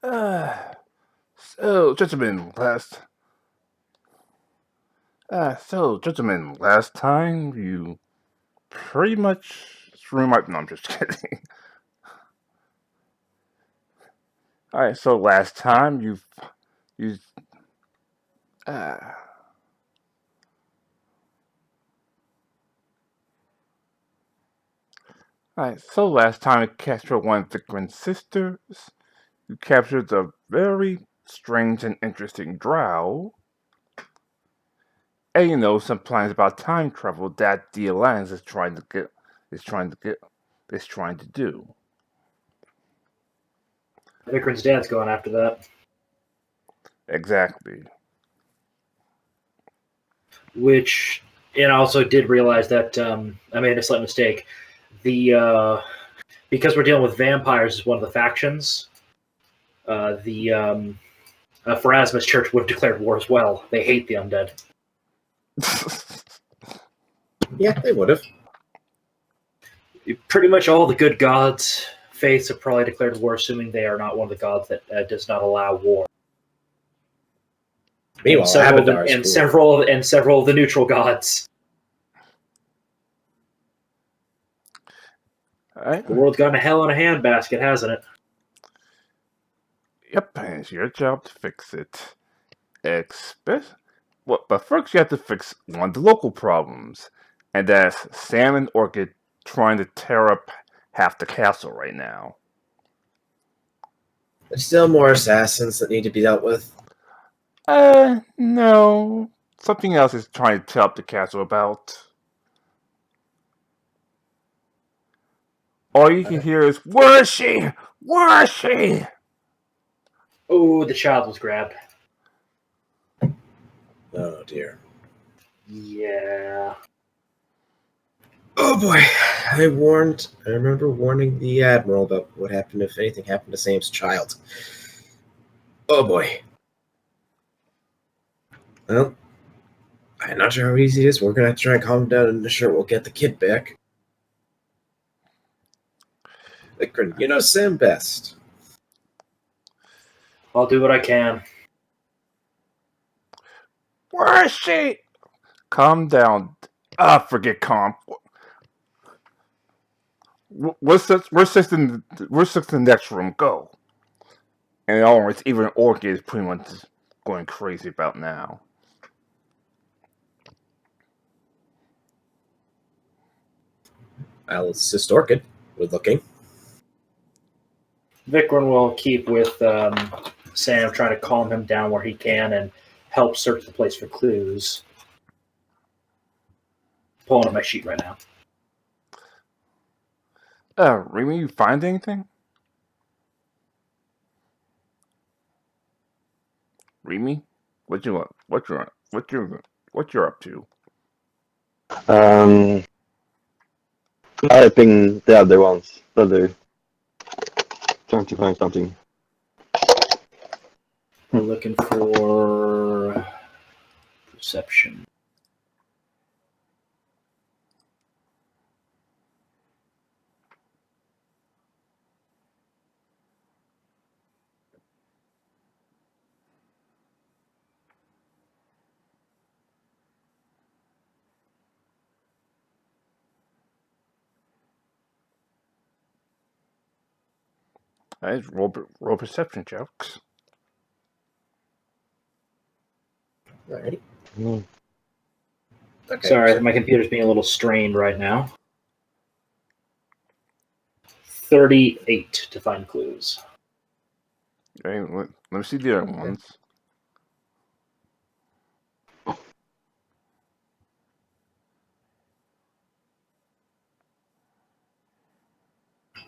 Uh, so, gentlemen, last time you pretty much threw my. No, I'm just kidding. Alright, so last time you, uh, alright, so last time you captured one of the Grin sisters, you captured a very strange and interesting drow, and you know some plans about time travel that the Alliance is trying to get, is trying to do. Vikram's dad's going after that. Exactly. Which, and I also did realize that I made a slight mistake. The because we're dealing with vampires as one of the factions, the Pharasma's church would have declared war as well. They hate the undead. Yeah, they would have. Pretty much all the good gods' faiths have probably declared war, assuming they are not one of the gods that does not allow war. Meanwhile, several of the neutral gods. Alright. The world's gone to hell in a handbasket, hasn't it? Yep, and it's your job to fix it. But first you have to fix one of the local problems, and that's Sam and Orchid trying to tear up half the castle right now. There's still more assassins that need to be dealt with. No. Something else is trying to tear up the castle about. All you can hear is, "Where is she? Where is she?" Oh, the child was grabbed. Oh dear. Yeah. Oh boy. I remember warning the Admiral about what happened if anything happened to Sam's child. Oh boy. Well, I'm not sure how easy it is. We're gonna have to try and calm him down and sure we'll get the kid back. Vikram, you know Sam best. I'll do what I can. Where is she? Calm down. Forget calm. We're six in the next room. Go. And almost even Orchid is pretty much going crazy about now. I'll assist Orchid with looking. Vikram will keep with Sam, trying to calm him down where he can and help search the place for clues. Pulling up my sheet right now. Remy, you find anything? Remy, what you're up to? Typing the other ones. Trying to find something. We're looking for perception. Alright, roll perception checks. Alrighty. Okay. Sorry, my computer's being a little strained right now. 38 to find clues. Okay, let me see the other ones.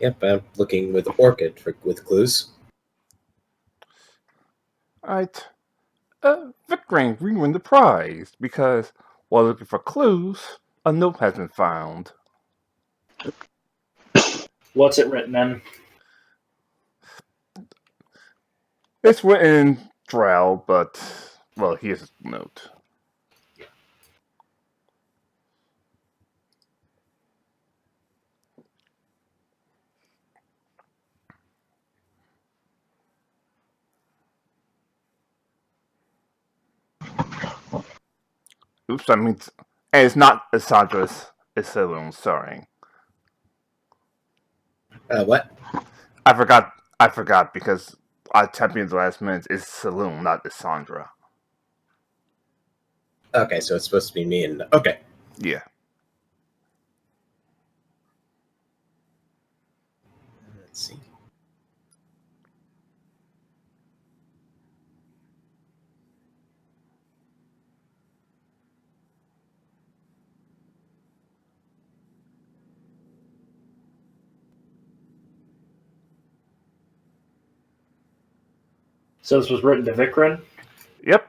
Yep, I'm looking with Orchid with clues. Alright. Vikram, we win the prize because while looking for clues, a note has been found. What's it written in? It's written in Drow, but well, here's a note. Oops, I mean, and it's not Assandra's. It's Saloon. Sorry, What? I forgot. I forgot because I tapped in the last minute. It's Saloon, not Cassandra. Okay, so it's supposed to be me and okay. Yeah. Let's see. So this was written to Vikran. Yep.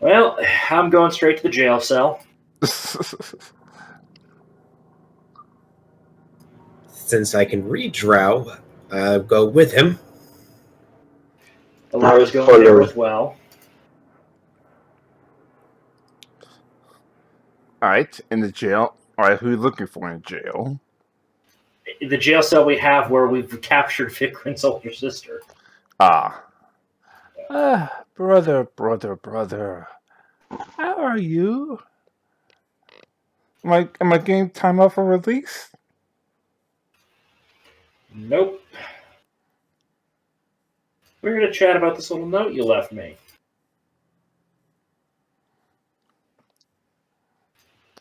Well, I'm going straight to the jail cell. Since I can read Drow, I'll go with him. Alara's going there as well. All right, in the jail. All right, who are you looking for in jail? The jail cell we have where we've captured Vikran's older sister. Ah. Brother. How are you? Am I getting time off for release? Nope. We're here to chat about this little note you left me.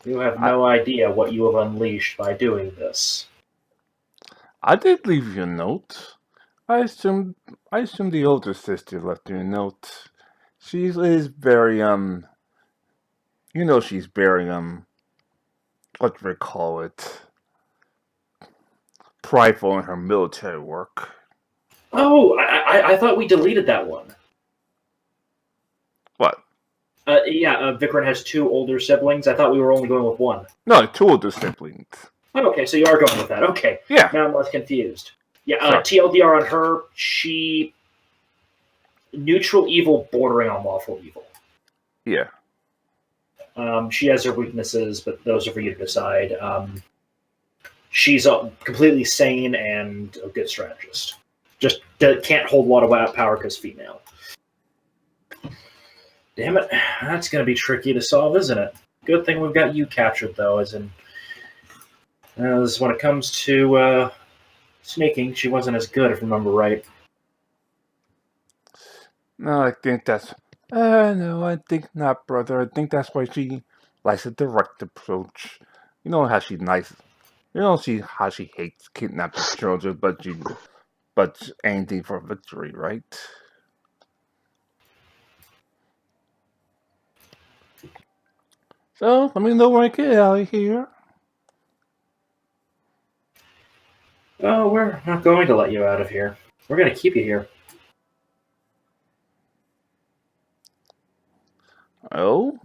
You have no idea what you have unleashed by doing this. I did leave you a note. I assume the older sister left you a note. She is very she's very what do we call it? Prideful in her military work. Oh, I thought we deleted that one. What? Vikran has 2 older siblings. I thought we were only going with 1. No, 2 older siblings. Oh, okay, so you are going with that. Okay. Yeah. Now I'm less confused. Yeah, Sure. TLDR on her, she... neutral evil bordering on lawful evil. Yeah. She has her weaknesses, but those are for you to decide. She's completely sane and a good strategist. Just can't hold a lot of power because female. Damn it, that's going to be tricky to solve, isn't it? Good thing we've got you captured, though, as when it comes to sneaking, she wasn't as good, if I remember right. No, I think that's... no, I think not, brother. I think that's why she likes a direct approach. You know how she's nice. You know how she hates kidnapping children, but anything for victory, right? So, let me know when I get out of here. Oh, we're not going to let you out of here. We're going to keep you here. Oh?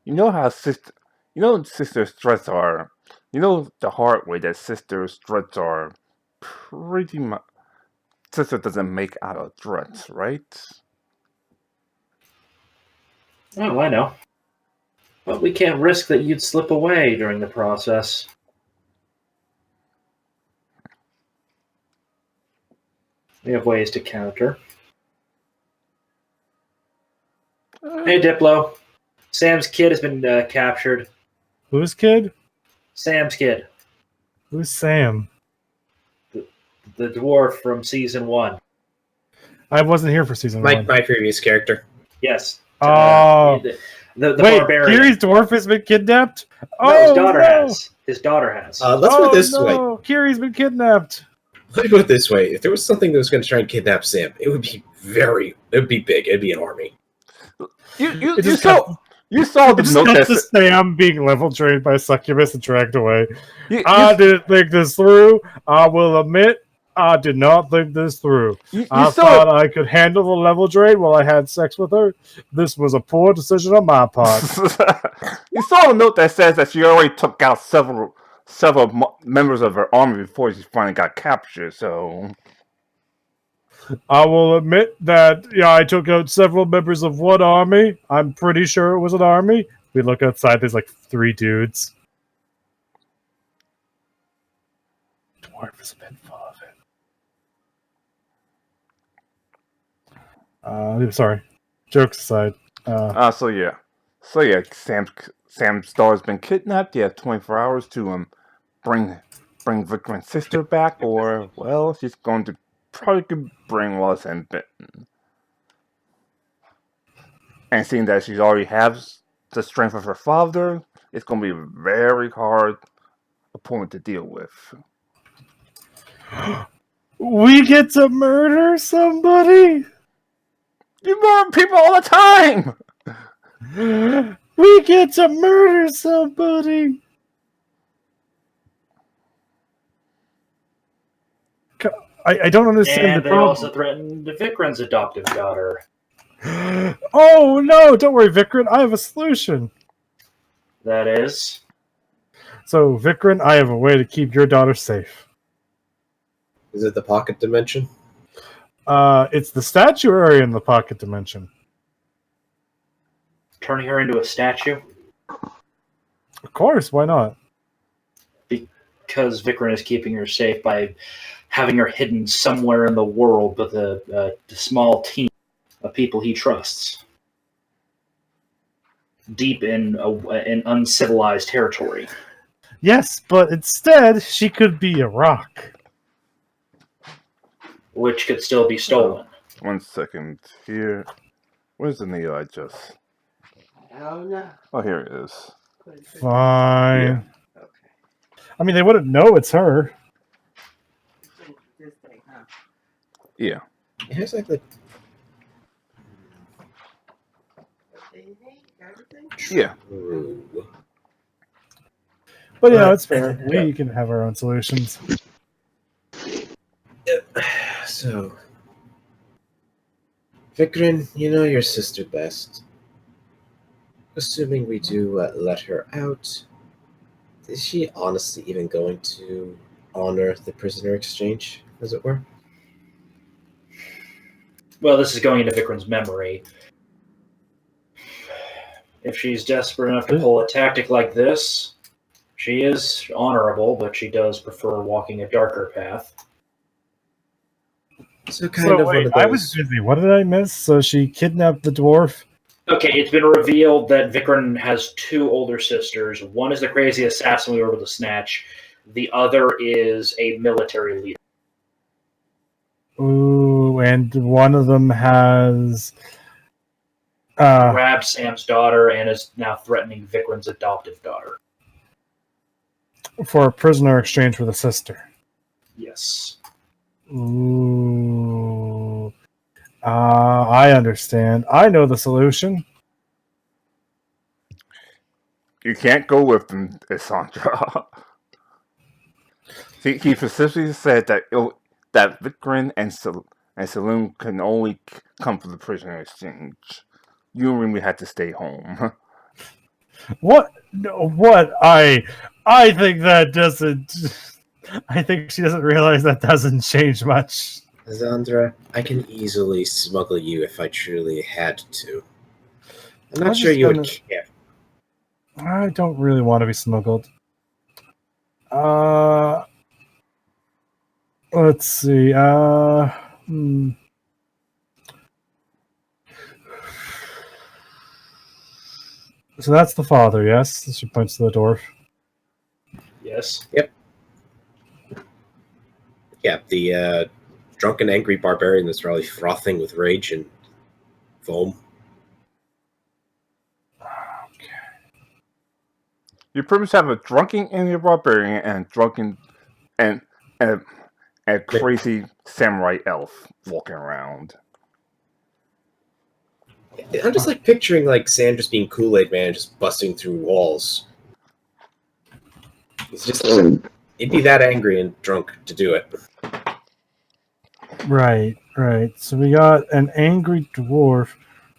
You know how sisters' threats are... You know the hard way that sisters' threats are pretty much... Sister doesn't make out of threats, right? Oh, I know. But we can't risk that you'd slip away during the process. We have ways to counter. Hey, Diplo. Sam's kid has been captured. Whose kid? Sam's kid. Who's Sam? The dwarf from season 1. I wasn't here for season 1. My previous character. Yes. Oh. The Wait, barbarian. Kiri's dwarf has been kidnapped? No, his daughter has. His daughter has. Let's put it this way. Kiri's been kidnapped. Let me put it this way. If there was something that was going to try and kidnap Sam, it would be big. It'd be an army. You saw the note that said... Sam being level trained by Succubus and dragged away. I didn't think this through. I will admit, I did not think this through. I thought I could handle the level drain while I had sex with her. This was a poor decision on my part. You saw a note that says that she already took out several members of her army before she finally got captured, so... I will admit that, I took out several members of one army. I'm pretty sure it was an army. We look outside, there's like 3 dudes. Dwarf is a bit full of it. Sorry. Jokes aside. So yeah, Sam's daughter's been kidnapped. You have 24 hours to bring Vikram's sister back, or well, she's going to probably could brainwash and bitten. And seeing that she already has the strength of her father, it's going to be a very hard opponent to deal with. We get to murder somebody? You murder people all the time! We get to murder somebody! I don't understand And the they problem. also threatened Vikram's adoptive daughter. Oh no, don't worry, Vikram, I have a solution. That is? So, Vikram, I have a way to keep your daughter safe. Is it the pocket dimension? It's the statuary in the pocket dimension. Turning her into a statue? Of course, why not? Because Vikram is keeping her safe by having her hidden somewhere in the world with a small team of people he trusts. Deep in uncivilized territory. Yes, but instead, she could be a rock. Which could still be stolen. 1 second here. Where's the Neo I just... Oh, here it is. Fine. Yeah. I mean, they wouldn't know it's her. Yeah. It has like the... Yeah. Ooh. But yeah, it's fair. We can have our own solutions. So, Vikram, you know your sister best. Assuming we do let her out, is she honestly even going to honor the prisoner exchange, as it were? Well, this is going into Vikram's memory. If she's desperate enough to pull a tactic like this, she is honorable, but she does prefer walking a darker path. So kind of one of those... I was busy. What did I miss? So she kidnapped the dwarf? Okay, it's been revealed that Vikram has two older sisters. One is the crazy assassin we were able to snatch. The other is a military leader. Ooh, and one of them has... grabbed Sam's daughter and is now threatening Vikram's adoptive daughter. For a prisoner exchange with a sister. Yes. Ooh. I understand. I know the solution. You can't go with them, Sandra. he specifically said that Vikram and Saloon can only come for the prisoner exchange. You really had to stay home. What? No, what? I think that doesn't... I think she doesn't realize that doesn't change much. Zandra, I can easily smuggle you if I truly had to. I'm not sure you would care. I don't really want to be smuggled. Let's see. So that's the father, yes? She points to the dwarf. Yes. Yep. Yeah, the drunken, angry barbarian that's probably frothing with rage and foam. Okay. You pretty much have a drunken angry barbarian and drunken and a crazy samurai elf walking around. I'm just like picturing like Sam just being Kool-Aid Man, just busting through walls. He's just he'd be that angry and drunk to do it. Right. So we got an angry dwarf.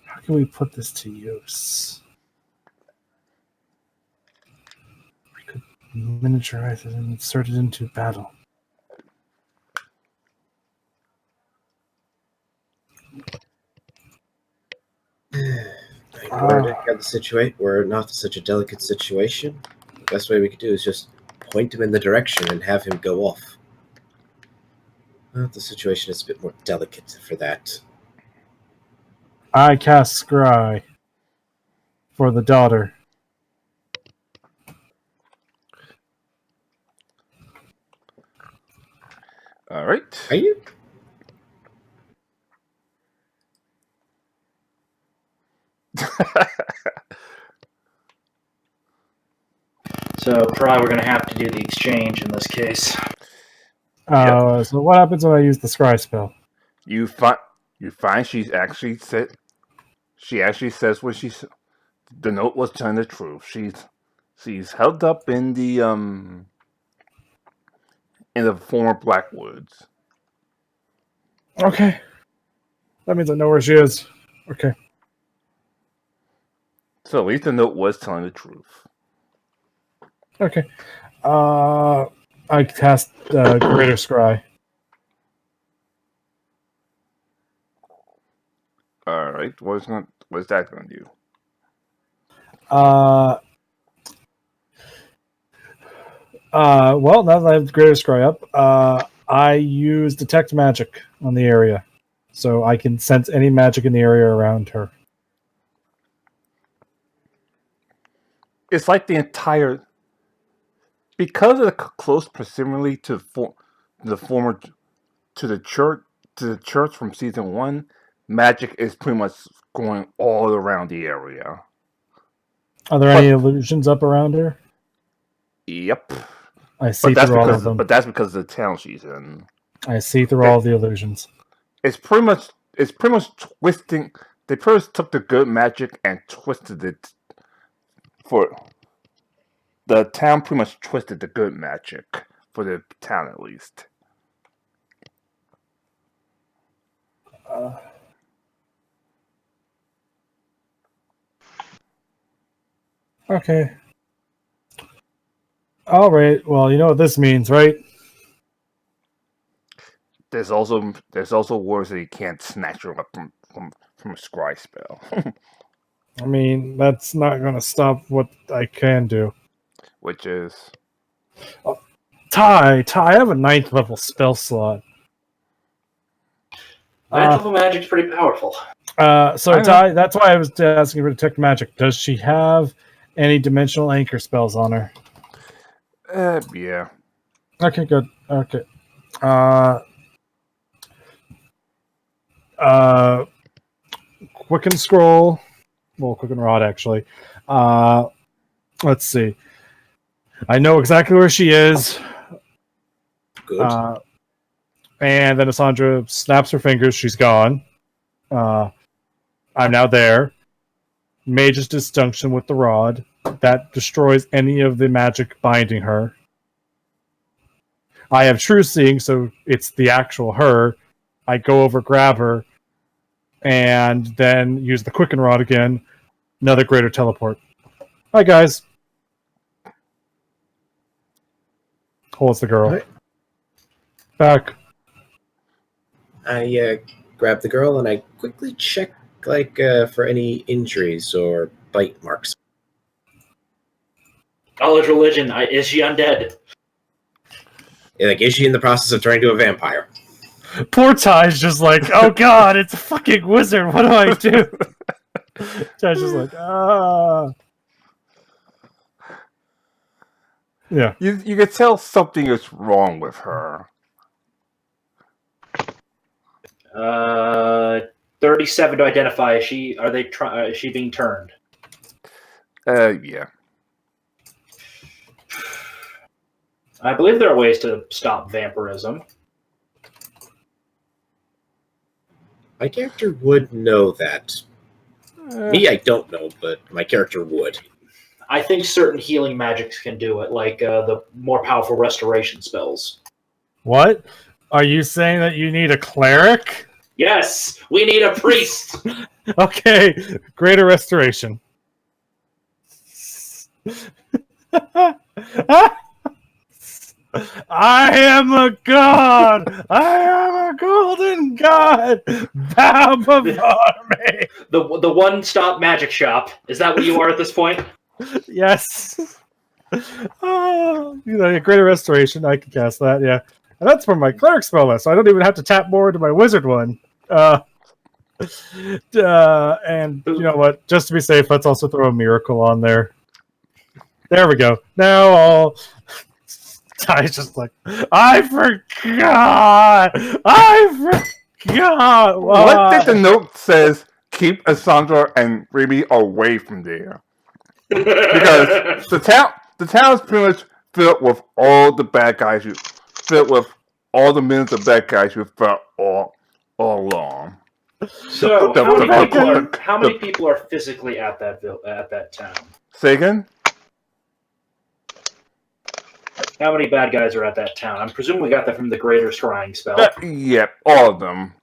How can we put this to use? We could miniaturize it and insert it into battle. We're not in such a delicate situation. The best way we could do is just point him in the direction and have him go off. Well, the situation is a bit more delicate for that. I cast Scry. for the daughter. All right. Are you? So probably we're going to have to do the exchange in this case. So what happens when I use the scry spell? You find she actually says when the note was telling the truth. She's held up in the former Blackwoods. Okay. That means I know where she is. Okay. So at least the note was telling the truth. Okay. I cast Greater Scry. All right. What's that going to do? Well, now that I have Greater Scry up, I use Detect Magic on the area. So I can sense any magic in the area around her. It's like the entire... Because of the close proximity to the church from season 1, magic is pretty much going all around the area. Are there any illusions up around her? Yep. I see through all of them. But that's because of the town she's in. I see through all the illusions. It's pretty much twisting. They pretty much took the good magic and twisted it for the town. Pretty much twisted the good magic for the town, at least. Okay. All right. Well, you know what this means, right? There's also words that you can't snatch her up from a scry spell. I mean, that's not going to stop what I can do. Which is... Ty, I have a 9th level spell slot. 9th level magic's pretty powerful. So Ty, that's why I was asking for Detect Magic. Does she have any dimensional anchor spells on her? Yeah. Okay, good. Okay. Quicken Scroll. Well, Quicken Rod, actually. Let's see. I know exactly where she is. Good. And then Asandra snaps her fingers. She's gone. I'm now there. Mage's Disjunction with the rod. That destroys any of the magic binding her. I have True Seeing, so it's the actual her. I go over, grab her, and then use the Quicken Rod again. Another Greater Teleport. Hi, guys. Holds the girl. Right. Back. I grab the girl and I quickly check for any injuries or bite marks. Knowledge religion. Is she undead? Is she in the process of turning to a vampire? Poor Ty's just like, oh god, it's a fucking wizard. What do I do? Ty's just like, Yeah. You can tell something is wrong with her. 37 to identify. Is she being turned? Yeah. I believe there are ways to stop vampirism. My character would know that. Me, I don't know, but my character would. I think certain healing magics can do it, like the more powerful restoration spells. What? Are you saying that you need a cleric? Yes, we need a priest. Okay, Greater Restoration. I am a god! I am a golden god! Bow before me! The one-stop magic shop. Is that what you are at this point? Yes. Greater Restoration, I can cast that, yeah. And that's from my cleric spell list, so I don't even have to tap more into my wizard one. And you know what? Just to be safe, let's also throw a miracle on there. There we go. Now all Ty's just like, I forgot. What did the note says? Keep Asandra and Ruby away from there, because the town is pretty much filled with all the bad guys. Filled with all the millions of bad guys you fought all along. So, how many people are physically at that town? Say again? How many bad guys are at that town? I'm presuming we got that from the Greater Scrying spell. Yep, all of them.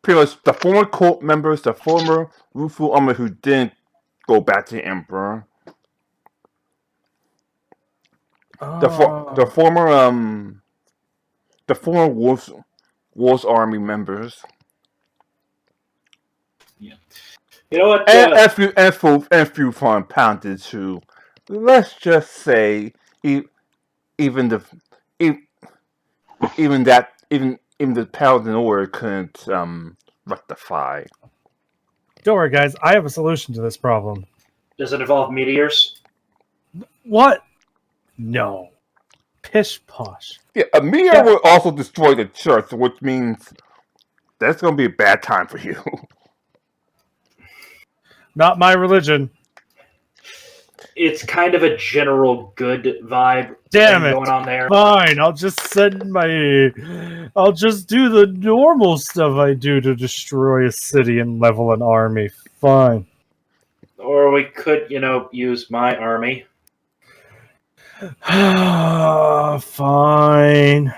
Pretty much the former cult members, the former Rufu Army who didn't go back to the Emperor. The former Wolves Army members. Yeah. You know what? And few foreign pounded too. Let's just say even the Paladin Order couldn't rectify. Don't worry, guys. I have a solution to this problem. Does it involve meteors? What? No. Pish posh. Yeah, a meteor will also destroy the church, which means that's going to be a bad time for you. Not my religion. It's kind of a general good vibe going on there. Fine, I'll just do the normal stuff I do to destroy a city and level an army. Fine. Or we could, use my army. Fine.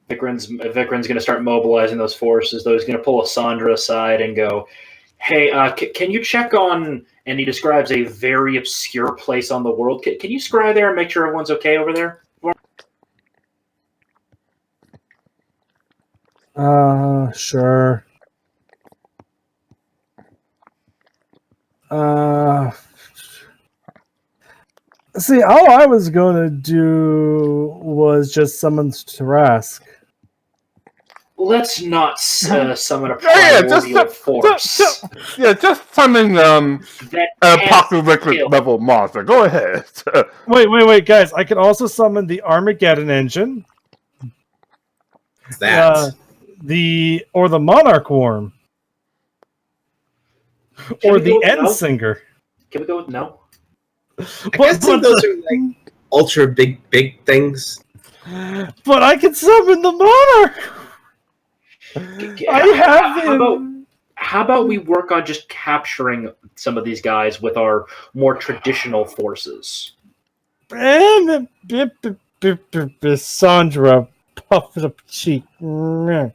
Vikran's going to start mobilizing those forces, though he's going to pull Asandra aside and go, hey, can you check on... And he describes a very obscure place on the world. Can you scry there and make sure everyone's okay over there? Sure. See, all I was going to do was just summon Tarask. Let's not summon a primordial force. Just summon apocalyptic level monster. Go ahead. Wait, guys! I can also summon the Armageddon engine. What's that? The Monarch Worm, or the Endsinger. Can we go with no? I guess those are like ultra big things. But I can summon the Monarch. How about we work on just capturing some of these guys with our more traditional forces? And Sandra puffed up cheek. Look,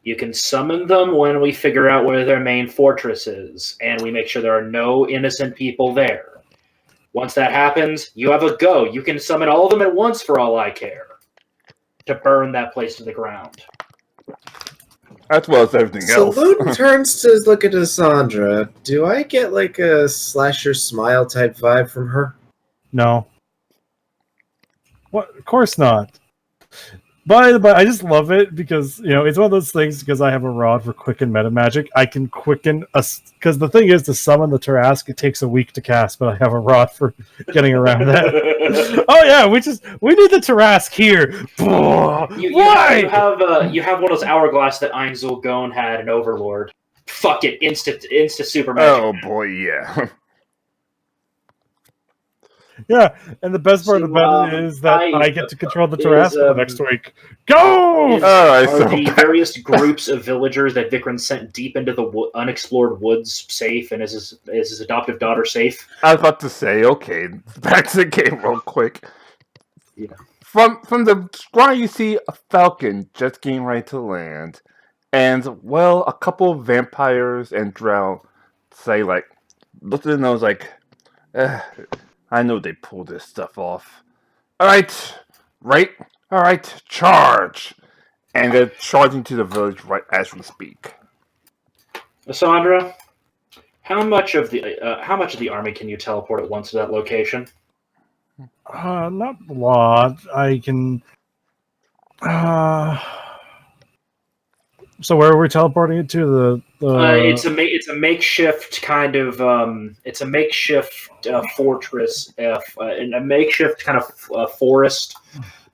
you can summon them when we figure out where their main fortress is, and we make sure there are no innocent people there. Once that happens, you have a go. You can summon all of them at once for all I care. To burn that place to the ground. As well as everything else. So Loden turns to look at Asandra. Do I get like a slasher smile type vibe from her? No. What? Of course not. But I just love it because, it's one of those things because I have a rod for quicken meta magic. I can quicken because the thing is to summon the Tarask, it takes a week to cast, but I have a rod for getting around that. Oh yeah, we need the Tarask here. Why? You have one of those hourglass that Einzel Gone had in Overlord. Fuck it, insta super magic. Oh boy, yeah. Yeah, and the best part about it is that I get to control the Tarask for the next week. Go! The various groups of villagers that Vikran sent deep into the unexplored woods safe, and is his adoptive daughter safe? I was about to say, okay, back to the game real quick. Yeah. From the scry, you see a falcon just getting ready to land, and a couple of vampires and drow say look at the nose I know they pull this stuff off. All right, charge! And they're charging to the village right as we speak. Asandra, how much of the army can you teleport at once to that location? Not a lot. I can. So where are we teleporting it to? It's a makeshift kind of fortress, and a makeshift kind of forest.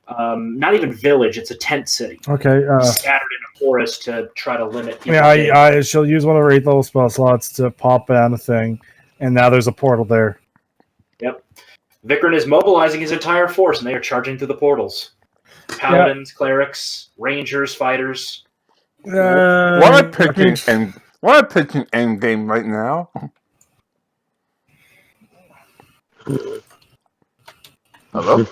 Not even village; it's a tent city. Okay. Scattered in a forest to try to limit. Yeah, she'll use one of her 8th level spell slots to pop down a thing, and now there's a portal there. Yep. Vikrin is mobilizing his entire force, and they are charging through the portals. Paladins, clerics, rangers, fighters. What am I pitching endgame right now? Hello?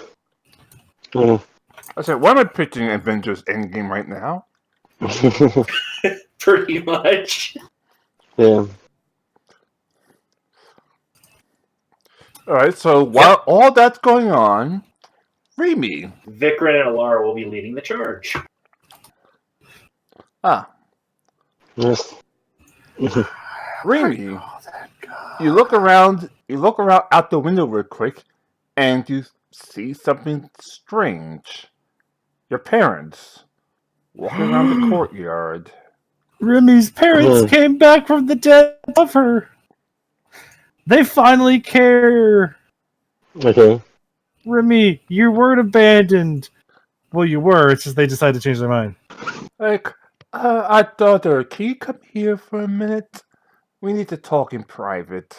I said, what am I pitching Avengers Endgame right now? Pretty much. Yeah. Alright, so while all that's going on, Remy. Vikrin and Alara will be leading the charge. Ah. Yes. Remy. You look around out the window real quick, and you see something strange. Your parents walking around the courtyard. Remy's parents came back from the dead of her. They finally care. Okay. Remy, you weren't abandoned. Well, you were. It's just they decided to change their mind. Daughter, can you come here for a minute? We need to talk in private.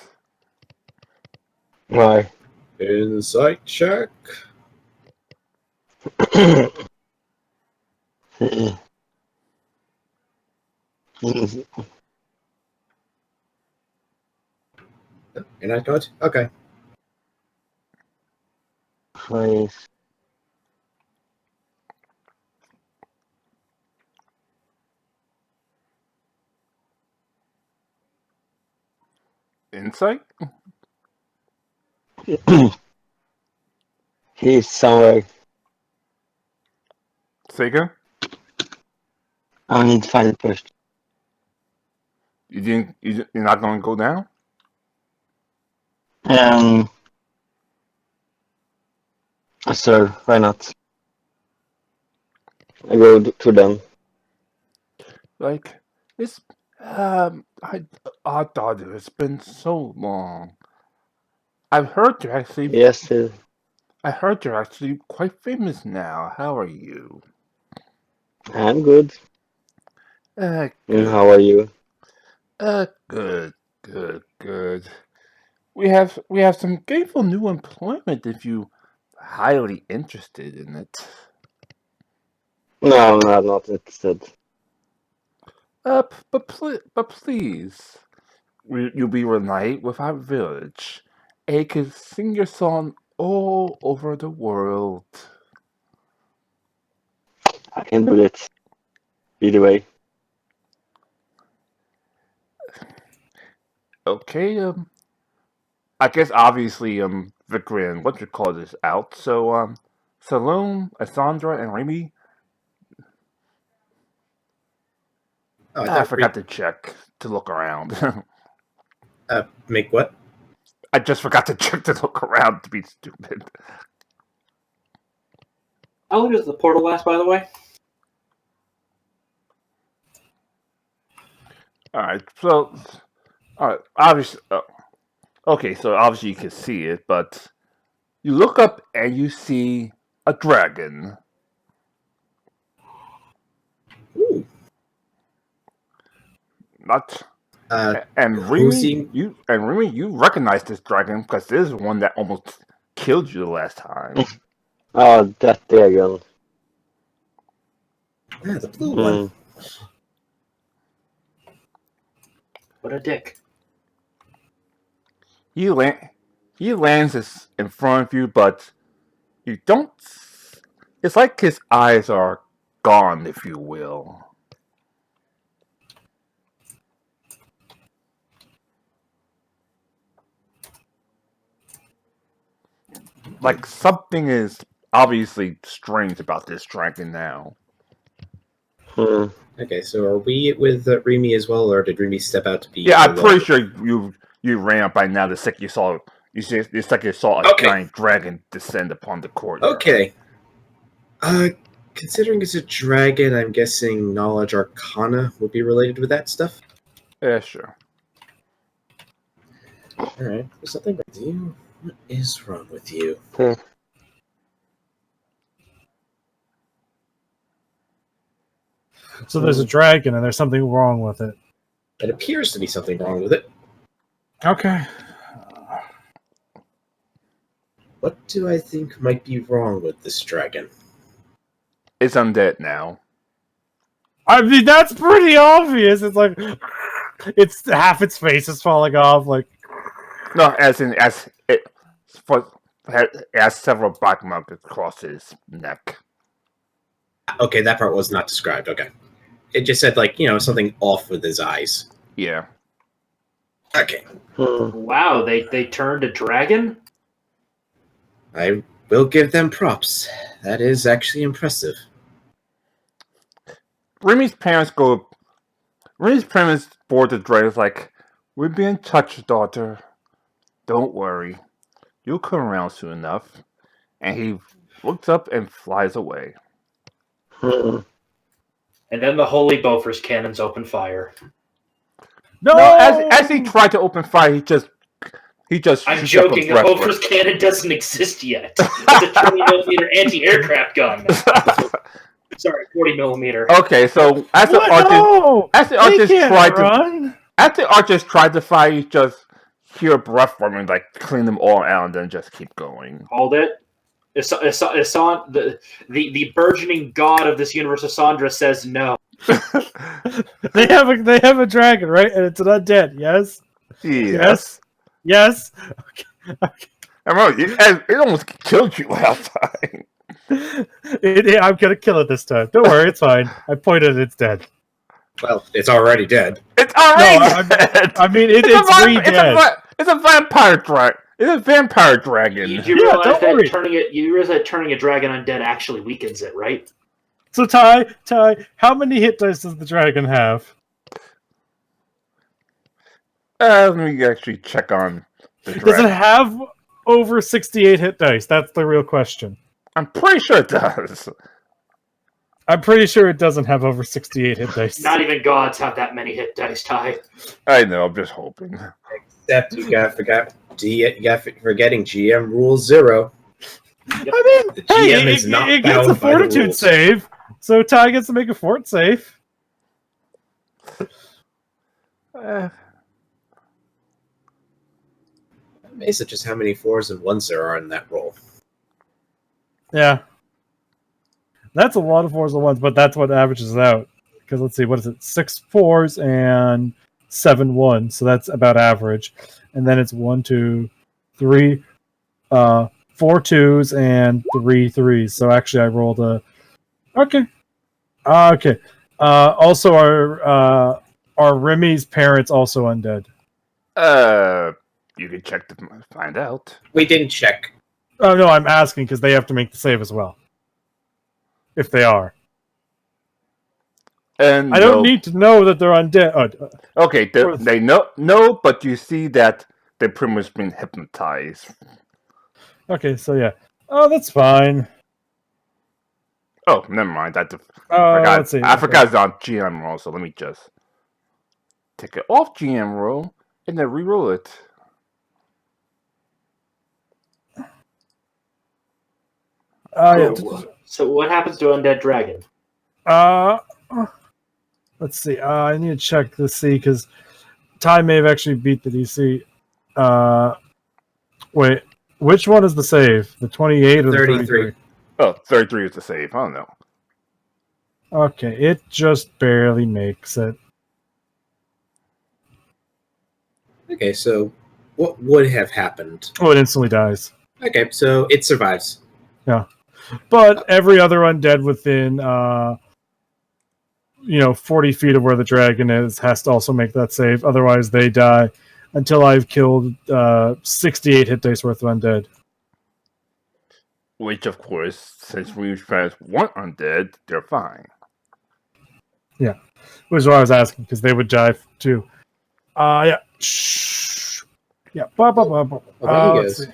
Why? Insight check. You're not going to? Okay. Nice. Insight? He's somewhere. Sega? I need to find it first. You're not going to go down? Sir, why not? I go to them. It's daughter, it's been so long. I've heard you're actually. Yes, sir. I heard you're actually quite famous now. How are you? I'm good. Good. And how are you? Good. We have some gainful new employment if you highly interested in it. No, I'm not interested. But please, you'll be reunited with our village, and you can sing your song all over the world. I can do it. Either way. Okay, I guess obviously, Vikrin, what you call this out. So, Salome, Asandra, and Remy. I forgot to check to look around. Make what? I just forgot to check to look around to be stupid. How long does the portal last, by the way? Alright, so... Alright, obviously... okay, so obviously you can see it, but... You look up and you see a dragon. Ooh. Not... and Remy, you recognize this dragon because this is one that almost killed you the last time. Oh, that dragon. Yeah, the blue one. What a dick. He lands in front of you, but you don't... It's like his eyes are gone, if you will. Like, something is obviously strange about this dragon now. Okay, so are we with Remy as well, or did Remy step out to be? Yeah, I'm pretty sure you ran up by now the second you saw a giant dragon descend upon the courtyard. Okay. considering it's a dragon, I'm guessing knowledge arcana would be related with that stuff. Yeah, sure. Alright, there's something with you. What is wrong with you? So there's a dragon, and there's something wrong with it. It appears to be something wrong with it. Okay. What do I think might be wrong with this dragon? It's undead now. I mean, that's pretty obvious. It's like it's half its face is falling off. Like No, as it has several black marks across his neck. Okay, that part was not described. Okay. It just said, like, something off with his eyes. Yeah. Okay. Wow, they turned a dragon? I will give them props. That is actually impressive. Remy's parents board the dragons like, "We'll be in touch, daughter. Don't worry. You'll come around soon enough." And he looks up and flies away. And then the holy Bofors cannons open fire. no. As he tried to open fire, he just I'm shoots up a joking, the breath Bofors cannon doesn't exist yet. It's a 20mm anti-aircraft gun. Sorry, 40mm. Okay, so as the archers tried to fire, you just hear breath from him, like clean them all out, and then just keep going. Hold it. The burgeoning god of this universe, Asandra, says no. They have a dragon, right? And it's an undead. Yes. Yes. Yes. Okay. I remember it almost killed you last time. I'm gonna kill it this time. Don't worry, it's fine. I pointed, it's dead. Well, it's already dead. It's already dead. I mean, it's re-dead. It's a vampire dragon. It's a vampire dragon. You realize that turning a dragon undead actually weakens it, right? So Ty, how many hit dice does the dragon have? Let me actually check on the dragon. Does it have over 68 hit dice? That's the real question. I'm pretty sure it does. I'm pretty sure it doesn't have over 68 hit dice. Not even gods have that many hit dice, Ty. I know, I'm just hoping. Except you got forgetting GM Rule 0. I mean, The GM is not it gets bound a by the fortitude rules. save, so Ty gets to make a fort save. Amazed at just how many 4s and 1s there are in that roll. Yeah. That's a lot of 4s and 1s, but that's what averages out. Because let's see, what is it? 6 4s and 7 1s, so that's about average. And then it's 1, 2, 3, 4 2s and 3 3s. So actually, I rolled a. Okay. Okay. Also, are Remy's parents also undead? You can check to find out. We didn't check. Oh no, I'm asking because they have to make the save as well. If they are. And I don't need to know that they're undead. Okay, they know, but you see that they've pretty much been hypnotized. Okay, so yeah. Oh, that's fine. Oh, never mind. I Let's see. forgot it's on GM roll, so let me just take it off GM roll and then re-roll it. Yeah. So what happens to undead dragon? Let's see. I need to check to see because Ty may have actually beat the DC. Wait, which one is the save? The 28 or the 33? Oh, 33 is the save. I don't know. Okay, it just barely makes it. Okay, so what would have happened? Oh, it instantly dies. Okay, so it survives. Yeah. But every other undead within 40 feet of where the dragon is has to also make that save. Otherwise, they die until I've killed 68 hit dice worth of undead. Which, of course, since Reeves fans weren't undead, they're fine. Yeah. Which is what I was asking, because they would die too. Yeah. Shh. Yeah. Well, there he Let's goes. see.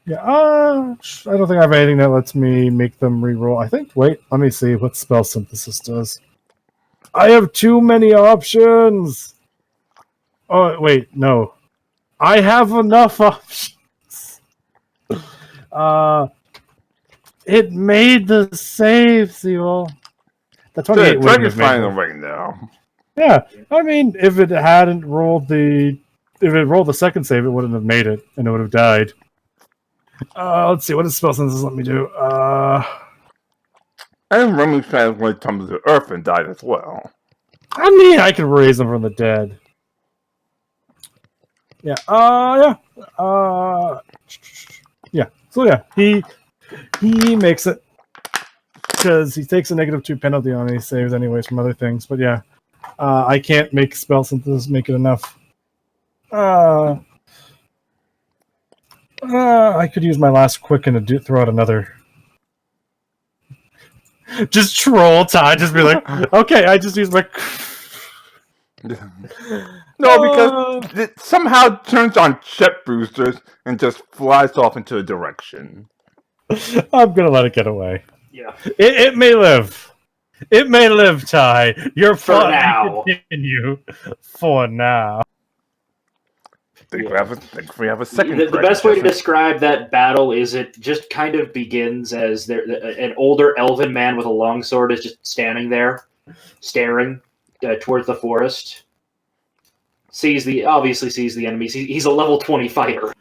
Yeah, I don't think I have anything that lets me make them re-roll. I think, wait, let me see what spell synthesis does. I have too many options! Oh, wait, no. I have enough options! It made the save, Seal. The 28 wouldn't Dragon's have made flying it. away now. Yeah, I mean, if it hadn't rolled the... If it rolled the second save, it wouldn't have made it, and it would have died. Let's see, what does spell synthesis let me do? And Remy's fans when it tumbled to earth and died as well. I mean, I can raise them from the dead. Yeah, yeah. So yeah, he makes it because he takes a -2 penalty on any saves anyways from other things. But yeah, I can't make spell synthesis make it enough. I could use my last quicken to throw out another. Just troll Ty, just be like, okay, I just used my. No, because it somehow turns on jet boosters and just flies off into a direction. I'm gonna let it get away. Yeah. It may live. It may live, Ty. Your For fun now. may continue. For now. Think we have a second. The best way to describe that battle is it just kind of begins as an older elven man with a longsword is just standing there, staring towards the forest. Obviously sees the enemies. He's a level 20 fighter.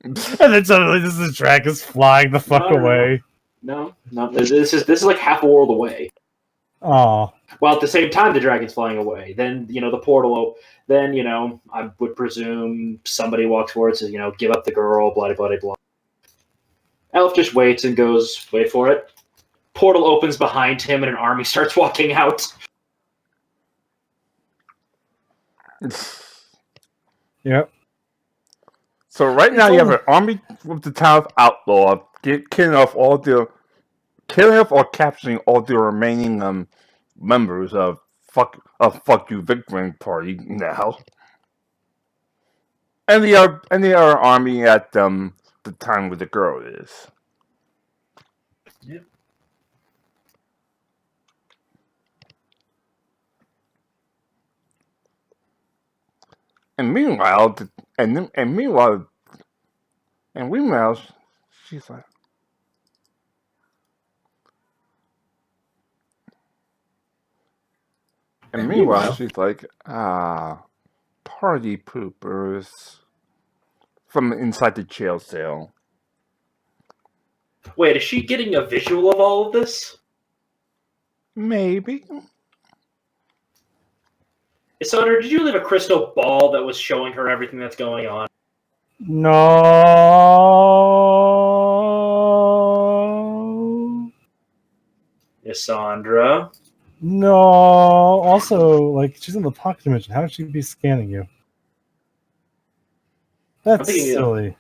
And then suddenly this dragon is flying the fuck away. No. This is like half a world away. Oh. While at the same time the dragon's flying away. Then, the portal. Then, I would presume somebody walks forward and says, give up the girl, blah, blah, blah, blah. Elf just waits and goes, wait for it. Portal opens behind him and an army starts walking out. Yep. So right now you have an army of the town of Outlaw killing off or capturing all the remaining members of Fuck You Victory Party now. And the other army at the time where the girl is. Yep. And meanwhile, she's like, she's like, party poopers from inside the jail cell. Wait, is she getting a visual of all of this? Maybe. Sandra, did you leave a crystal ball that was showing her everything that's going on? No. Sandra. No. Also, she's in the pocket dimension. How would she be scanning you? That's silly.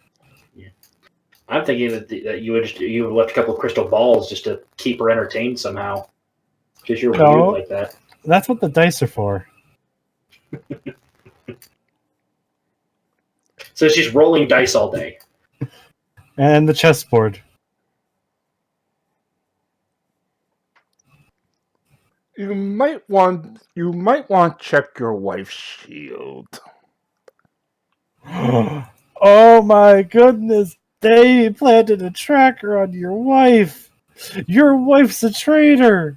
I'm thinking that you would have left a couple of crystal balls just to keep her entertained somehow. Because you're weird like that. That's what the dice are for. So she's rolling dice all day. And the chessboard. You might want to check your wife's shield. Oh my goodness! They planted a tracker on your wife. Your wife's a traitor.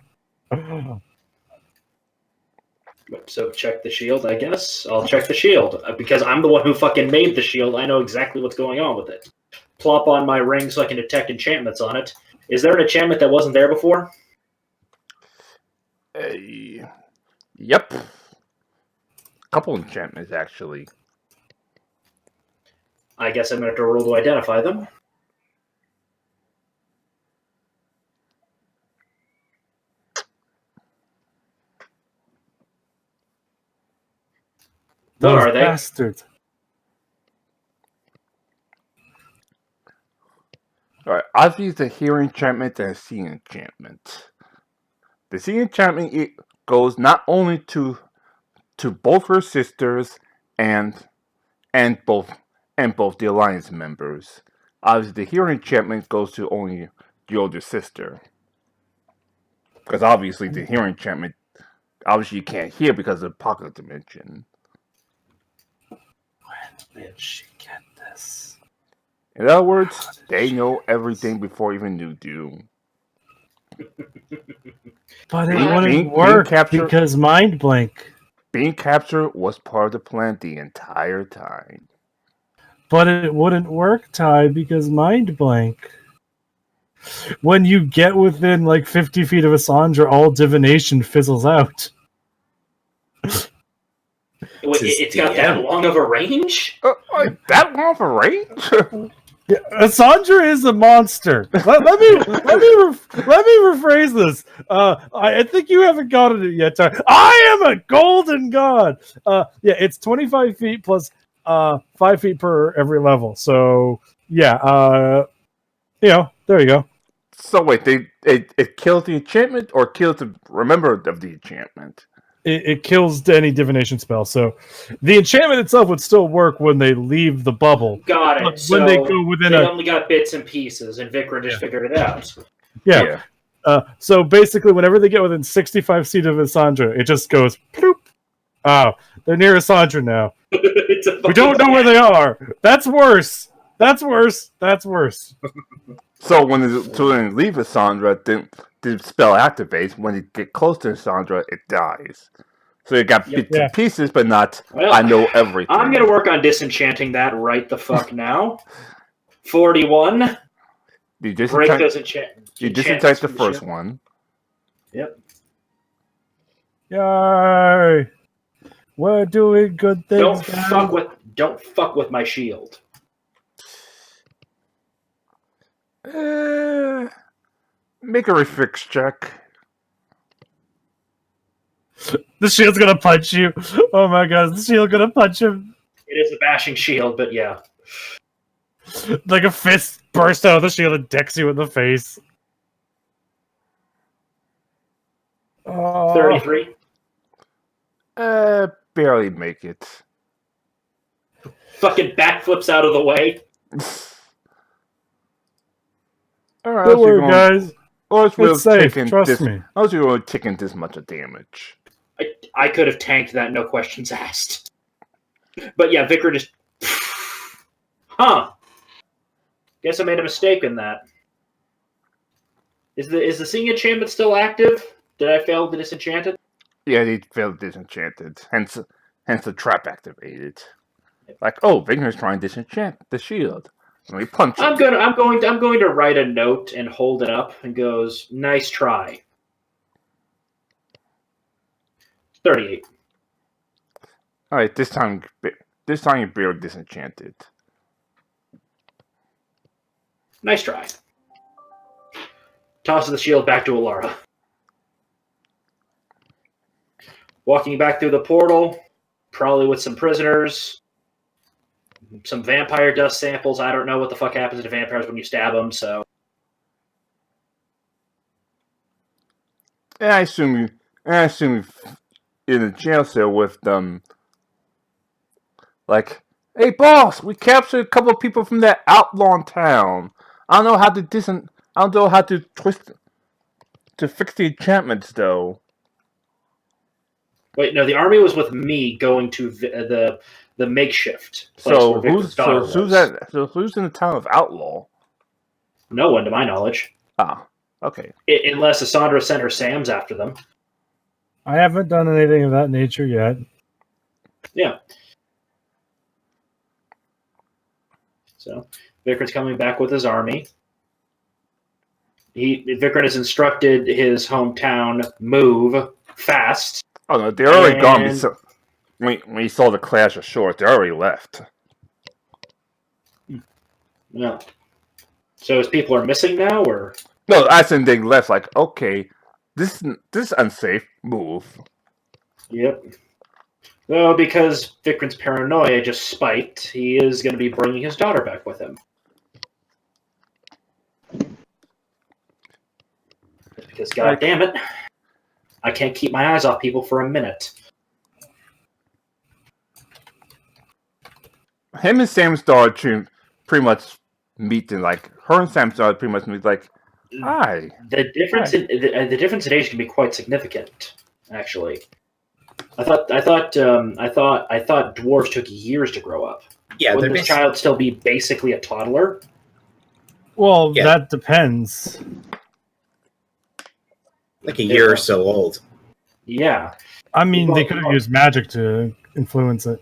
So check the shield, I guess. I'll check the shield because I'm the one who fucking made the shield. I know exactly what's going on with it. Plop on my ring so I can detect enchantments on it. Is there an enchantment that wasn't there before? Yep. Couple enchantments, actually. I guess I'm going to have to roll to identify them. What are they? Bastards. Alright, I've used the hearing enchantment and a seeing enchantment. The seeing enchantment it goes not only to both her sisters and both the alliance members. obviously the hearing enchantment goes to only the older sister. Because obviously the hearing enchantment, obviously you can't hear because of the pocket dimension. When did she get this? In other words, they know everything before even you do. But it Being wouldn't work captured- because mind blank. Being captured was part of the plan the entire time. But it wouldn't work, Ty, because mind blank. When you get within like 50 feet of a Sandra, all divination fizzles out. Wait, it's got that long of a range? That long of a range? Yeah, Sandra is a monster. Let me rephrase this. I think you haven't gotten it yet, Ty. I am a golden god. Yeah, it's 25 feet plus 5 feet per every level. So yeah, there you go. So wait, it kills the enchantment or kills the remember of the enchantment? It kills any divination spell. So the enchantment itself would still work when they leave the bubble. Got it. But So when they go within they only got bits and pieces, and Vikram just figured it out. Yeah. So basically, whenever they get within 65 feet of Sandra, it just goes ploop. Oh, they're near Sandra now. We don't know where they are. That's worse. That's worse. That's worse. So when they leave Sandra, then the spell activates. When you get close to Sandra, it dies. So you got bits and pieces, but not. Well, I know everything. I'm gonna work on disenchanting that right the fuck now. 41. You break those enchantments. You disenchant the first one. Yep. Yay! We're doing good things. Don't fuck with my shield. Make a refix check. The shield's gonna punch you. Oh my god, is the shield gonna punch him? It is a bashing shield, but yeah. Like a fist bursts out of the shield and decks you in the face. 33. Barely make it. Fucking backflips out of the way. Alright, don't worry, guys. It's safe. Trust me. I was really taking this much of damage. I could have tanked that, no questions asked. But yeah, Vicar just... Huh. Guess I made a mistake in that. Is the Seeing Enchantment still active? Did I fail to disenchant it? Yeah, they failed disenchanted. Hence the trap activated. Like, oh, Vicar's trying to disenchant the shield. Let me punch him. I'm going to write a note and hold it up and goes, nice try. 38. Alright, this time you barely disenchanted. Nice try. Tosses the shield back to Alara. Walking back through the portal, probably with some prisoners, some vampire dust samples. I don't know what the fuck happens to vampires when you stab them, so... And I assume you in a jail cell with them. Like, hey boss, we captured a couple of people from that outlaw town. I don't know how to twist to fix the enchantments though. Wait, no, the army was with me going to the makeshift place So where Victor's daughter was. who's in the town of Outlaw? No one, to my knowledge. Ah, okay. Unless Cassandra sent her Sams after them. I haven't done anything of that nature yet. Yeah. So, Vicar's coming back with his army. Vicar has instructed his hometown, move fast. Oh no, they're already gone. When you saw the clash of short, they already left. No. So his people are missing now, or? No, I think they left. Like, okay, this is unsafe. Move. Yep. Well, because Vikram's paranoia just spiked, he is going to be bringing his daughter back with him. Because, god damn it, I can't keep my eyes off people for a minute. Him and Sam's daughter pretty much meet and like her and Sam Star pretty much meet like, hi. The difference in the difference in age can be quite significant, actually. I thought dwarves took years to grow up. Yeah, Wouldn't this child still be basically a toddler? Well, Yeah. that depends. like a year or so old. Yeah. I mean, they could have used magic to influence it.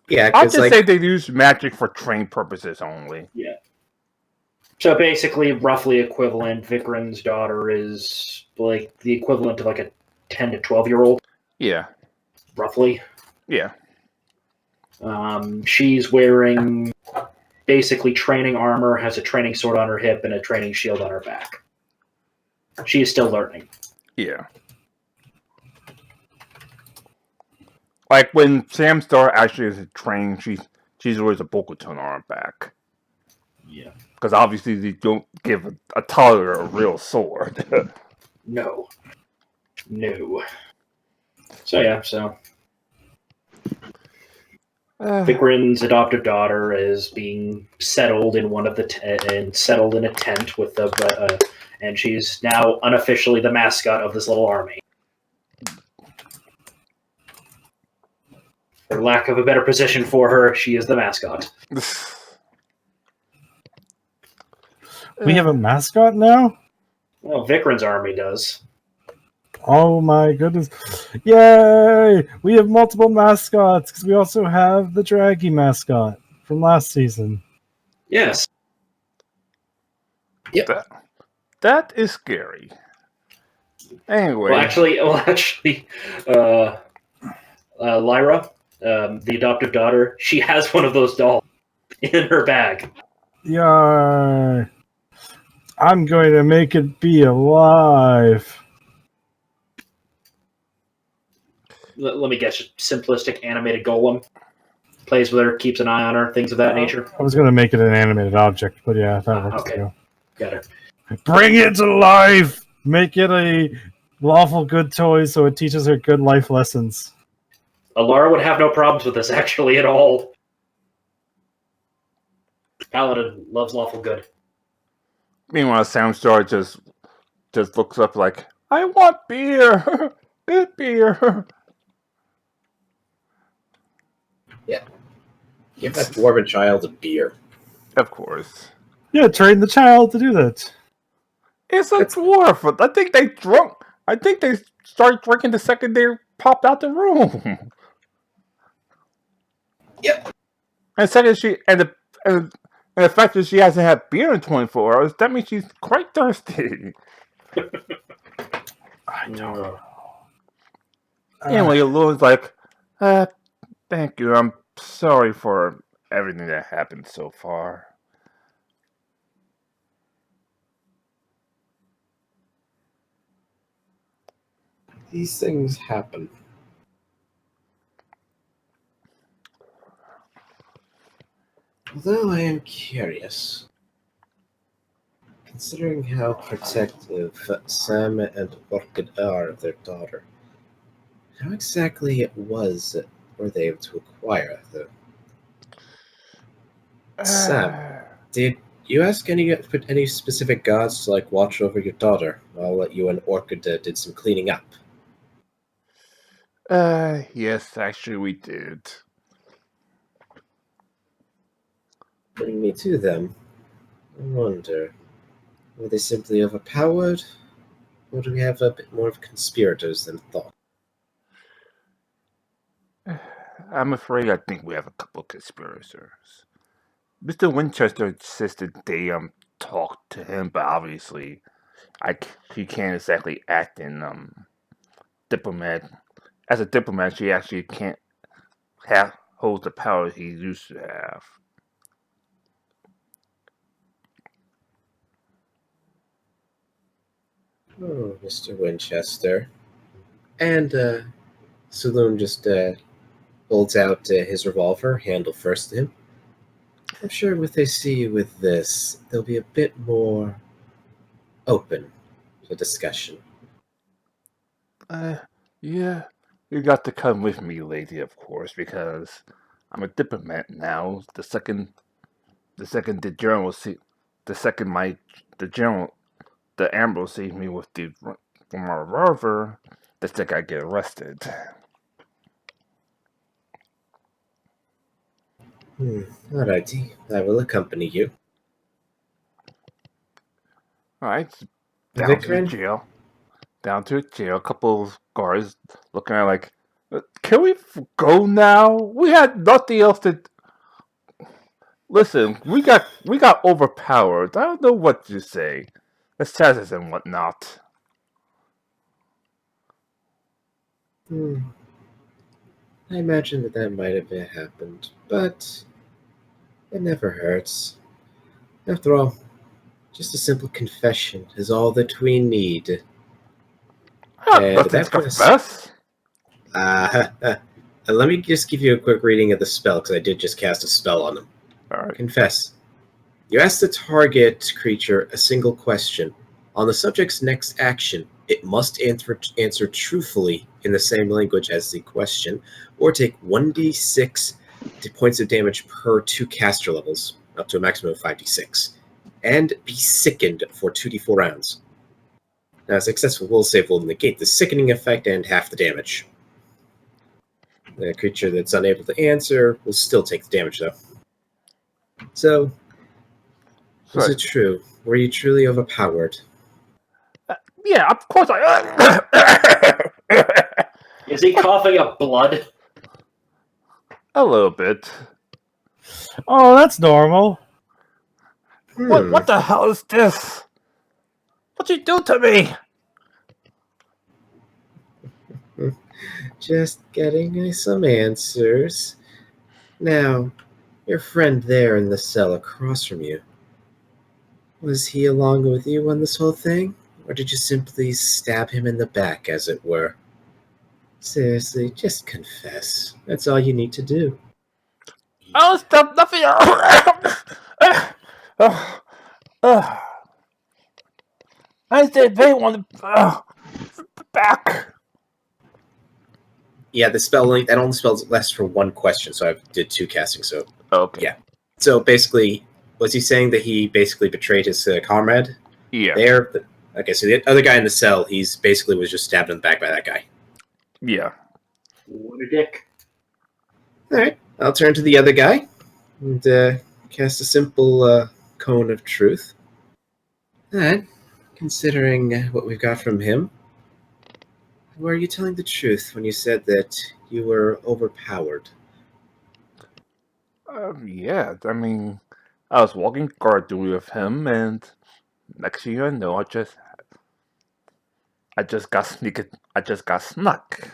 Yeah, I'd just say they use magic for training purposes only. Yeah. So basically, roughly equivalent, Vikran's daughter is like the equivalent of like a 10 to 12-year-old. Yeah. Roughly. Yeah. She's wearing basically training armor, has a training sword on her hip, and a training shield on her back. She is still learning. Yeah. Like when Sam Star actually is training, she's always a Bo-Katan on her back. Yeah. Because obviously you don't give a toddler a real sword. No. So Vikran's adoptive daughter is being settled in settled in a tent with and she's now unofficially the mascot of this little army. For lack of a better position for her, she is the mascot. We have a mascot now? Well, Vikran's army does. Oh my goodness. Yay! We have multiple mascots because we also have the Draggy mascot from last season. Yes. Yep. That is scary. Anyway. Well, actually, Lyra, the adoptive daughter, she has one of those dolls in her bag. Yay! I'm going to make it be alive. Let me guess, simplistic animated golem. Plays with her, keeps an eye on her, things of that nature. I was going to make it an animated object, but yeah, that works too. Got it. Bring it to life! Make it a lawful good toy so it teaches her good life lessons. Alara would have no problems with this, actually, at all. Paladin loves lawful good. Meanwhile, Sam Star just looks up like, I want beer! Good beer! Yeah. Give that dwarven child a beer. Of course. Yeah, train the child to do that. It's a dwarf. I think they started drinking the second they popped out the room. Yep. And second, and the fact that she hasn't had beer in 24 hours, that means she's quite thirsty. I don't know. Anyway, Lauren's like, thank you. I'm sorry for everything that happened so far. These things happen. Although I am curious, considering how protective Sam and Orchid are of their daughter, how exactly were they able to acquire the... Sam, did you ask put any specific gods to watch over your daughter while you and Orchid did some cleaning up? Yes, actually we did. Bring me to them. I wonder, were they simply overpowered, or do we have a bit more of conspirators than thought? I'm afraid I think we have a couple of conspirators. Mr. Winchester insisted they talk to him, but obviously he can't exactly act in diplomat. As a diplomat, she actually can't hold the power he used to have. Oh, Mr. Winchester. And Saloon just holds out his revolver, handle first to him. I'm sure what they see with this, they'll be a bit more open to discussion. Yeah, you got to come with me, lady, of course, because I'm a diplomat now. The second the general see, the second the general, the admiral sees me with my revolver, the second I get arrested. Alrighty, I will accompany you. All right, down to the Vikran? jail. Down to the jail. A couple of guards looking at like, can we go now? We had nothing else to. Listen, we got overpowered. I don't know what to say. Assassins and whatnot. I imagine that might have happened, but it never hurts. After all, just a simple confession is all that we need. I have nothing to confess. Let me just give you a quick reading of the spell, because I did just cast a spell on him. All right. Confess. You ask the target creature a single question. On the subject's next action, it must answer truthfully in the same language as the question, or take 1d6 points of damage per 2 caster levels, up to a maximum of 5d6, and be sickened for 2d4 rounds. Now, a successful will save will negate the sickening effect and half the damage. The creature that's unable to answer will still take the damage, though. So, was it true? Were you truly overpowered? Yeah, of course I. Is he coughing up blood? A little bit. Oh, that's normal. What the hell is this? What'd you do to me? Just getting some answers. Now, your friend there in the cell across from you, was he along with you on this whole thing? Or did you simply stab him in the back, as it were? Seriously, just confess. That's all you need to do. I don't stop nothing. I said they want back. Yeah, the spell that only spells lasts for one question, so I did 2 casting. So okay. Yeah. So basically, was he saying that he basically betrayed his comrade? Yeah. There. Okay, so the other guy in the cell, he's basically was just stabbed in the back by that guy. Yeah. What a dick. All right, I'll turn to the other guy and cast a simple cone of truth. All right, considering what we've got from him, were you telling the truth when you said that you were overpowered? Yeah, I mean, I was walking guard duty with him, and next thing you know, I just got snuck.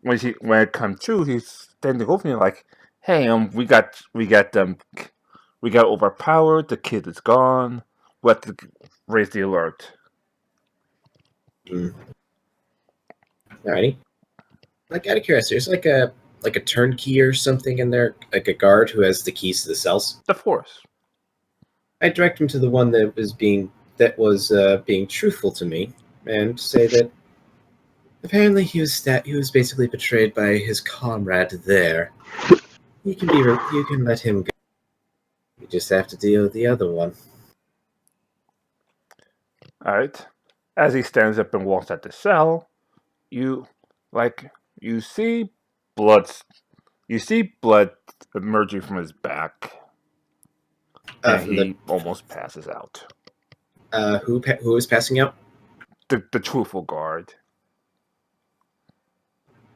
When it comes to, he's standing over me like, "Hey, we got overpowered. The kid is gone. We have to raise the alert." Alrighty. Like, out of curiosity, there's like a turnkey or something in there, like a guard who has the keys to the cells. The force. I direct him to the one that was being truthful to me, and say that apparently he was basically betrayed by his comrade there. You can let him go. You just have to deal with the other one. All right. As he stands up and walks out the cell, you see blood emerging from his back, and he almost passes out. Who is passing out? The truthful guard.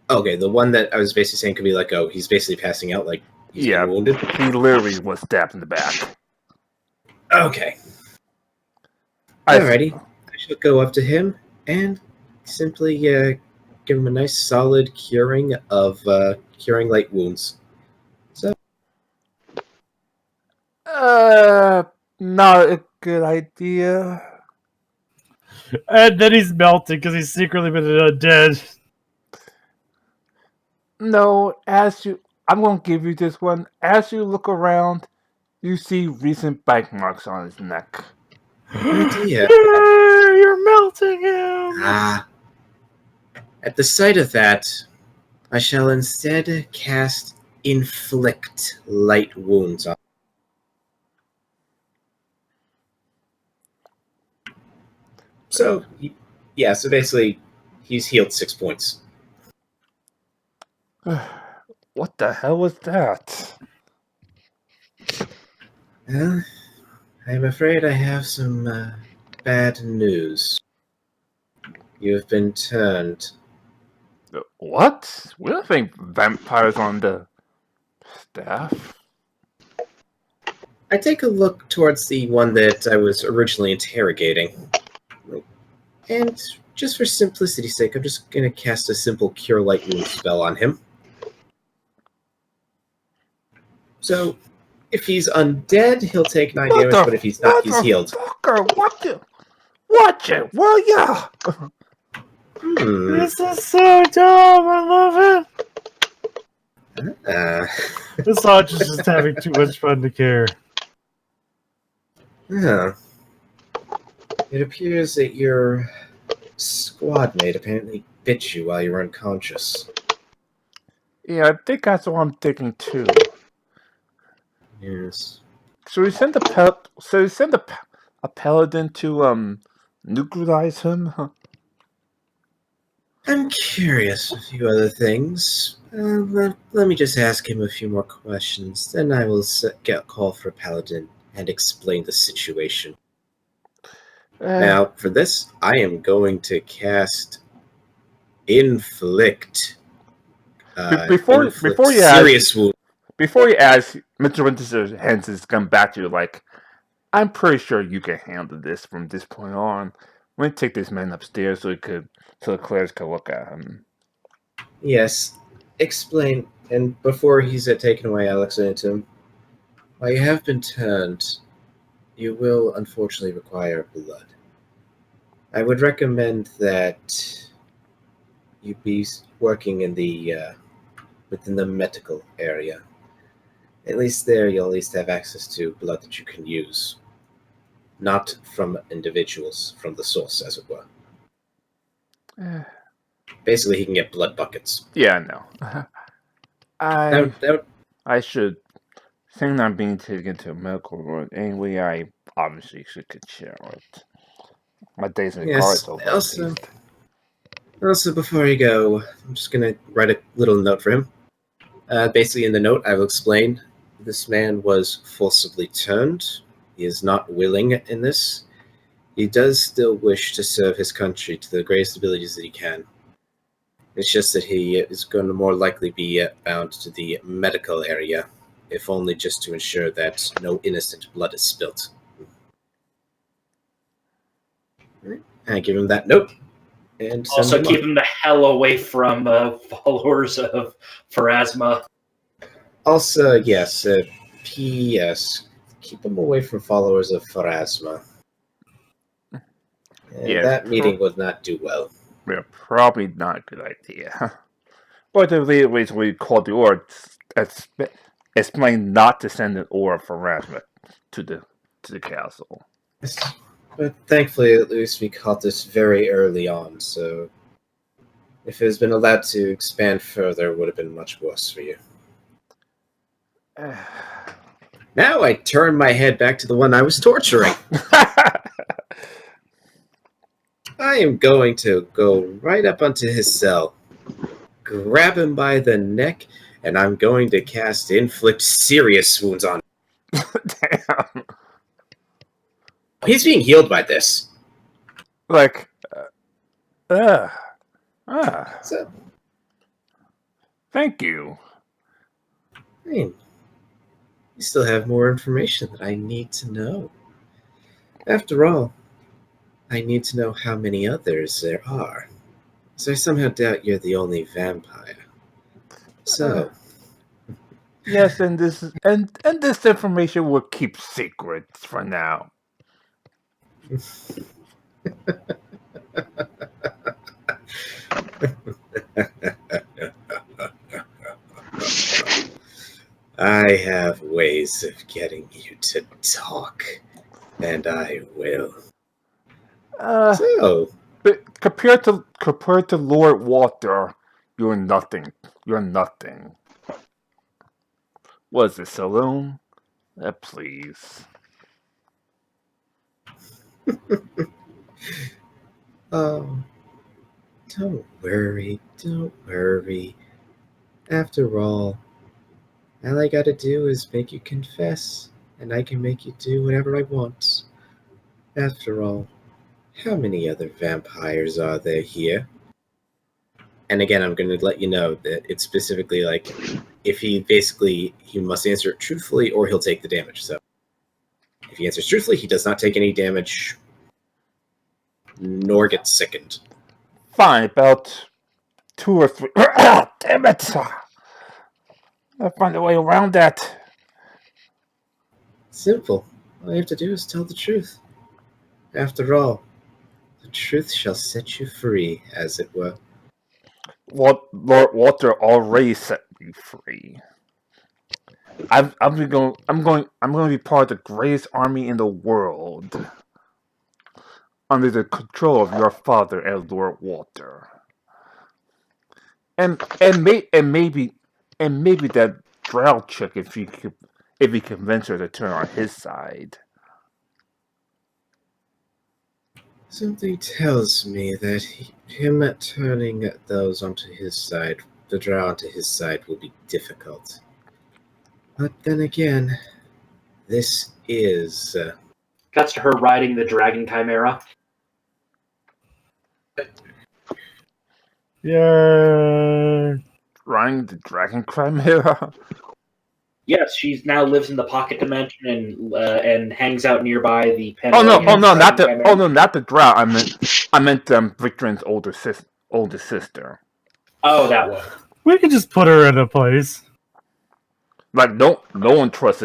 Okay, the one that I was basically saying could be like, oh, he's basically passing out, like he's getting wounded. He literally was stabbed in the back. Okay. Alrighty, I shall go up to him and simply give him a nice solid curing light wounds. So, not a good idea. And then he's melting because he's secretly been dead. No, I'm gonna give you this one. As you look around, you see recent bite marks on his neck. idea. You're melting him. At the sight of that, I shall instead cast inflict light wounds on. So, yeah, so basically, he's healed 6 points. What the hell was that? Well, I'm afraid I have some bad news. You have been turned. What? We don't think vampires on the staff. I take a look towards the one that I was originally interrogating. And just for simplicity's sake, I'm just going to cast a simple Cure Light Wound spell on him. So, if he's undead, he'll take 9 damage, but if he's not, he's healed. Motherfucker, watch it, will ya? This is so dumb. I love it. This Hodge is just having too much fun to care. It appears that your squad mate apparently bit you while you were unconscious. Yeah, I think that's what I'm thinking too. Yes. So we send a paladin to neutralize him. I'm curious a few other things. Let me just ask him a few more questions, then I will get a call for a paladin and explain the situation. Now, for this, I am going to cast Inflict. Before you serious wound. Before you ask, Mr. Winchester hands his gun back to you like, I'm pretty sure you can handle this from this point on. I'm going to take this man upstairs so the clerics can look at him. Yes. Explain, and before he's taken away, I'll explain it to him. While you have been turned, you will unfortunately require blood. I would recommend that you be working in the within the medical area. At least there, you'll at least have access to blood that you can use. Not from individuals, from the source, as it were. Basically, he can get blood buckets. Yeah, no. I should think I'm being taken to a medical room. Anyway, I obviously should share it. My days in the guard's over. Also, before you go, I'm just going to write a little note for him. Basically, in the note, I will explain this man was forcibly turned. He is not willing in this. He does still wish to serve his country to the greatest abilities that he can. It's just that he is going to more likely be bound to the medical area, if only just to ensure that no innocent blood is spilt. I give him that note. And also keep him the hell away from followers of Pharasma. Also, yes, P.S. Keep him away from followers of Pharasma. Yeah, that meeting would not do well. Yeah, probably not a good idea. But the reason we called the order explain not to send an order for Pharasma to the castle. But thankfully, at least we caught this very early on, so if it has been allowed to expand further, it would have been much worse for you. Now I turn my head back to the one I was torturing. I am going to go right up onto his cell, grab him by the neck, and I'm going to cast Inflict Serious Wounds on him. Damn. He's being healed by this. So, thank you. I mean, you still have more information that I need to know. After all, I need to know how many others there are. So I somehow doubt you're the only vampire. So... Yes, and this information will keep secret for now. I have ways of getting you to talk, and I will. But compared to Lord Walter, you're nothing. You're nothing. Was it saloon? Please. Oh, don't worry, don't worry. After all I gotta do is make you confess, and I can make you do whatever I want. After all, how many other vampires are there here? And again, I'm going to let you know that it's specifically like if he must answer it truthfully or he'll take the damage. So if he answers truthfully, he does not take any damage nor get sickened. Fine, about 2 or 3. Damn it! I'll find a way around that. Simple. All you have to do is tell the truth. After all, the truth shall set you free, as it were. Lord Walter already set me free. I'm going to be part of the greatest army in the world, under the control of your father and Lord Walter. And maybe that drow chick, if he convince her to turn on his side. Something tells me that him turning those onto his side, the drow onto his side, will be difficult. But then again, this is... Cuts to her riding the dragon chimera. Yay! Riding the dragon chimera? Yes, she now lives in the pocket dimension and hangs out nearby the pen. Not the drow. I meant Victorine's older sister. Oh, that one. We can just put her in a place. Like no one trusts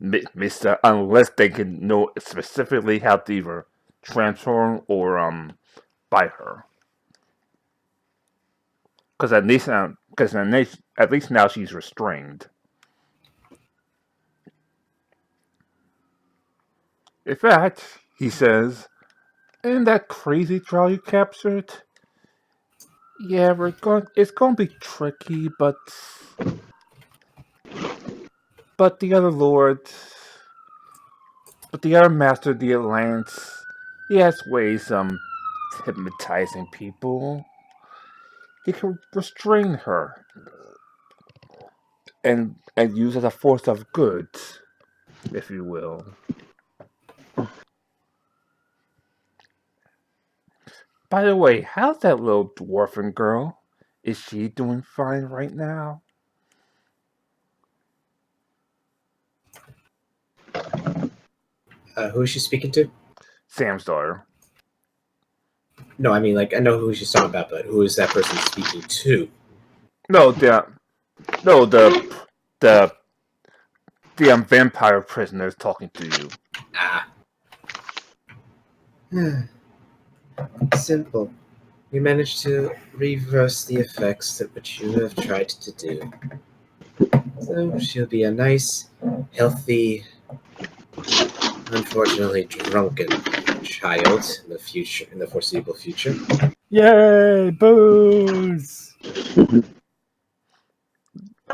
Mister unless they can know specifically how to either transform or buy her. Because at least now she's restrained. In fact, he says, "In that crazy trial you captured, yeah, it's going to be tricky, but the other master of the Alliance, he has ways hypnotizing people. He can restrain her and use as a force of good, if you will." By the way, how's that little dwarven girl? Is she doing fine right now? Who is she speaking to? Sam's daughter. No, I mean, like, I know who she's talking about, but who is that person speaking to? No, the vampire prisoner is talking to you. Simple. We managed to reverse the effects that which you have tried to do. So she'll be a nice, healthy, unfortunately drunken child in the foreseeable future. Yay, booze!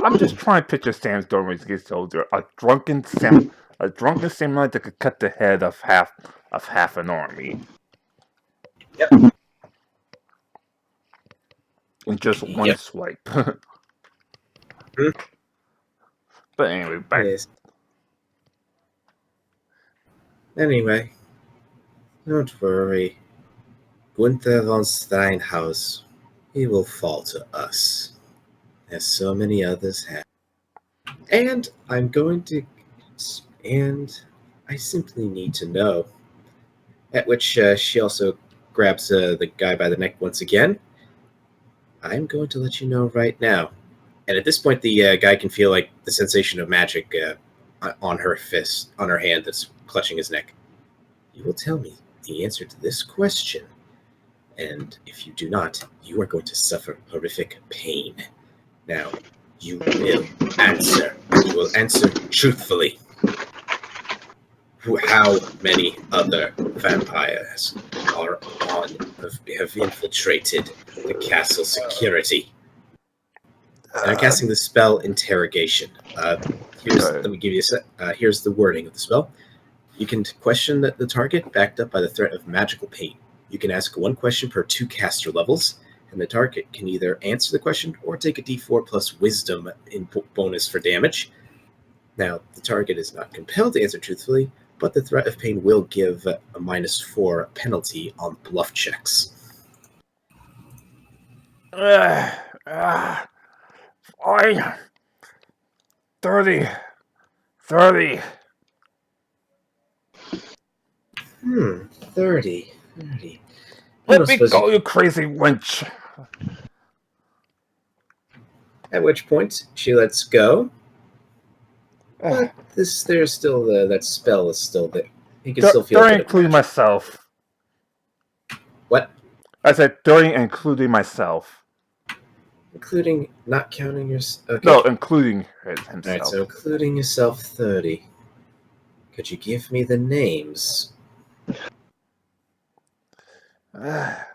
I'm just trying to picture Sam's daughter when he gets older. A drunken samurai that could cut the head of half an army. Yep. In just one swipe. But anyway, back. Yes. Anyway, don't worry. Gunther von Steinhaus, he will fall to us, as so many others have. And I simply need to know. At which she also grabs the guy by the neck once again. I'm going to let you know right now. And at this point, the guy can feel like the sensation of magic on her hand that's clutching his neck. You will tell me the answer to this question. And if you do not, you are going to suffer horrific pain. Now, you will answer. You will answer truthfully. How many other vampires have infiltrated the castle security? And I'm casting the spell Interrogation. Let me give you here's the wording of the spell. You can question the target backed up by the threat of magical pain. You can ask one question per 2 caster levels, and the target can either answer the question or take a d4 plus wisdom in bonus for damage. Now, the target is not compelled to answer truthfully, but the threat of pain will give a -4 penalty on bluff checks. Fine. 30. 30. 30. Let me go, you crazy wench. At which point, she lets go. But there's still that spell is still there. You can still feel it. Including myself. What? I said 30, including myself. Including, not counting yourself? Okay. No, including himself. Alright, so including yourself, 30. Could you give me the names? What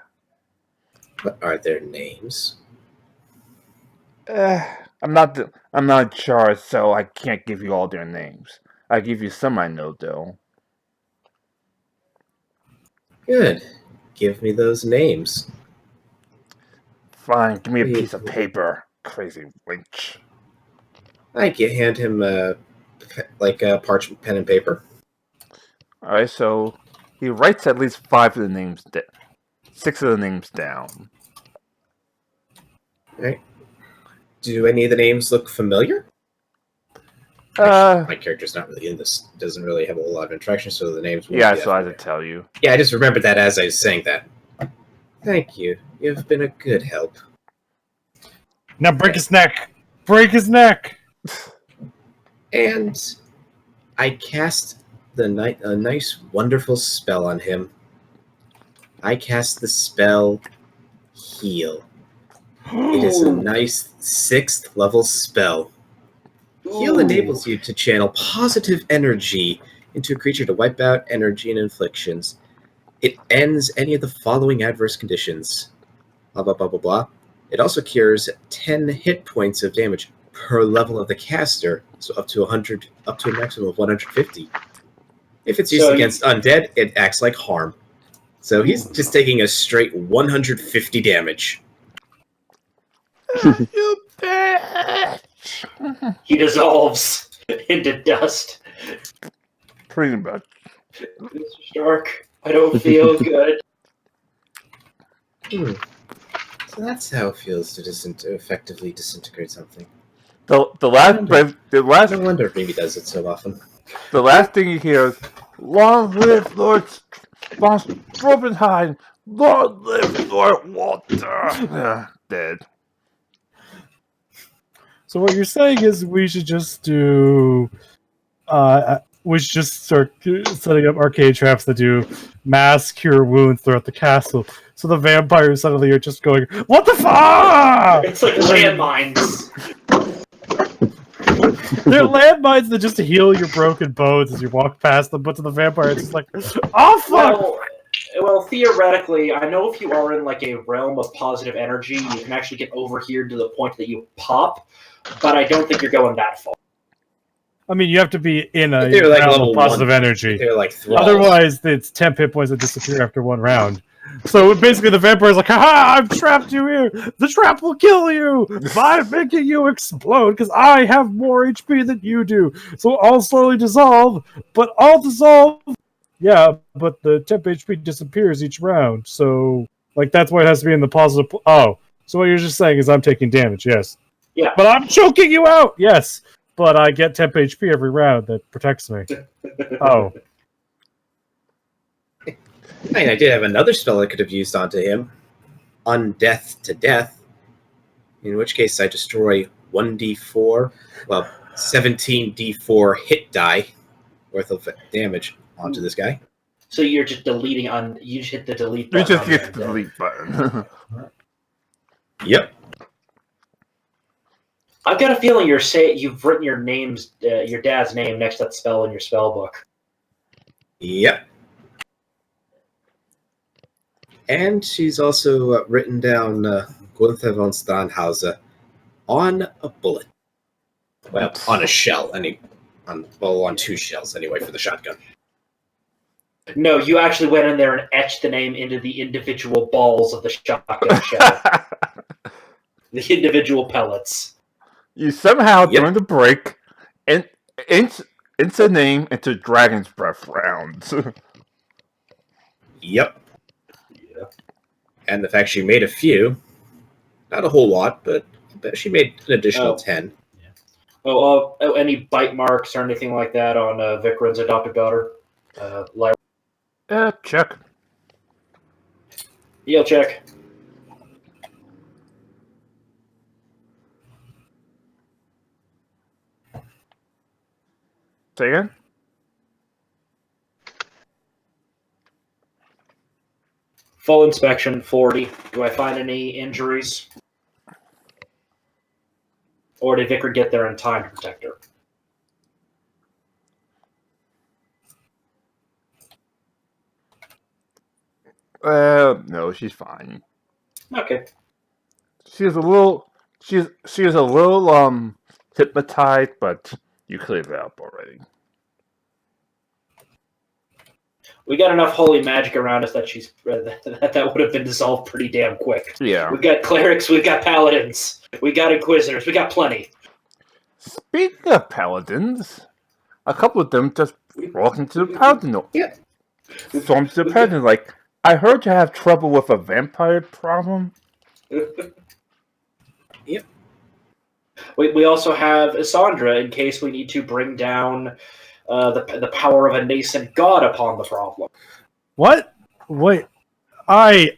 are their names? I'm not in charge, so I can't give you all their names. I give you some I know, though. Good. Give me those names. Fine, give me a piece of paper, crazy wench. I can hand him a parchment pen and paper. Alright, so he writes at least 5 of the names, 6 of the names down. Alright. Do any of the names look familiar? Actually, my character's not really in this. Doesn't really have a whole lot of interaction, so the names won't be so I had to tell you. Yeah, I just remembered that as I was saying that. Thank you. You've been a good help. Now break his neck! Break his neck! And I cast a nice, wonderful spell on him. I cast the spell Heal. It is a nice 6th level spell. Heal enables you to channel positive energy into a creature to wipe out energy and inflictions. It ends any of the following adverse conditions. Blah, blah, blah, blah, blah. It also cures 10 hit points of damage per level of the caster, so up to a maximum of 150. If it's used against undead, it acts like harm. So he's just taking a straight 150 damage. You bitch! He dissolves into dust. Pretty much. Mr. Stark, I don't feel good. So that's how it feels to effectively disintegrate something. The last No wonder Mimi does it so often. The last thing you hear is, "Long live Lord von Strobenheim! Long live Lord Walter!" Dead. So what you're saying is we should just do... we should just start setting up arcade traps that do mass cure wounds throughout the castle. So the vampires suddenly are just going, "What the fuck?" It's like landmines. They're landmines that just heal your broken bones as you walk past them, but to the vampire it's just like, "Oh fuck!" Well, theoretically, I know if you are in like a realm of positive energy, you can actually get over here to the point that you pop, but I don't think you're going that far. I mean, you have to be in a like realm level of positive 1. energy. They're like thralls. Otherwise, it's 10 hit points that disappear after one round. So basically, the vampire's like, "Haha! I've trapped you here. The trap will kill you by making you explode because I have more HP than you do. So I'll slowly dissolve, but I'll dissolve. Yeah, but the temp HP disappears each round. So like that's why it has to be in the positive. Oh, so what you're just saying is I'm taking damage. Yes. Yeah. But I'm choking you out. Yes. But I get temp HP every round that protects me. Oh. I did have another spell I could have used onto him. Undeath to Death. In which case I destroy 1d4, 17d4 hit die worth of damage onto this guy. So you're just deleting you just hit the delete button. You just hit the delete button. Yep. I've got a feeling you've written your dad's name next to that spell in your spell book. Yep. And she's also written down Gunther von Starnhauser on a bullet. Well, on a shell. On 2 shells anyway for the shotgun. No, you actually went in there and etched the name into the individual balls of the shotgun shell. The individual pellets. You somehow, during the break, inch the name into Dragon's Breath rounds. Yep. Yeah. And the fact she made a few, not a whole lot, but she made an additional 10. Any bite marks or anything like that on Vikram's adopted daughter? Lyra? Check. You'll check. Say again? Full inspection, 40. Do I find any injuries? Or did Vikram get there in time to protect her? No, she's fine. Okay. She is a little hypnotized, but you cleared it up already. We got enough holy magic around us that that would have been dissolved pretty damn quick. Yeah. We've got clerics, we've got paladins, we got inquisitors, we got plenty. Speaking of paladins, a couple of them just walked into the paladin. Yeah. Stormed to the paladin like, I heard you have trouble with a vampire problem. Yep. We also have Isandra in case we need to bring down the power of a nascent god upon the problem. What? Wait. I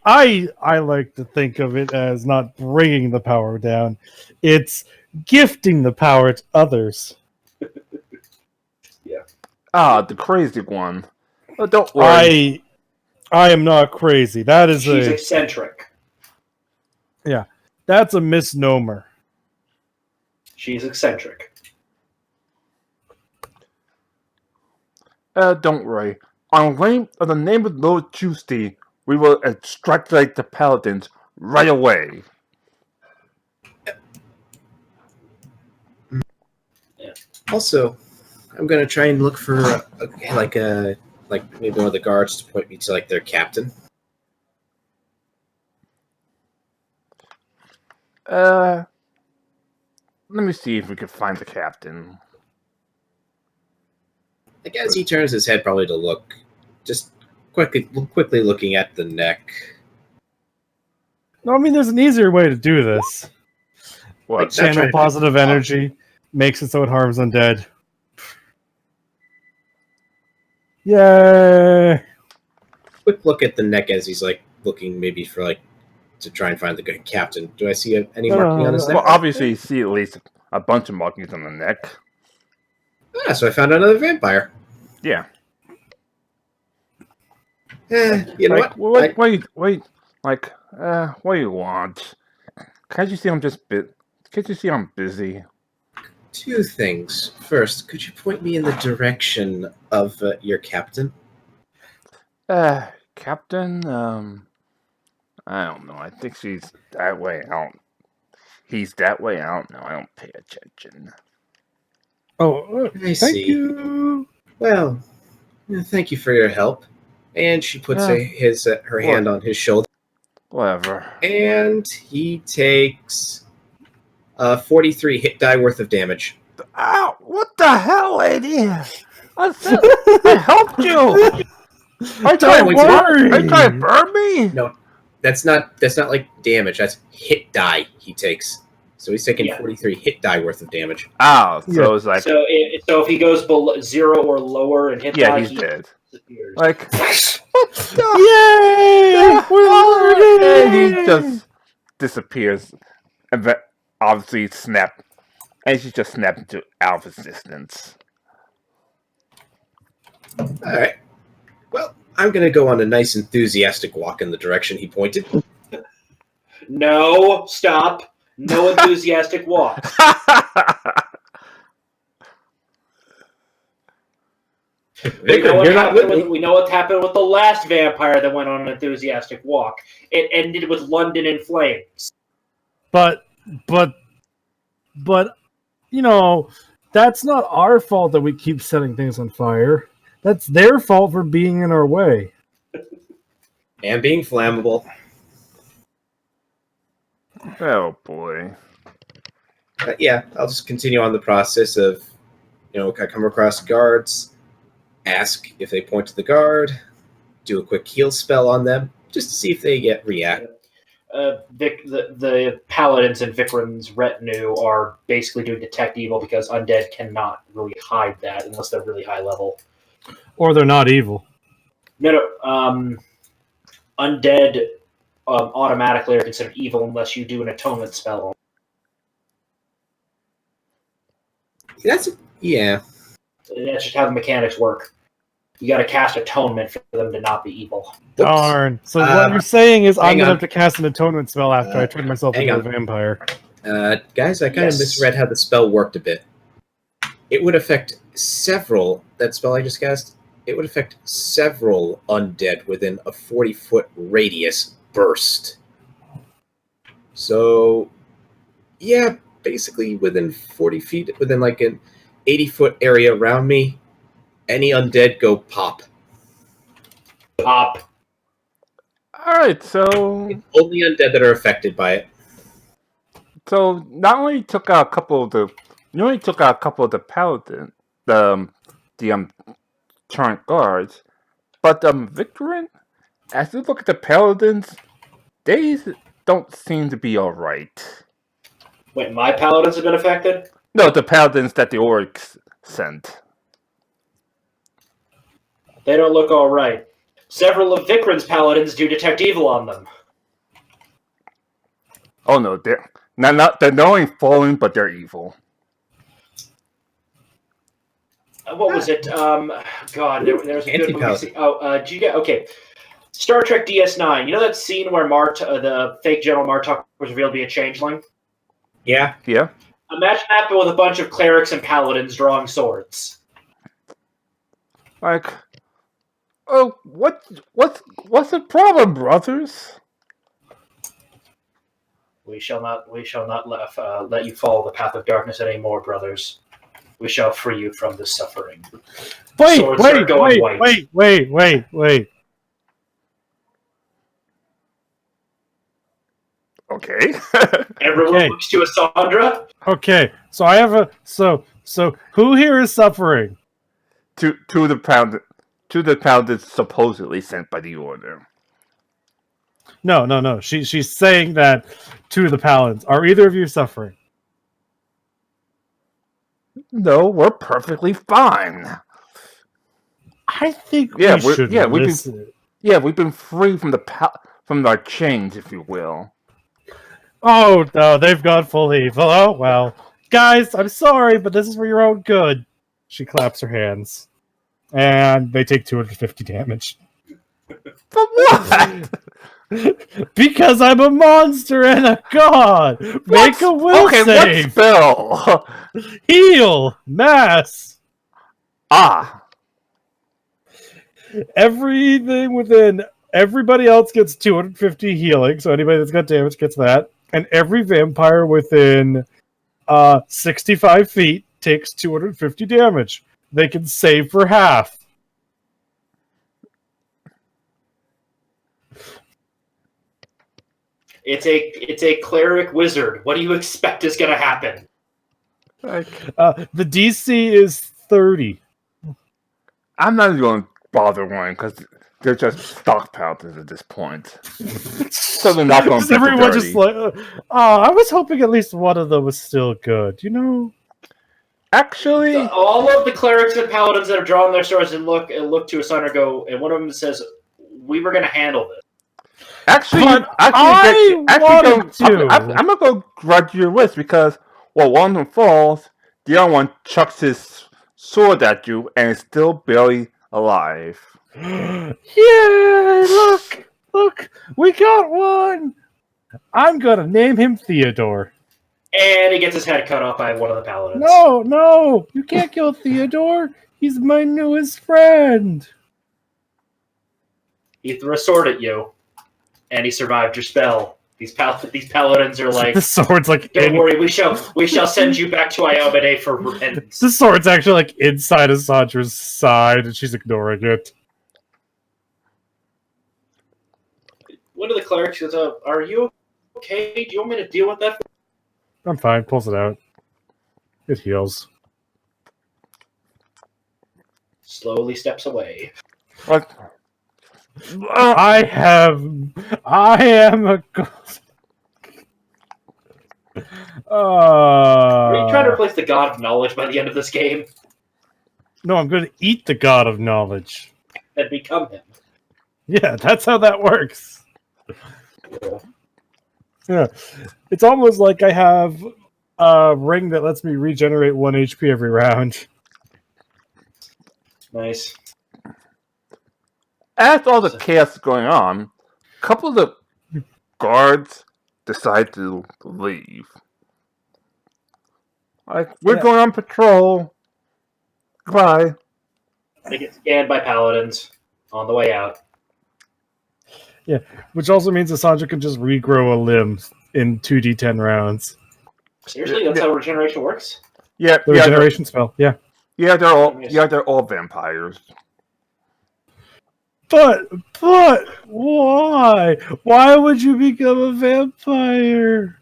like to think of it as not bringing the power down. It's gifting the power to others. Yeah. Ah, the crazy one. Oh, don't worry. I am not crazy. That is She's eccentric. Yeah. That's a misnomer. She's eccentric. Don't worry. On the name of Lord Tuesday, we will extricate the paladins right away. Yeah. Also, I'm gonna try and look for maybe one of the guards to point me to like their captain. Let me see if we can find the captain. Like as he turns his head, probably to look, just quickly looking at the neck. No, I mean, there's an easier way to do this. What? Like, not Channel trying- positive energy, makes it so it harms undead. Yay! Quick look at the neck as he's like looking maybe for like to try and find the good captain. Do I see any marking on his neck? Well, obviously, you see at least a bunch of markings on the neck. Ah, so I found another vampire. Yeah. You know Like, what? what do you want? Can't you see Can't you see I'm busy? 2 things. First, could you point me in the direction of your captain? Captain, I don't know. I think she's that way. He's that way. I don't know. I don't pay attention. Oh, I thank see. you. Well, thank you for your help. And she puts her hand on his shoulder. Whatever. And he takes 43 hit die worth of damage. Ow! What the hell, lady? I helped you. Are you trying to burn me? No, that's not like damage. That's hit die he takes. So he's taking 43 hit die worth of damage. Oh, so it's like So if he goes below 0 or lower and hit die, he's dead. disappears. Like Yay! and he just disappears, and then obviously and she just snapped out of existence. All right. Well, I'm going to go on a nice enthusiastic walk in the direction he pointed. No, stop. No enthusiastic walk. Victor, you're not with me. We know what happened with the last vampire that went on an enthusiastic walk. It ended with London in flames. But But, you know, that's not our fault that we keep setting things on fire. That's their fault for being in our way. And being flammable. Oh boy. But yeah, I'll just continue on the process of, I come across guards, ask if they point to the guard, do a quick heal spell on them, just to see if they react. The paladins in Vikram's retinue are basically doing detect evil because undead cannot really hide that unless they're really high level. Or they're not evil. No, undead automatically are considered evil unless you do an atonement spell. Yeah. That's just how the mechanics work. You got to cast atonement for them to not be evil. Darn. So what you're saying is I'm going to on. have to cast an atonement spell after I turn myself into on. a vampire. Guys, I kind of misread how the spell worked a bit. It would affect that spell I just cast, it would affect several undead within a 40-foot radius burst. So, yeah, basically within 40 feet, within like an 80-foot area around me, any undead go pop. Pop. Alright, so... It's only undead that are affected by it. So, not only took out a couple of the... You only took out a couple of the paladin... The current guards. But, Victorin, as you look at the paladins, they don't seem to be alright. Wait, my paladins have been affected? No, the paladins that the orcs sent. They don't look alright. Several of Vikram's paladins do detect evil on them. Oh no, they're not only fallen, but they're evil. What was it? God, there was a good movie. Did you get... Okay. Star Trek DS9. You know that scene where the fake General Martok was revealed to be a changeling? Yeah. Yeah. Imagine that, but with a bunch of clerics and paladins drawing swords. Like, oh, what's the problem, brothers? We shall not let you follow the path of darkness anymore, brothers. We shall free you from this suffering. Wait. Okay. Everyone looks to Asandra. Okay, so I have so who here is suffering? to the paladins supposedly sent by the order. No. She's saying that to the paladins. Are either of you suffering? No, we're perfectly fine. I think we should listen. We've been free from from our chains, if you will. Oh no, they've gone full evil. Oh well, guys, I'm sorry, but this is for your own good. She claps her hands, and they take 250 damage. For what? Because I'm a monster and a god. Make a will save. What spell? Heal mass. Everything within everybody else gets 250 healing, so anybody that's got damage gets that. And every vampire within 65 feet takes 250 damage. They can save for half. It's a cleric wizard. What do you expect is going to happen? The DC is 30. I'm not even going to bother one because they're just stock paladins at this point. So they're not going to be everyone just like, I was hoping at least one of them was still good, you know? Actually, all of the clerics and paladins that have drawn their swords and look to Asandra go, and one of them says, "We were going to handle this." Actually, I'm gonna go grudge your list because one of them falls, the other one chucks his sword at you and is still barely alive. Yeah, look, we got one. I'm gonna name him Theodore. And he gets his head cut off by one of the paladins. No, you can't kill Theodore. He's my newest friend. He threw a sword at you, and he survived your spell. These paladins are like, The sword's like don't worry, we shall send you back to Iomade for revenge. The sword's actually like inside of Sandra's side, and she's ignoring it. One of the clerics goes, "Are you okay? Do you want me to deal with that?" I'm fine. Pulls it out. It heals. Slowly steps away. What? I am a ghost. Are you trying to replace the god of knowledge by the end of this game No, I'm going to eat the god of knowledge. and become him? Yeah, that's how that works. Yeah, it's almost like I have a ring that lets me regenerate 1 HP every round. Nice. As all the chaos is going on, a couple of the guards decide to leave. Like, we're going on patrol. Goodbye. They get scanned by paladins on the way out. Yeah, which also means that Sandra can just regrow a limb in 2d10 rounds. Seriously, that's how regeneration works? Yeah, The regeneration spell, yeah. Yeah, they're all vampires. But why? Why would you become a vampire?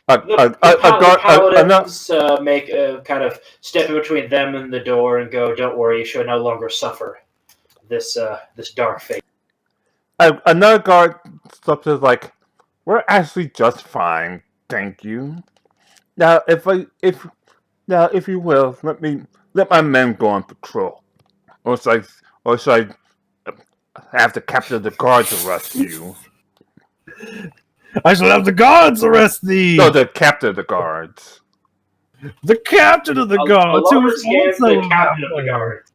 Paladins make a kind of step in between them and the door and go, "Don't worry, you shall no longer suffer this dark fate." Another guard stops is like, "We're actually just fine, thank you. Now, if you will, let my men go on patrol, or should I have the captain of the guards arrest you?" I shall have the guards arrest thee! No, the captain of the guards. The captain of the guards! Who is also the captain of the guard.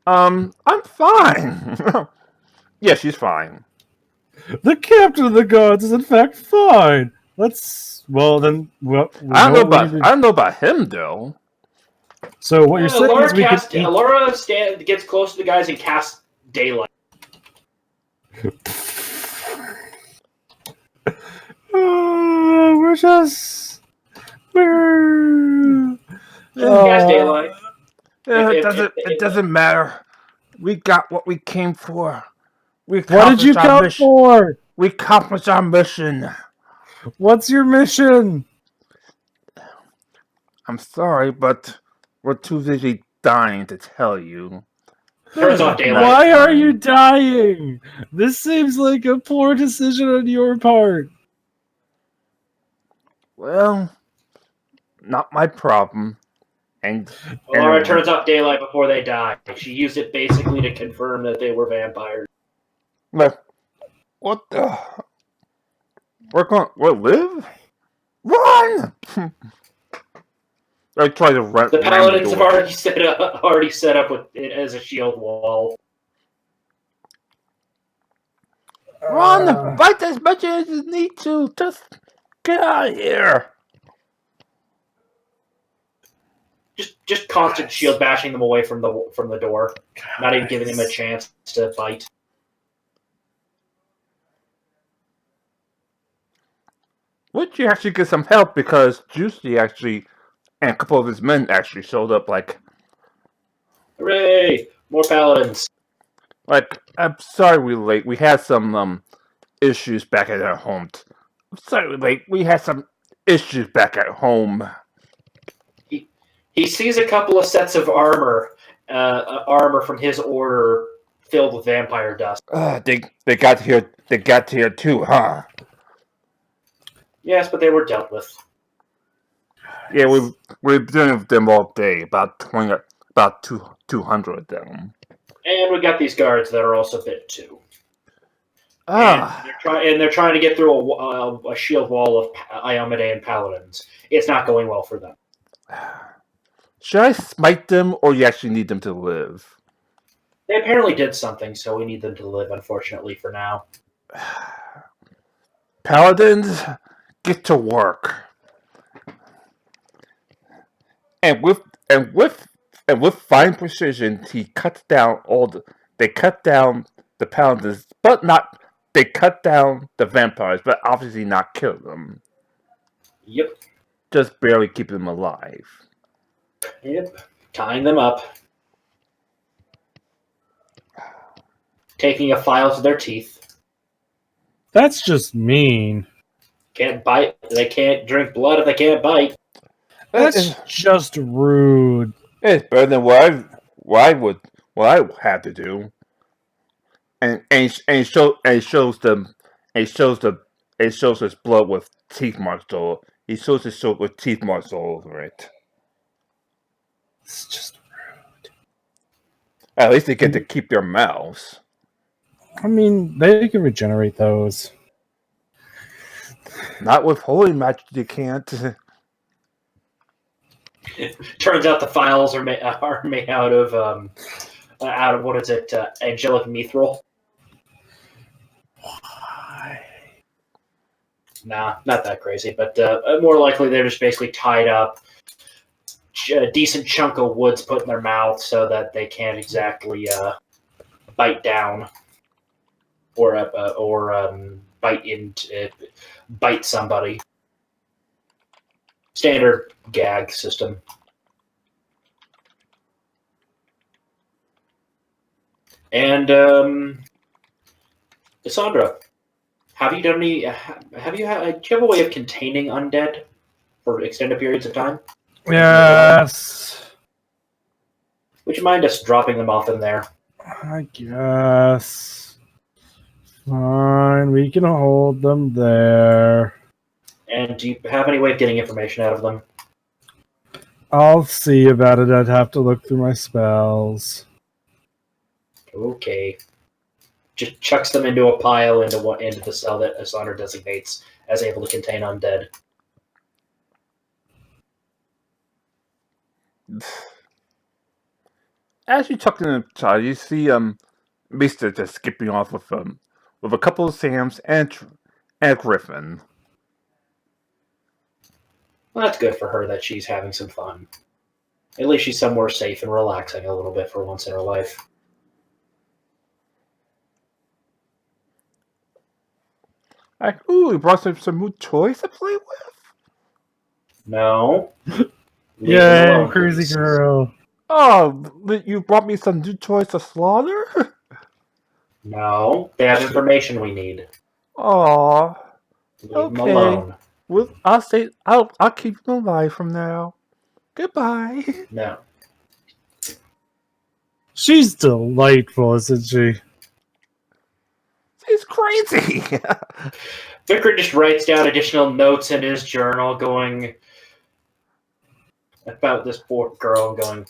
I'm fine. Yeah, she's fine. The captain of the guards is in fact fine. Well then. I don't know about him though. So what you're saying Laura is we can. Laura gets close to the guys and casts daylight. We're Cast daylight. It doesn't matter. We got what we came for. What did you come for? We accomplished our mission. What's your mission? I'm sorry, but we're too busy dying to tell you. Turns off daylight. Why are you dying? This seems like a poor decision on your part. Well, not my problem. And Laura turns off daylight before they die. She used it basically to confirm that they were vampires. What the? We'll live? Run! I try to run. The paladins have already set up with it as a shield wall. Run! Fight as much as you need to. Just get out of here. Just constant shield bashing them away from the door. Not even giving them a chance to fight. Would you actually get some help because Juicy actually and a couple of his men actually showed up like, "Hooray! More paladins!" Like, I'm sorry we're late. We had some issues back at our home. I'm sorry we're late. We had some issues back at home. He sees a couple of sets of armor from his order filled with vampire dust. They got here. They got here too, huh? Yes, but they were dealt with. Yeah, we've been with them all day. About 200 of them. And we got these guards that are also bit too. Ah. And they're trying to get through a shield wall of Iomade and paladins. It's not going well for them. Should I smite them, or you actually need them to live? They apparently did something, so we need them to live, unfortunately, for now. Paladins, get to work. And with fine precision, they cut down the paladins, but not they cut down the vampires, but obviously not kill them. Yep. Just barely keep them alive. Yep. Tying them up. Taking a file to their teeth. That's just mean. Can't bite. They can't drink blood if they can't bite. That's just rude. It's better than what I had to do. And it shows his blood with teeth marks all. He shows his shirt with teeth marks all over it. It's just rude. At least they get to keep their mouths. I mean, they can regenerate those. Not with holy magic, you can't. Turns out the files are made out of what is it? Angelic mithril. Why? Nah, not that crazy, but more likely they're just basically tied up. A decent chunk of wood's put in their mouth so that they can't exactly bite down or bite somebody. Standard gag system. And Cassandra, have you done any? Do you have a way of containing undead for extended periods of time? Yes. Would you mind us dropping them off in there? I guess. Fine, we can hold them there. And do you have any way of getting information out of them? I'll see about it. I'd have to look through my spells. Okay. Just chucks them into a pile into the cell that Asandra designates as able to contain undead. As you tuck in the child, you see Mister just skipping off with a couple of Sams and a Griffin. Well, that's good for her that she's having some fun. At least she's somewhere safe and relaxing a little bit for once in her life. Like, ooh, we brought some new toys to play with? No. Yay, crazy girl. Oh, you brought me some new toys to slaughter? No. They have information we need. Aw. Leave them Okay. alone. Well, I'll keep them alive from now. Goodbye. No. She's delightful, isn't she? She's crazy. Vicar just writes down additional notes in his journal going about this poor girl going,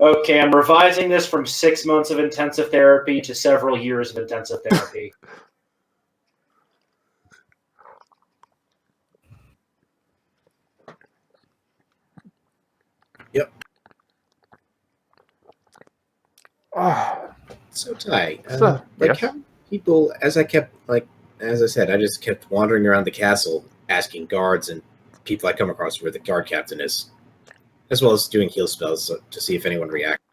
okay, I'm revising this from 6 months of intensive therapy to several years of intensive therapy. Yep. Oh, So Ty, yes. how people, as I said, I just kept wandering around the castle asking guards and people I come across where the guard captain is, as well as doing heal spells to see if anyone reacts.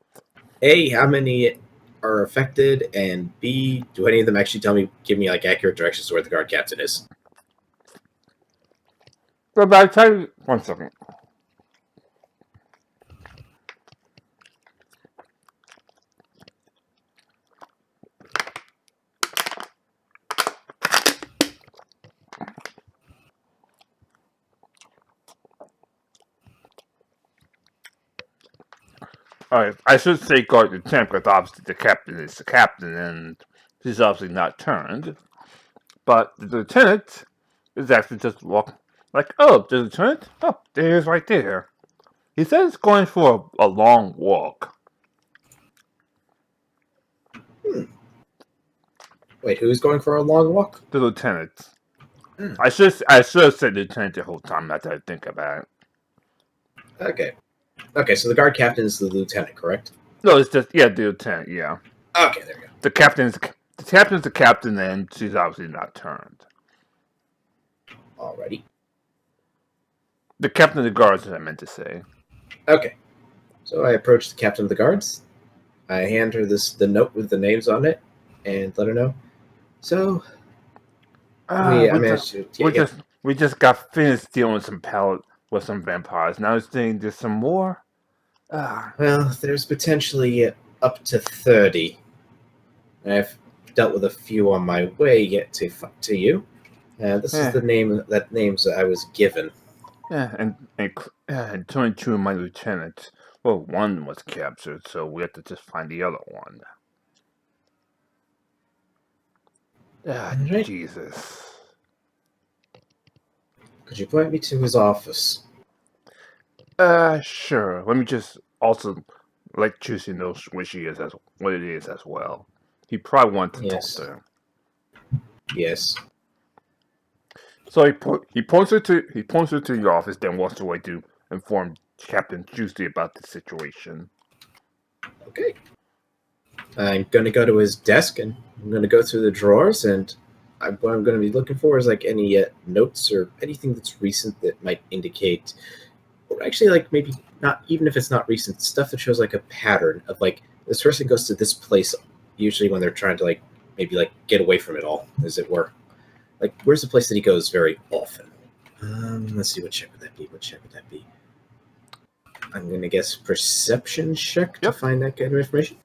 A, how many are affected, and B, do any of them actually give me like accurate directions to where the guard captain is? But by the time, 1 second. Alright, I should say guard lieutenant because obviously the captain is the captain and he's obviously not turned. But the lieutenant is actually just walking like, oh, the lieutenant? Oh, there he is right there. He says he's going for a long walk. Wait, who's going for a long walk? The lieutenant. Hmm. I should have said lieutenant the whole time after I think about it. Okay, so the guard captain is the lieutenant, correct? No, it's just the lieutenant, yeah. Okay, there we go. The captain's the captain and she's obviously not turned. Alrighty. The captain of the guards, I meant to say. Okay. So I approach the captain of the guards. I hand her the note with the names on it and let her know. So, We just got finished dealing with some vampires. Now it's saying there's some more. Well, there's potentially up to 30. I've dealt with a few on my way yet to you. This is the names that I was given. Yeah, and 22 of my lieutenants. Well, one was captured, so we have to just find the other one. Right. Jesus. Could you point me to his office? Sure. Let me just also let Juicy know what it is as well. He probably wants to talk to him. Yes. So he points her to the office, then walks away to inform Captain Juicy about the situation. Okay. I'm going to go to his desk and I'm going to go through the drawers, and what I'm going to be looking for is like any notes or anything that's recent that might indicate, or actually like maybe not, even if it's not recent, stuff that shows like a pattern of like this person goes to this place usually when they're trying to like maybe like get away from it all, as it were. Like, where's the place that he goes very often? Let's see, what check would that be? I'm going to guess perception check to find that kind of information.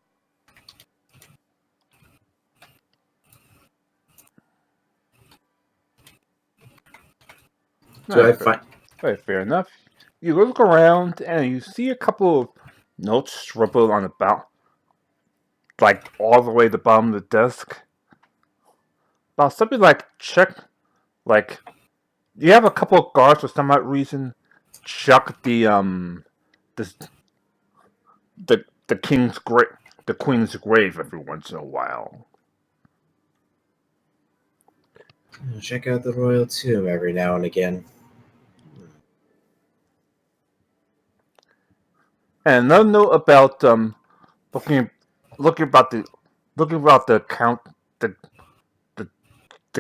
Fair enough. You look around and you see a couple of notes scribbled on like all the way to the bottom of the desk. About something like you have a couple of guards for some odd reason check the queen's grave every once in a while. I'll check out the royal tomb every now and again. And another note about looking about the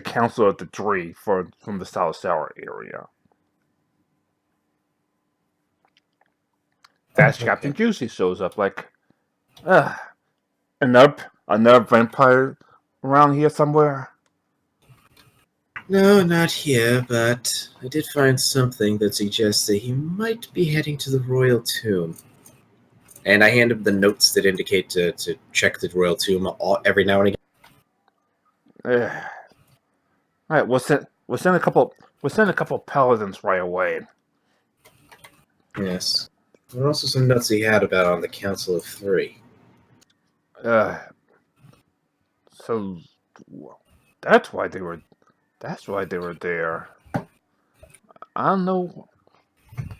council of the Dree from the South Sour area. That's Captain Juicy shows up like, another vampire around here somewhere. No, not here, but I did find something that suggests that he might be heading to the royal tomb. And I hand him the notes that indicate to check the royal tomb every now and again. All right, we'll send a couple paladins right away. Yes. There were also some notes he had about on the Council of Three. So that's why they were there. I don't know.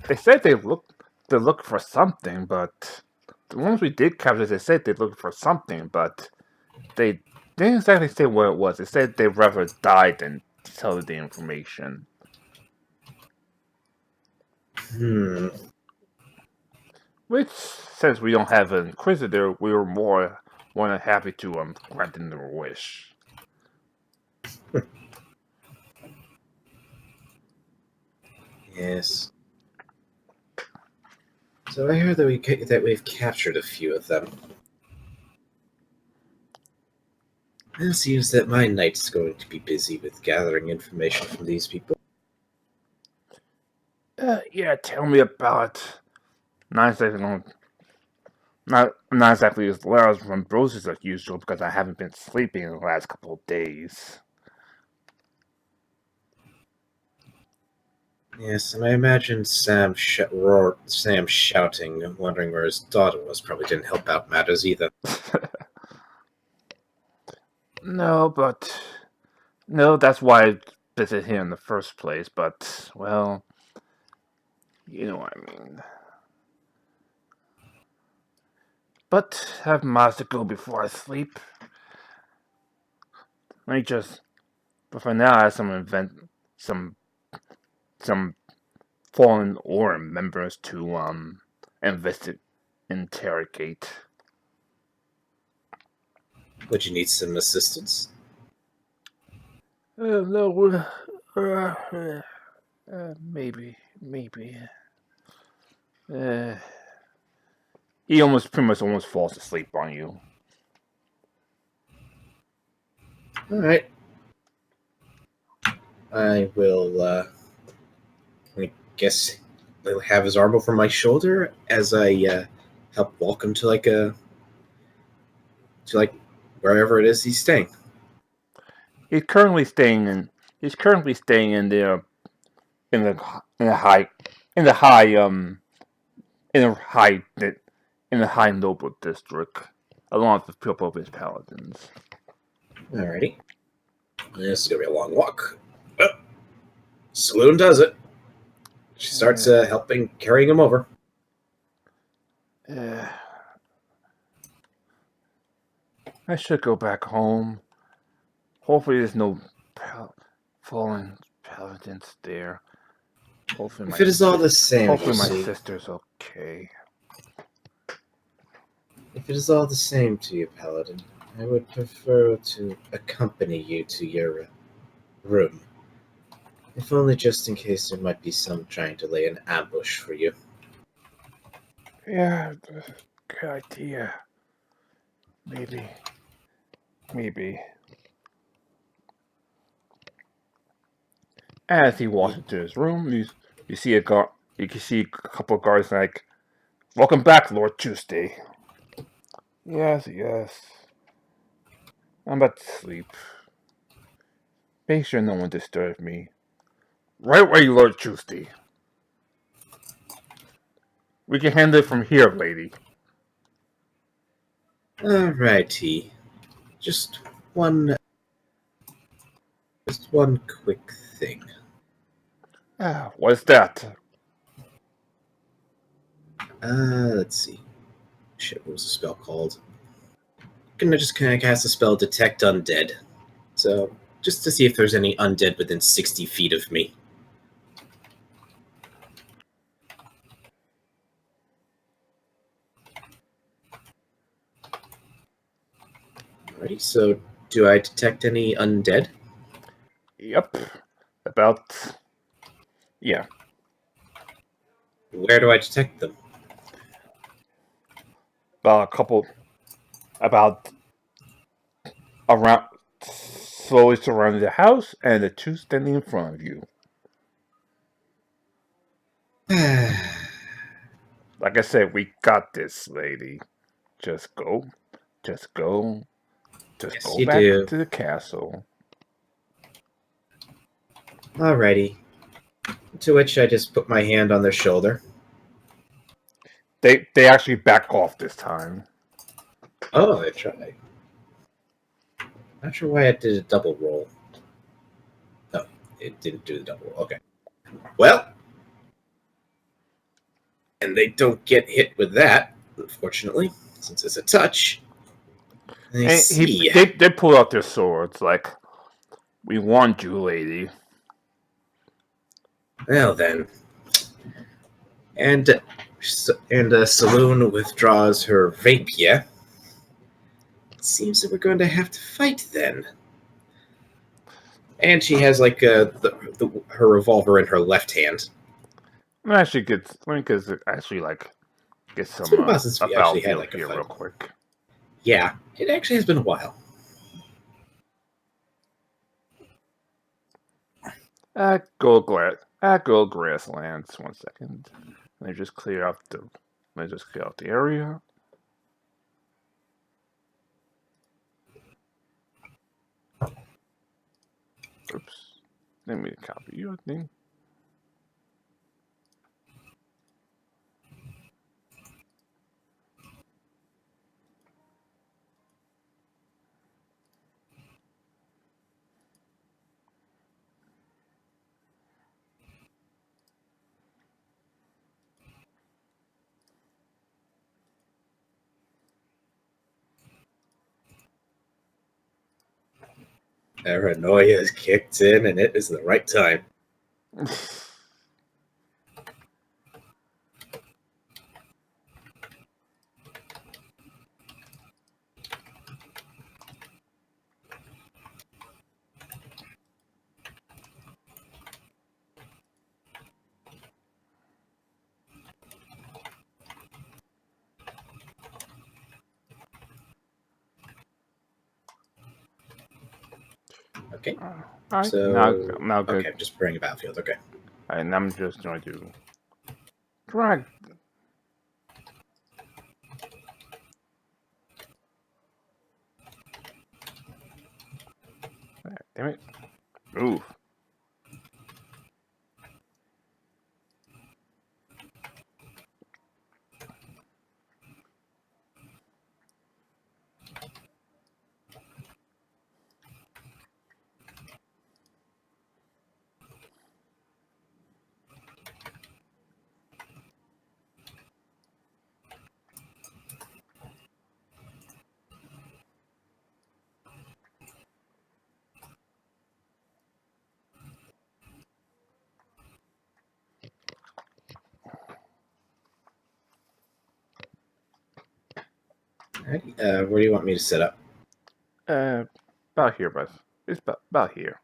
They said they looked for something, but the ones we did capture, they said they looked for something, but they didn't exactly say what it was. They said they'd rather die than tell the information. Which, since we don't have an inquisitor, we were more than happy to grant them their wish. Yes. So I heard that we've captured a few of them. It seems that my night's going to be busy with gathering information from these people. Yeah, tell me about it. Not exactly as loud as roses as usual, because I haven't been sleeping in the last couple of days. Yes, and I imagine Sam shouting, wondering where his daughter was, probably didn't help out matters either. No, that's why I visited here in the first place, but, well, you know what I mean. But I have miles to go before I sleep. But for now, I have some fallen Order members to interrogate. Would you need some assistance? No, maybe. He pretty much falls asleep on you. All right. I will, I guess, I'll have his arm over my shoulder as I help walk him to wherever it is he's staying. He's currently staying in. He's currently staying in the in the in the high in the high in the high in the high noble district, along with a couple of his paladins. Alrighty. This is gonna be a long walk. Oh, Saloon does it. She starts carrying him over. I should go back home. Hopefully, there's no fallen paladins there. Hopefully, If it is all the same, hopefully my Lucy. sister's okay. If it is all the same to you, Paladin, I would prefer to accompany you to your room. If only just in case there might be some trying to lay an ambush for you. Yeah, good idea. Maybe. As he walks into his room, you see a guard. You can see a couple of guards like, "Welcome back, Lord Tuesday." Yes. I'm about to sleep. Make sure no one disturbs me. Right away, Lord Tuesday. We can handle it from here, lady. Alrighty. Just one quick thing. What's that? Let's see. Shit, what was the spell called? I'm gonna just kind of cast the spell Detect Undead. So, just to see if there's any undead within 60 feet of me. Alrighty, so do I detect any undead? Yep. Yeah. Where do I detect them? About around, slowly surrounding the house, and the two standing in front of you. Like I said, we got this, lady. Just go Yes, go you back do. to the castle. Alrighty. To which I just put my hand on their shoulder. They actually back off this time. Oh, they try. Not sure why it did a double roll. No, it didn't do the double roll. Okay. Well, and they don't get hit with that, unfortunately, since it's a touch. I see. They pull out their swords like, "We warned you, lady." Well then. And Saloon withdraws her rapier. It seems that we're going to have to fight then. And she has like her revolver in her left hand. Actually gets actually like get some It's been a while since we actually had like a here fight. real quick. Yeah, it actually has been a while. Gold grasslands. 1 second. Let me just clear out the area. Oops. Let me copy your thing. Paranoia has kicked in, and it is the right time. Okay. All right, So now good. okay, just preparing a battlefield. Okay. And I'm just going to drag. Damn it! Move. Alrighty. Where do you want me to set up? About here, but it's about here.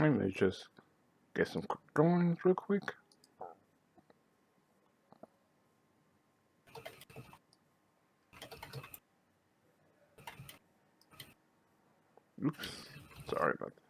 Let me just get some drawings real quick. Oops, sorry about that.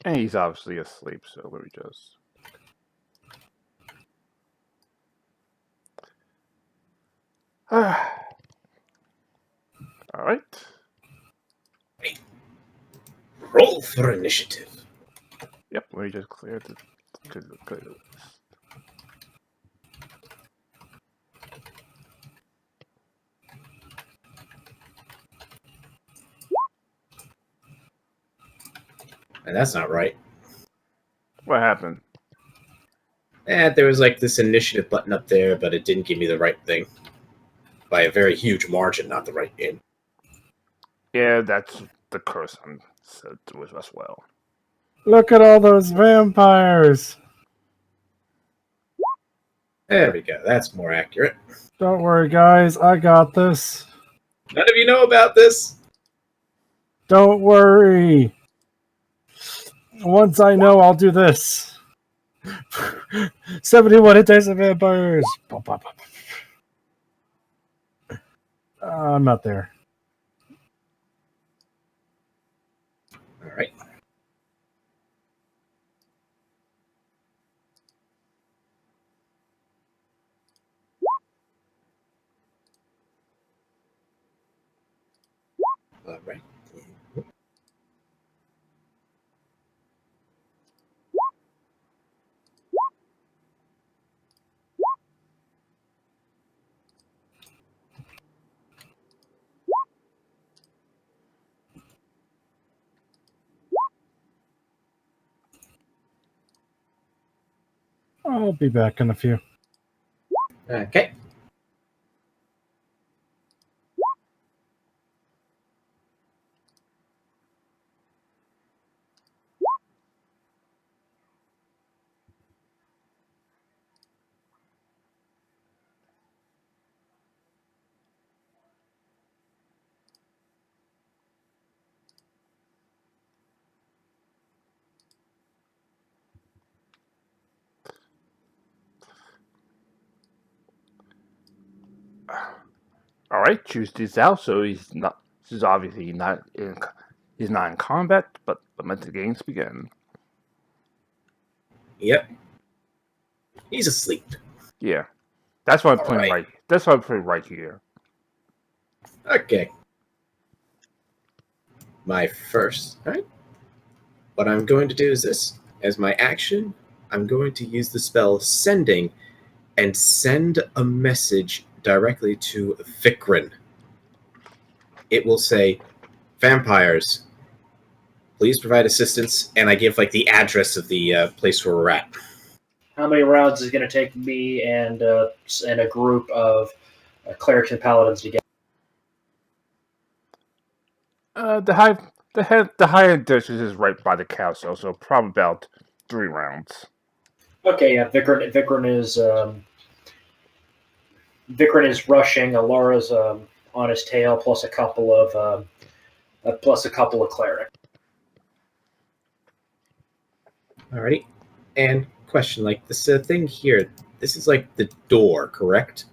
And he's obviously asleep, so let me just. All right. Roll for initiative. Yep. Let me just clear the. Clear the list. And that's not right. What happened? There was like this initiative button up there, but it didn't give me the right thing. By a very huge margin, not the right game. Yeah, that's the curse I'm set with as well. Look at all those vampires. There we go. That's more accurate. Don't worry, guys. I got this. None of you know about this? Don't worry. Once I know, I'll do this. 71 hit dice of vampires. I'm not there. All right. All right. I'll be back in a few. Okay. All right, choose this out. So he's not. This is obviously not in. He's not in combat, but let the games begin. Yep. He's asleep. Yeah, that's why I'm All putting right. That's why I'm putting right here. Okay. My first. All right. What I'm going to do is this. As my action, I'm going to use the spell Sending and send a message directly to Vikrin. It will say, "Vampires, please provide assistance," and I give like the address of the place where we're at. How many rounds is it going to take me and a group of clerics and paladins to get? The high district is right by the castle, so probably about 3 rounds. Okay, yeah, Vikrin is rushing. Alara's on his tail, plus a couple of clerics. Alrighty. And question, like this thing here, this is like the door, correct?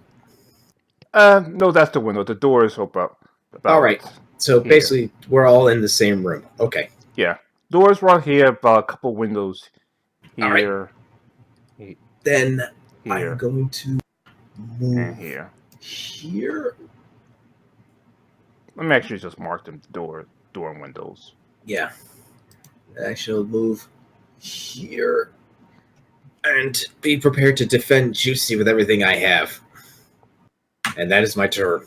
No, that's the window. The door is about. All right. So here. basically, we're all in the same room. Okay. Yeah, doors right here. About a couple windows here. All right. Then here. I'm going to move And here. Here. Let me actually just mark them door and windows. Yeah. I shall move here and be prepared to defend Juicy with everything I have. And that is my turn.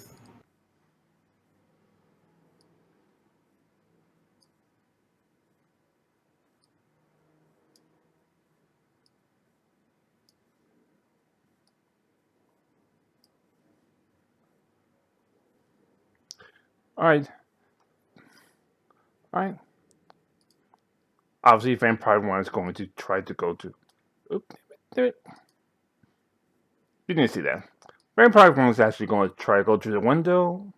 All right. Obviously, Vampire 1 is going to try to go to... Oops, damn it. You didn't see that. Vampire 1 is actually going to try to go to the window.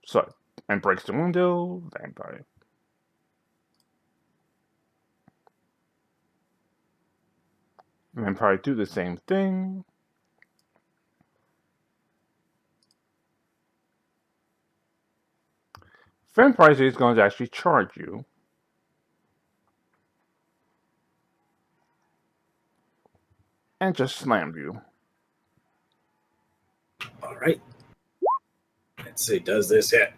So, and breaks the window. Vampire. Vampire do the same thing. Vampire is going to actually charge you. And just slam you. All right. Let's see, does this hit?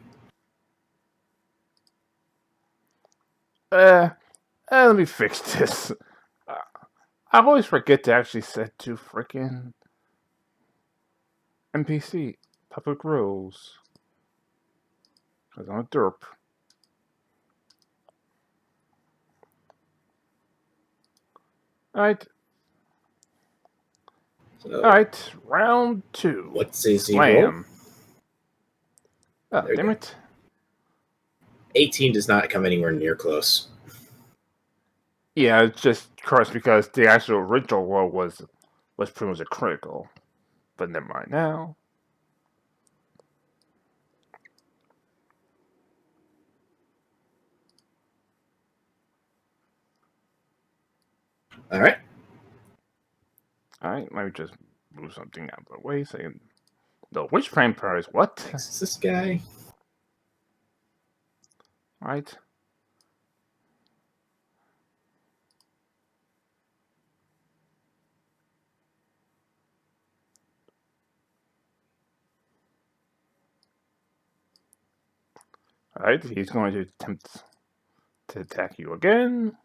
Let me fix this. I always forget to actually set to frickin' NPC public rules. Because I'm a derp. Alright. So, Alright, round 2. What's his Slam. Oh, There we damn go. it. 18 does not come anywhere near close. Yeah, it's just cursed because the actual original roll was pretty much a critical. But never mind now. All right. Alright, let me just move something out of the way. Saying, no, which vampire is what? Next is this guy. Alright. Alright, he's going to attempt to attack you again.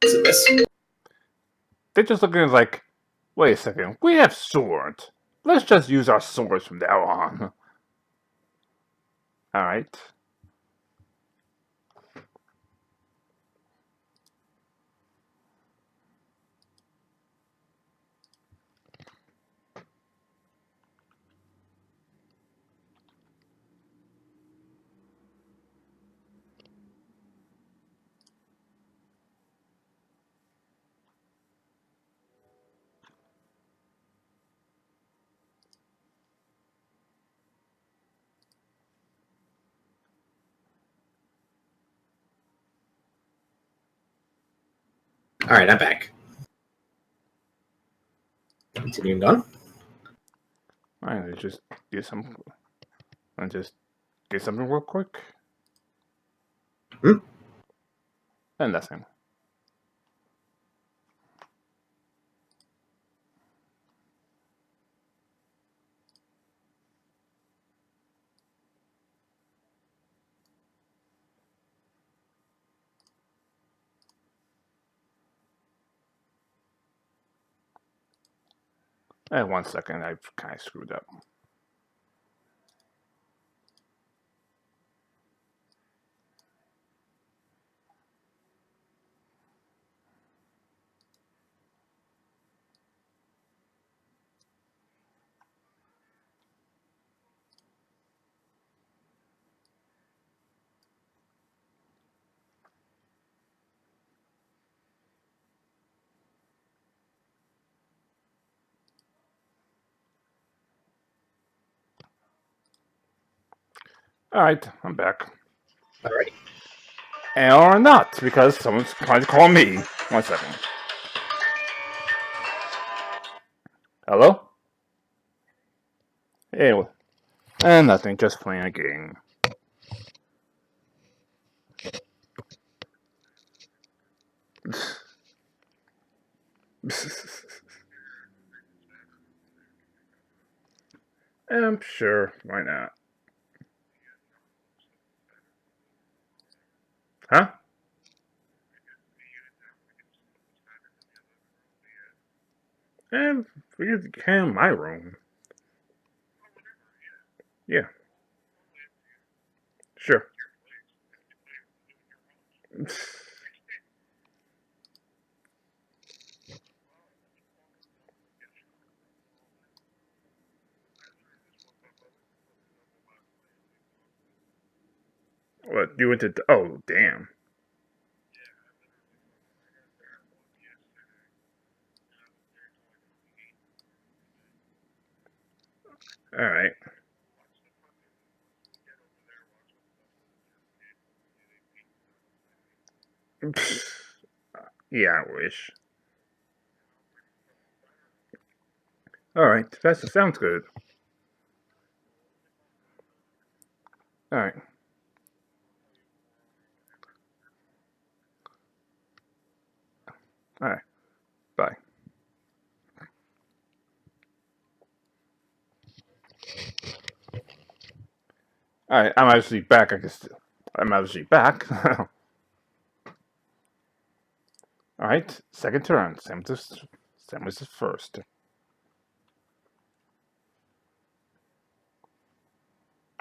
It's a miss. They're just looking like, wait a second, we have swords. Let's just use our swords from now on. Alright. All right, I'm back. Continuing on. All right, let's just get some. And just get something real quick. Hmm? And nothing. And 1 second, I've kind of screwed up. All right, I'm back. All right. Or not, because someone's trying to call me. 1 second. Hello? Hey, and nothing, just playing a game. Sure, why not? Huh? We can in my room. Yeah. Sure. What, you went to... Oh, damn. Alright. Yeah, I wish. Alright, that sounds good. Alright. Alright. Bye. Alright, I'm actually back. I'm actually back. Alright, second turn. Same as the first.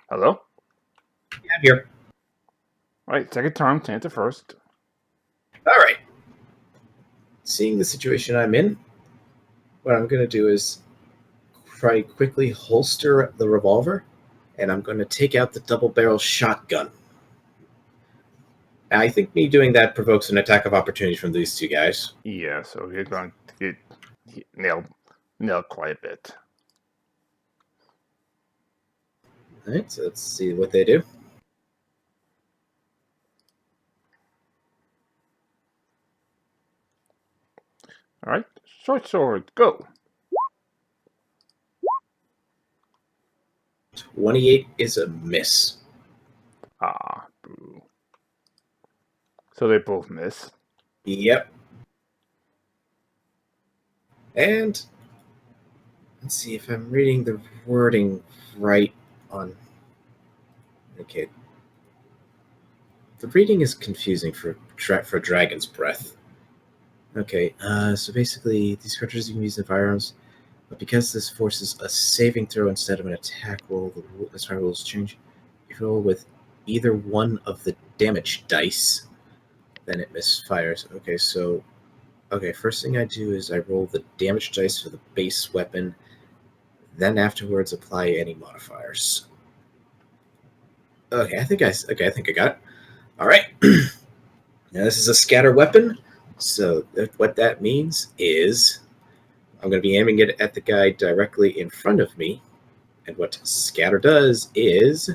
Hello? I'm here. Alright, second turn. Same as the first. All right. Seeing the situation I'm in, what I'm going to do is try quickly holster the revolver, and I'm going to take out the double-barrel shotgun. I think me doing that provokes an attack of opportunity from these two guys. Yeah, so you're going to get nailed quite a bit. All right, so let's see what they do. Alright, short sword, go. 28 is a miss. Ah, boo. So they both miss. Yep. And let's see if I'm reading the wording right on. Okay. The reading is confusing for Dragon's Breath. Okay, so basically, these creatures can use the firearms, but because this forces a saving throw instead of an attack roll, that's why rules change. If you roll with either one of the damage dice, then it misfires. Okay, first thing I do is I roll the damage dice for the base weapon, then afterwards apply any modifiers. Okay, I think I got it. All right. Now this is a scatter weapon, so what that means is I'm going to be aiming it at the guy directly in front of me, and what scatter does is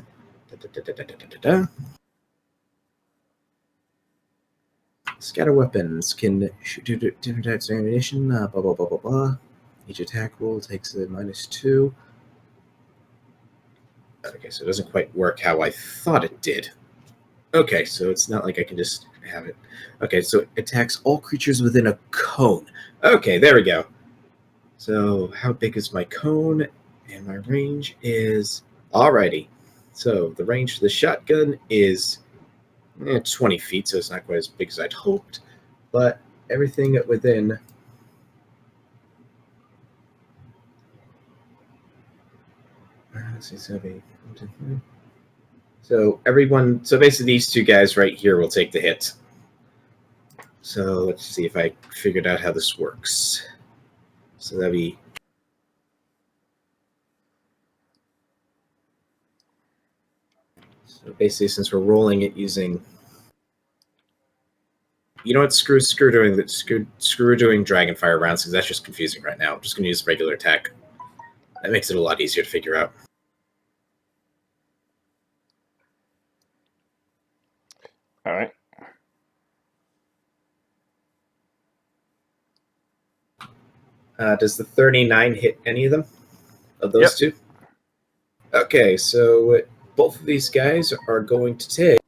Scatter weapons can shoot different types of ammunition. Blah blah blah blah blah. Each attack roll takes a -2. Okay, so it doesn't quite work how I thought it did. Okay, so it's not like I can just have it. Okay, so it attacks all creatures within a cone. Okay, there we go. So how big is my cone? And my range is... Alrighty. So the range for the shotgun is 20 feet, so it's not quite as big as I'd hoped. But everything within... So everyone... So basically these two guys right here will take the hit. So let's see if I figured out how this works. So that'd be... So basically, since we're rolling it using... You know what? Screw doing Dragonfire rounds, because that's just confusing right now. I'm just going to use regular attack. That makes it a lot easier to figure out. All right. Does the 39 hit any of them? Of those two? Okay, so both of these guys are going to take...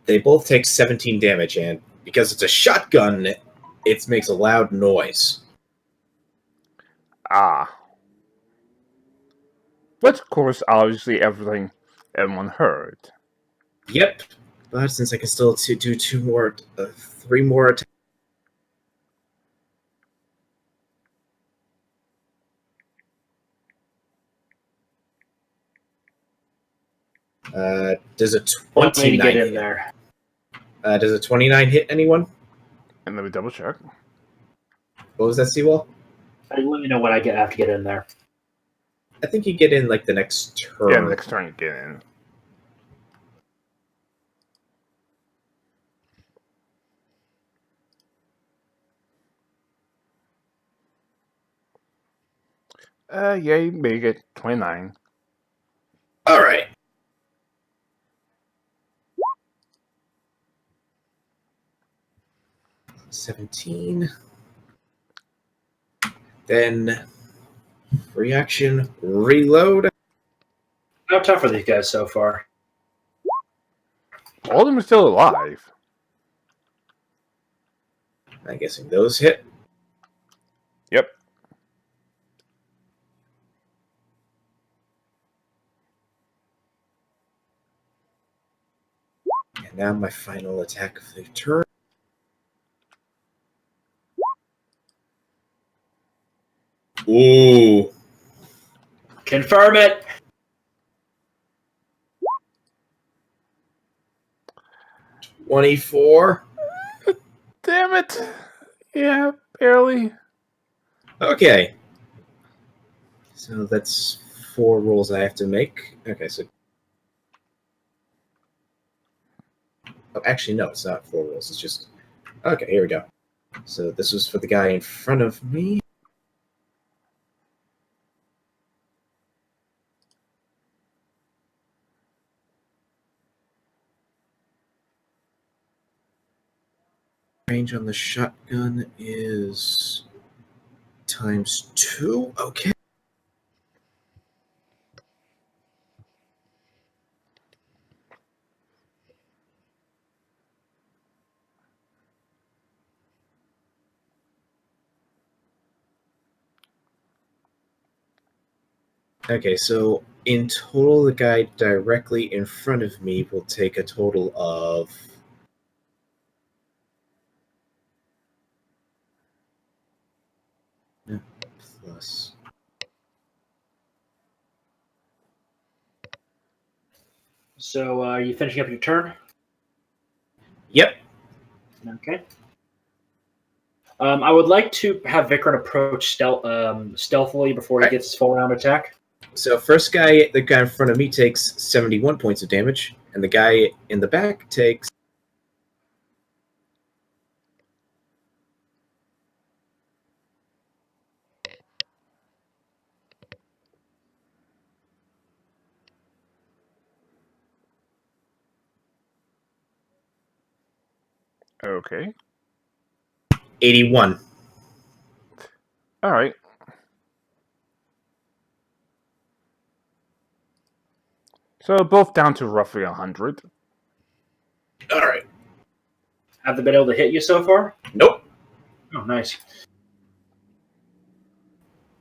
They both take 17 damage, and because it's a shotgun, it makes a loud noise. Ah. But of course, obviously, everyone heard. Yep. But since I can still do 3 more attacks. Does a 29 get in hit? there? Does a 29 hit anyone? And let me double check. What was that, Seawall? Let me know when I have to get in there. I think you get in like the next turn. Yeah, next turn you get in. Yeah, you make it 29. All right. $17. Then reaction, reload. How tough are these guys so far? All of them are still alive. I'm guessing those hit. Yep. And now my final attack of the turn. Ooh. Confirm it. $24. Damn it. Yeah, barely. Okay. So that's 4 rolls I have to make. Okay, so... Oh, actually, no, it's not 4 rolls. It's just... Okay, here we go. So this was for the guy in front of me. Range on the shotgun is ×2. Okay. Okay, so in total, the guy directly in front of me will take a total of... plus... So, are you finishing up your turn? Yep. Okay. I would like to have Vikram approach stealthily before he gets his full round attack. So first guy, the guy in front of me takes 71 points of damage, and the guy in the back takes Okay. 81. All right. So both down to roughly 100. All right. Have they been able to hit you so far? Nope. Oh, nice.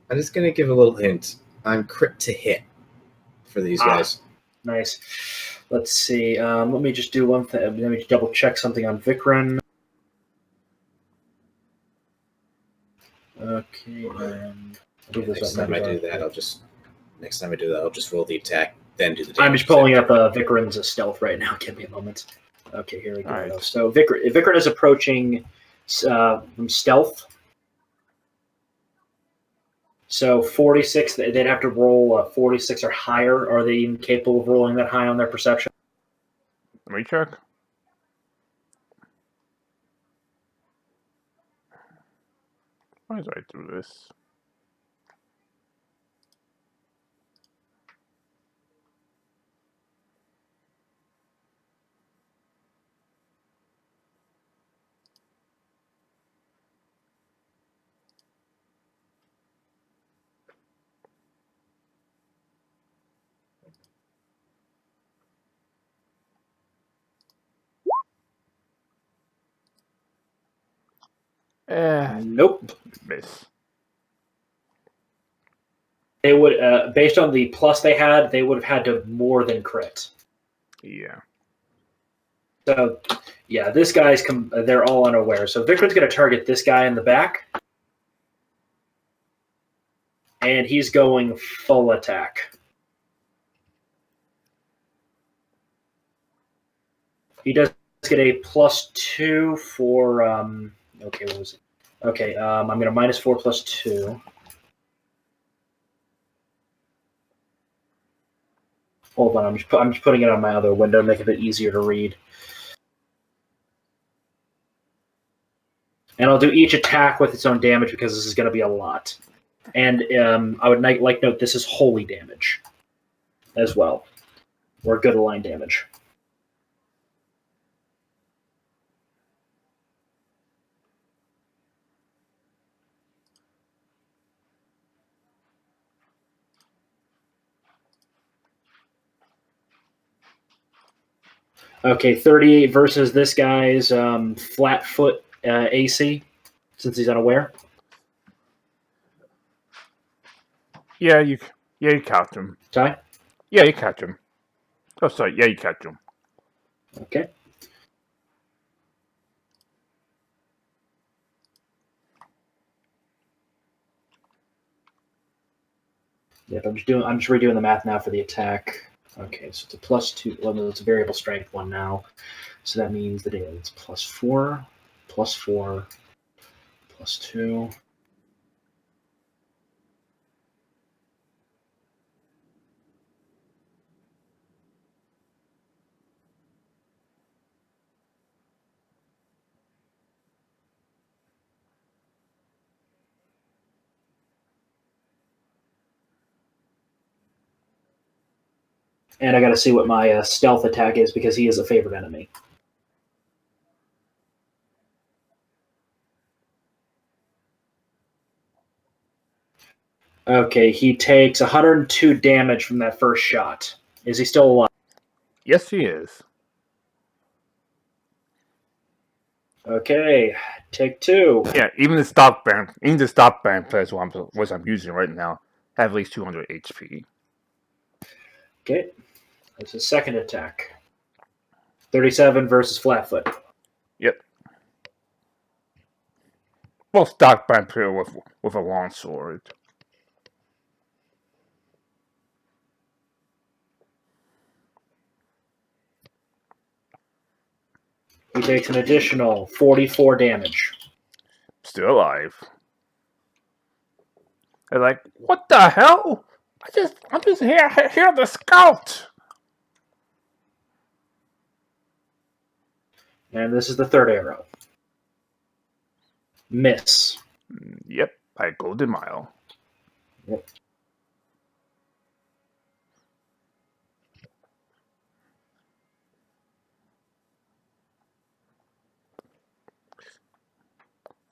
I'm just gonna give a little hint. I'm crit to hit for these guys. Nice. Let's see. Let me just do one thing. Let me double check something on Vikram. Okay. Next time I do that, I'll just roll the attack, then do the damage. I'm just pulling up Vikram's stealth right now. Give me a moment. Okay, here we go. Right. So Vikram is approaching from stealth. So 46, they'd have to roll 46 or higher. Are they even capable of rolling that high on their perception? Let me check. Why did I do this? Nope. Miss. They would, based on the plus they had, they would have had to more than crit. Yeah. So, yeah, this guy's they're all unaware. So Vikram's going to target this guy in the back. And he's going full attack. He does get a +2 for, okay, what was it? Okay, I'm going to -4 +2. Hold on, I'm just putting it on my other window to make it a bit easier to read. And I'll do each attack with its own damage because this is going to be a lot. And I would like note this is holy damage as well, or good aligned damage. Okay, 38 versus this guy's flat foot AC, since he's unaware. Yeah, you catch him. Sorry? Yeah, you catch him. Oh, sorry. Yeah, you catch him. Okay. Yep, I'm just redoing the math now for the attack. Okay, so it's a +2. Well, it's a variable strength one now. So that means that it's +4, +4, +2. And I got to see what my stealth attack is because he is a favorite enemy. Okay, he takes 102 damage from that first shot. Is he still alive? Yes, he is. Okay, take 2. Yeah, even the stock band players what I'm using right now have at least 200 HP. Okay, that's his second attack. 37 versus Flatfoot. Yep. Well, stock band player with a long sword. He takes an additional 44 damage. Still alive. They're like, what the hell? I'm just here to scout. And this is the third arrow. Miss. Yep, by Golden Mile. Yep.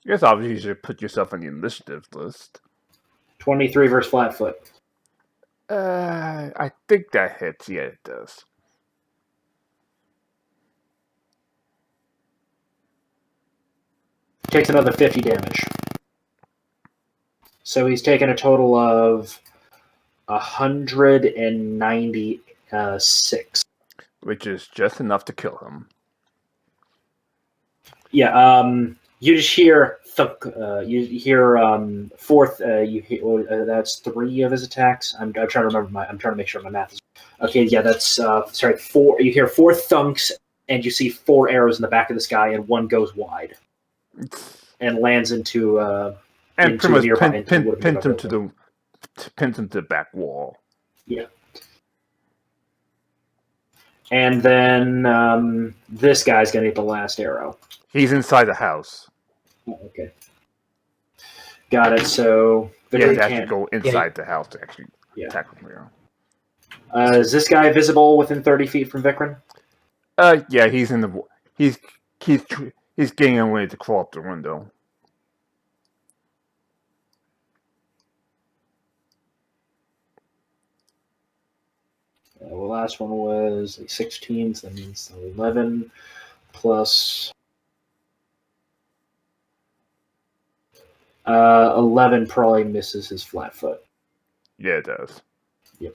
Yes, obviously you should put yourself on the initiative list. 23 versus Flatfoot. I think that hits. Yeah, it does. Takes another 50 damage. So he's taken a total of 196. Which is just enough to kill him. Yeah, you just hear thunk. You hear fourth. You hear that's 3 of his attacks. I'm trying to remember I'm trying to make sure my math is okay. Yeah, that's sorry. 4. You hear 4 thunks, and you see 4 arrows in the back of this guy, and one goes wide and lands into and pretty much nearby, pins him to the back wall. Yeah. And then this guy's gonna get the last arrow. He's inside the house. Oh, okay. Got it. So he has to actually go inside the house to actually attack him here. Is this guy visible within 30 feet from Vikram? Yeah, he's in the. He's getting away to crawl up the window. The last one was a 16, so that means 11 plus 11 probably misses his flat foot. Yeah, it does. Yep.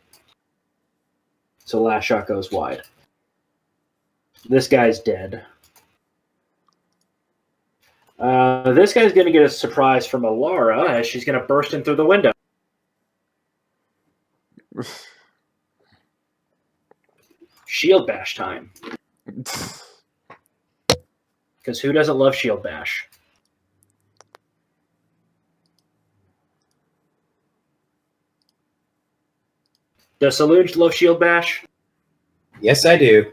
So last shot goes wide. This guy's dead. This guy's going to get a surprise from Alara as she's going to burst in through the window. Shield bash time. Because who doesn't love shield bash? Does Saloon love shield bash? Yes, I do.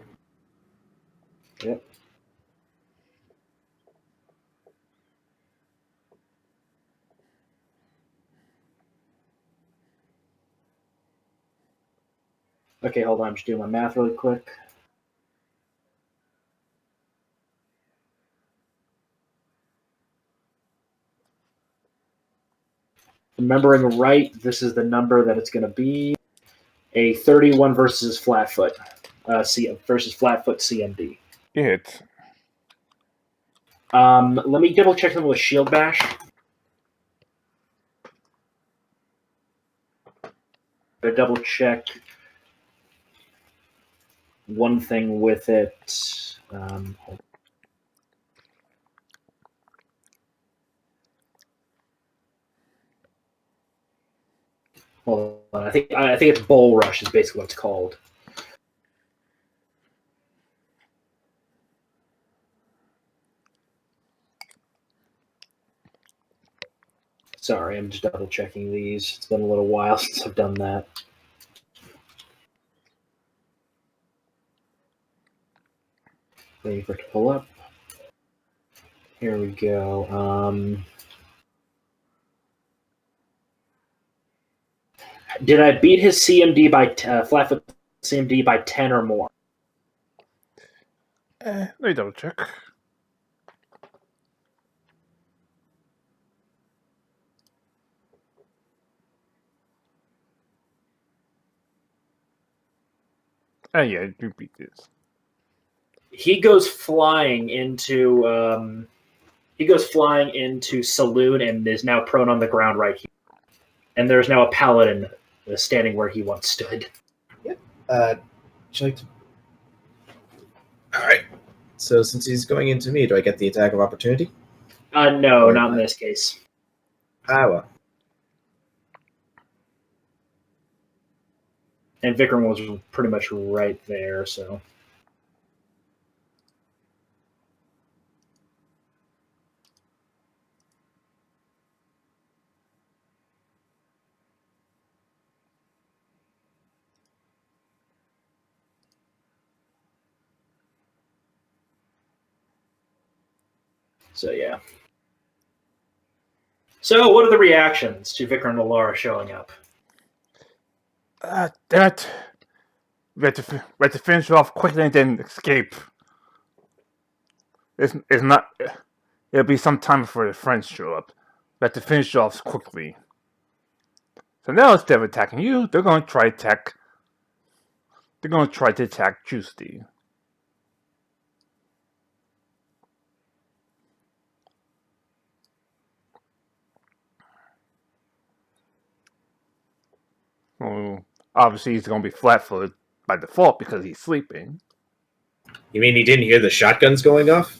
Yep. Okay, hold on. I'm just doing my math really quick. Remembering right, this is the number that it's going to be. A 31 versus Flatfoot. Versus Flatfoot CMD. It. Let me double check them with Shield Bash. But double check one thing with it. Hold on. I think it's Bull Rush is basically what it's called. Sorry, I'm just double checking these. It's been a little while since I've done that. Waiting for it to pull up. Here we go. Did I beat his CMD by Flatfoot CMD by 10 or more? Let me double check. Yeah, you beat this. He goes flying into Saloon and is now prone on the ground right here. And there's now a paladin standing where he once stood. Yep. Would you like to... All right. So since he's going into me, do I get the attack of opportunity? No, not in this case. Ah, well. And Vikram was pretty much right there, so. So, yeah. So, what are the reactions to Vikram and Alara showing up? That we have to finish off quickly and then escape. It's not It'll be some time before the friends show up. We have to finish off quickly. So now instead of attacking you, they're going to try to attack. They're going to try to attack Juicy. Well, obviously he's going to be flat-footed by default because he's sleeping. You mean he didn't hear the shotguns going off?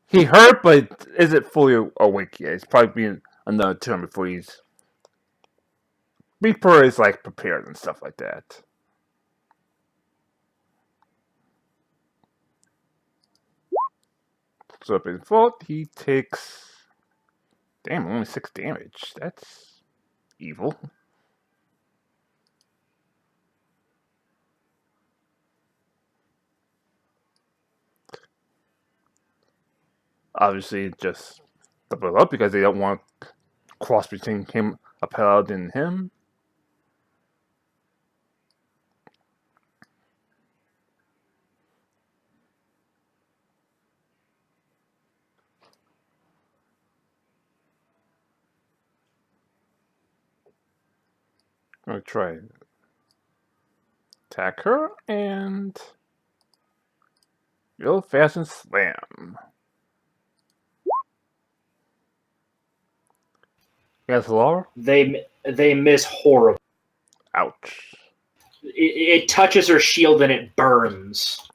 He heard, but isn't fully awake yet. It's probably been another turn before he's like prepared and stuff like that. So by default, he takes only 6 damage. That's evil. Obviously, just double it up because they don't want to cross between him, a paladin, and him. I'm gonna try attack her and real fast and slam. Yes, Laura? They miss horribly. Ouch. It touches her shield and it burns.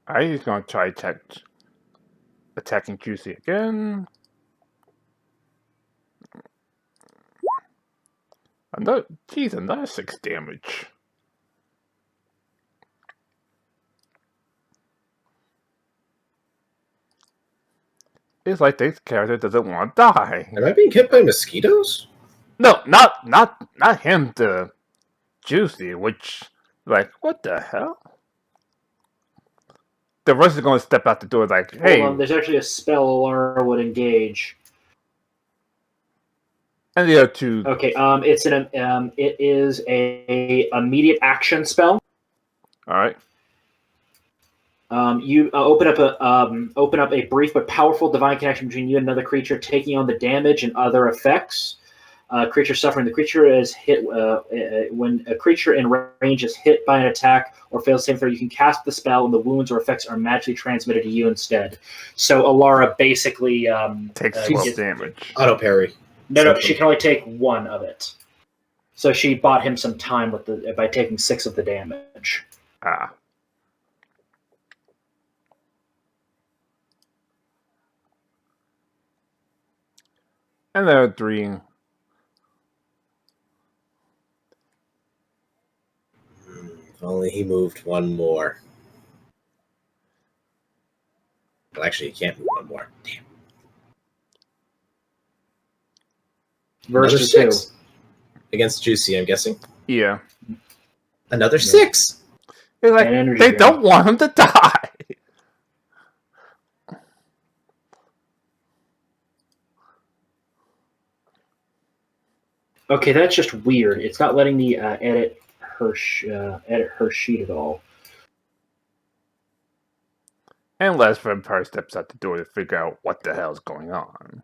I'm just gonna try attacking Juicy again. Another 6 damage. It's like this character doesn't want to die. Am I being hit by mosquitoes? No, not him. The Juicy, which, like, what the hell? The rest is going to step out the door, like, hey. Hold on, there's actually a spell Alara would engage. And the other two. Okay, it is a immediate action spell. All right. You open up a brief but powerful divine connection between you and another creature, taking on the damage and other effects. Creature suffering. The creature is hit when a creature in range is hit by an attack or fails to save throw. You can cast the spell, and the wounds or effects are magically transmitted to you instead. So Alara basically takes 12 damage. Auto parry. No, she can only take 1 of it. So she bought him some time by taking 6 of the damage. Ah. And there are 3. If only he moved 1 more. Well, actually, he can't move 1 more. Damn. Versus Another 6 2. against Juicy, I'm guessing. Yeah. Another 6. It's like, they don't want him to die. Okay, that's just weird. It's not letting me edit her sheet at all. And last vampire steps out the door to figure out what the hell's going on.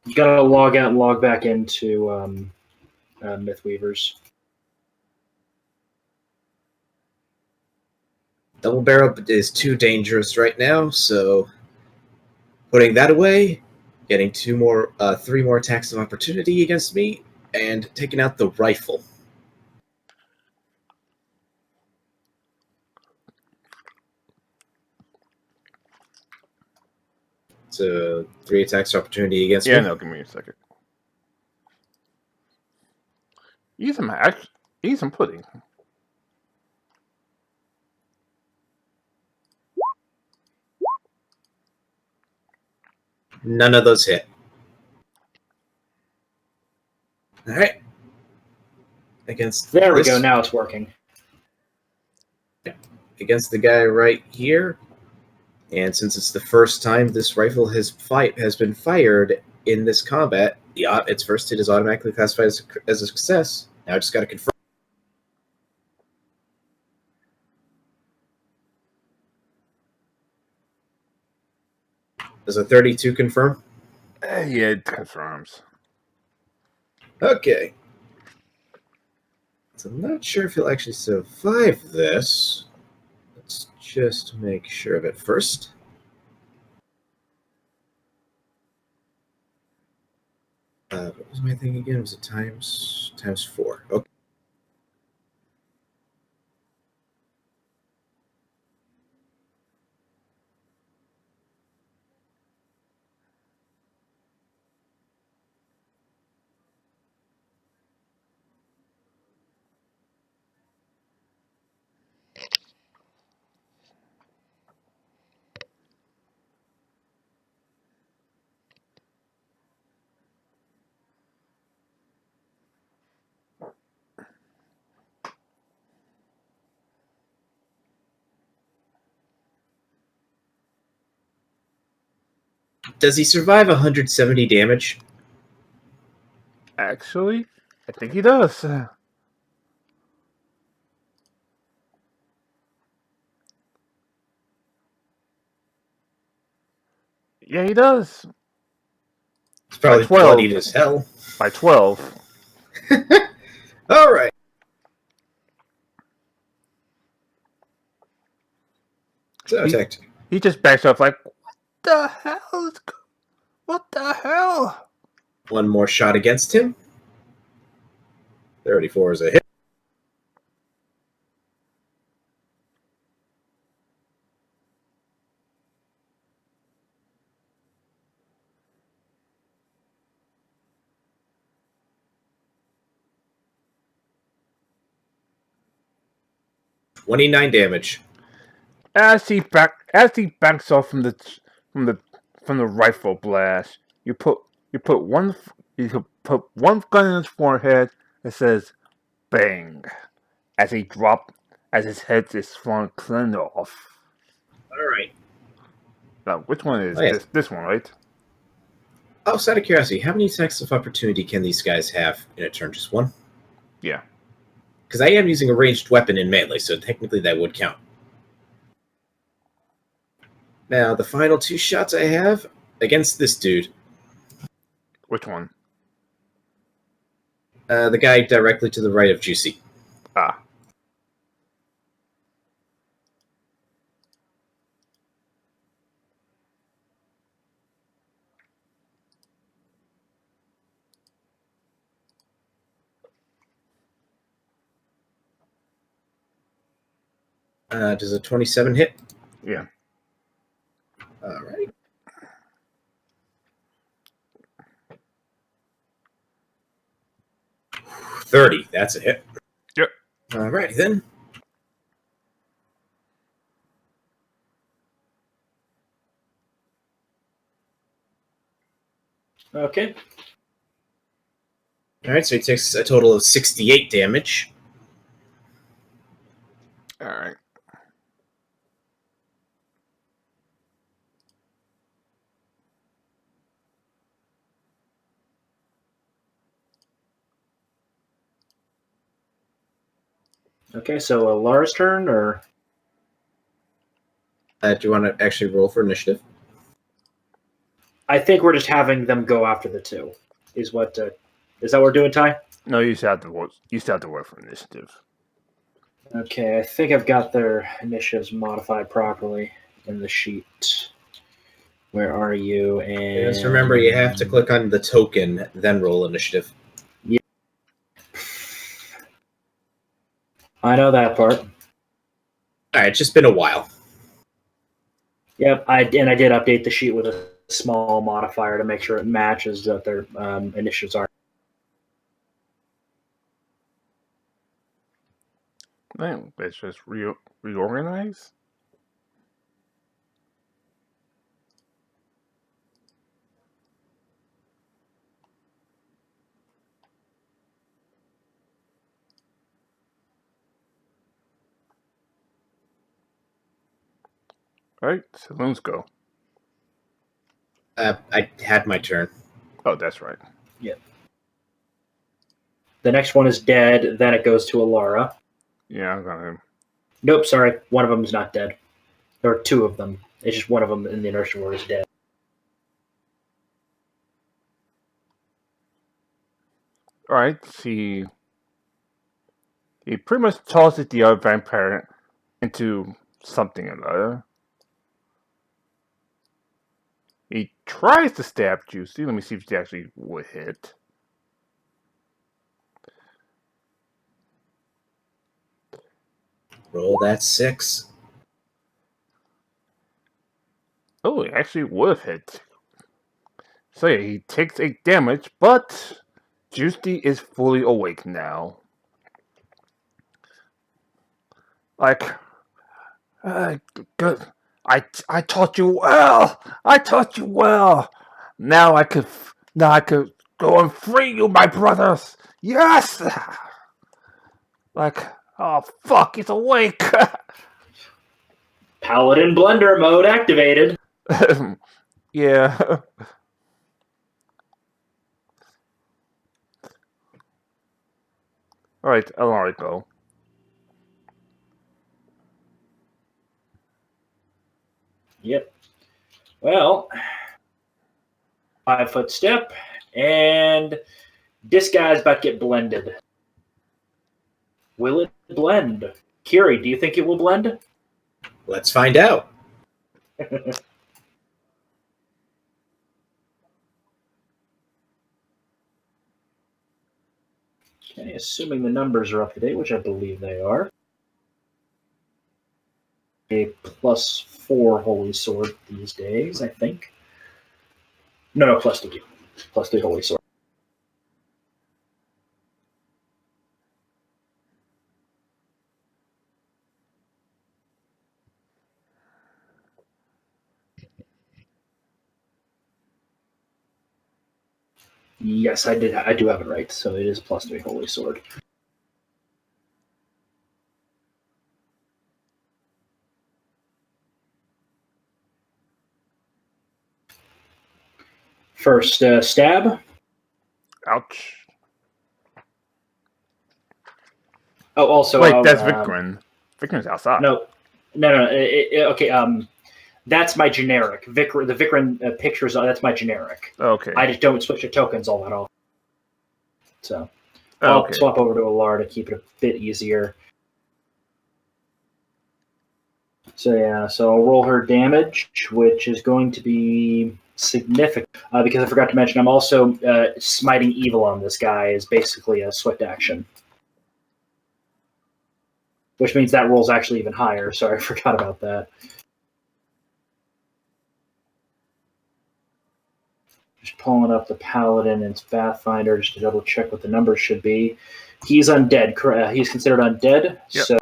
You gotta log out and log back into Mythweavers. Double barrel is too dangerous right now, so putting that away, getting 3 more attacks of opportunity against me, and taking out the rifle. So 3 attacks of opportunity against me. Yeah, no, give me a second. Eat some pudding. None of those hit. All right. Against There we this. go. Now it's working. against the guy right here. And since it's the first time this rifle has been fired in this combat, its first hit is automatically classified as a success. Now I just got to confirm. Does a 32 confirm? Yeah, it confirms. Okay. So I'm not sure if he'll actually survive this. Let's just make sure of it first. What was my thing again? Was it times 4? Okay. Does he survive 170 damage? Actually, I think he does. Yeah, he does. It's probably 12. bloodied as hell. By 12. All right. So attacked. He just backs up like, what the hell? One more shot against him. 34 is a hit. $29 damage. As he backs off from the rifle blast, you put one gun in his forehead. It says, "Bang!" As his head is thrown clean off. All right. Now, which one is yeah. this one, right? Outside of curiosity, how many attacks of opportunity can these guys have in a turn? Just one? Yeah. Because I am using a ranged weapon in melee, so technically that would count. Now, the final 2 shots I have against this dude. Which one? The guy directly to the right of Juicy. Ah. Does a 27 hit? Yeah. All right. $30. That's a hit. Yep. All righty then. Okay. All right, so he takes a total of 68 damage. All right. Okay, so Lara's turn, or Do you want to actually roll for initiative? I think we're just having them go after the 2. Is that what we're doing, Ty? No, you still have to work. You still have to work for initiative. Okay, I think I've got their initiatives modified properly in the sheet. Where are you? And Just remember, you have to click on the token, then roll initiative. Yeah. I know that part. All right, it's just been a while. Yep, I did update the sheet with a small modifier to make sure it matches what their initiatives are. Man, let's just reorganize. All right, saloons go. I had my turn. Oh, that's right. The next one is dead. Then it goes to Alara. Yeah, I got him. Nope, sorry. One of them is not dead. There are two of them. It's just one of them in the inertia ward is dead. All right, he pretty much tosses the other vampire into something or another. He tries to stab Juicy. Let me see if she actually would hit. Roll that 6. Oh, it actually would have hit. So yeah, he takes 8 damage, but Juicy is fully awake now. Like, good. I taught you well. I taught you well. Now I could go and free you, my brothers. Yes. Like, oh fuck, he's awake. Paladin Blender mode activated. Yeah. All right, Alara, go. Yep. Well, 5-foot step, and this guy's about to get blended. Will it blend? Kiri, do you think it will blend? Let's find out. Okay, assuming the numbers are up to date, which I believe they are. A +4 Holy Sword these days, I think. No, +3. +3 Holy Sword. Yes, I did. I do have it right. So it is +3 Holy Sword. First stab. Ouch. Oh, also. Wait, that's Vikrin. Vikrin's outside. No. Okay. That's my generic. The Vikrin pictures. That's my generic. Okay. I just don't switch the tokens all that often. So I'll swap over to Alara to keep it a bit easier. So yeah, so I'll roll her damage, which is going to be significant because I forgot to mention I'm also smiting evil on this guy is basically a swift action, which means that roll's actually even higher. Sorry, I forgot about that. Just pulling up the Paladin and Pathfinder just to double check what the numbers should be. He's undead. He's considered undead, Yep. So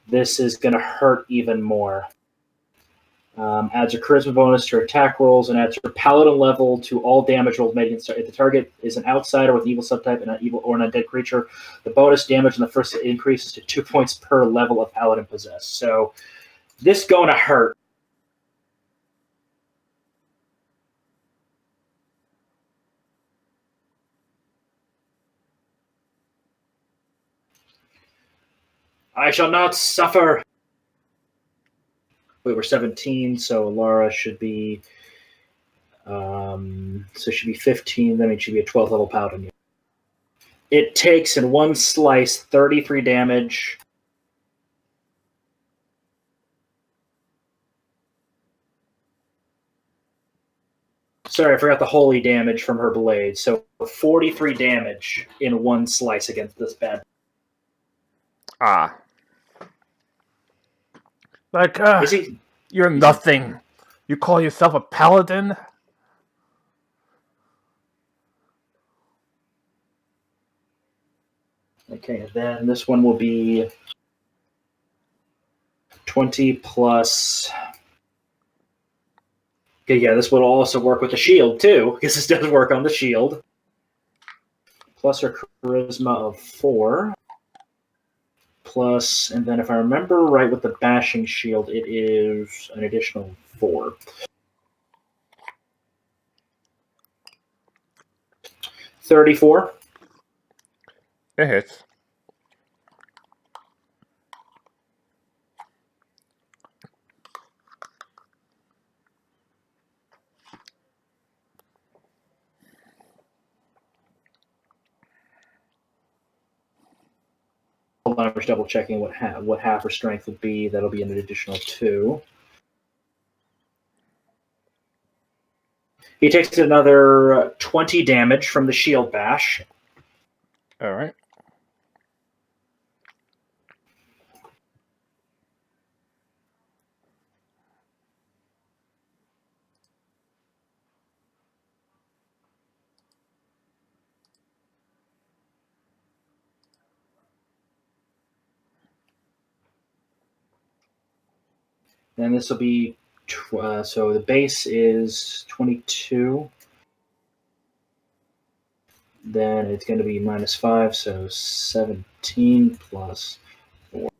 this is going to hurt even more. Adds a charisma bonus to attack rolls and adds her paladin level to all damage rolls made against if the target is an outsider with evil subtype and an evil or an undead creature. The bonus damage in the first increases to 2 points per level of paladin possessed. So this going to hurt. I shall not suffer. Wait, we're 17, so Alara should be should be 15, then it should be a 12th level paladin. It takes in one slice 33 damage. Sorry, I forgot the holy damage from her blade. So 43 damage in one slice against this bad. Ah. Like, you're nothing. You call yourself a paladin? Okay, then this one will be 20 plus. Okay, yeah, this will also work with the shield too, because this does work on the shield. Plus her charisma of 4. plus, and then if I remember right with the bashing shield, it is an additional 4. 34. It hits. Hold on, I'm just double checking what half her strength would be. That'll be an additional 2. He takes another 20 damage from the shield bash. All right. Then this will be so the base is 22. Then it's going to be -5, so 17 plus 4.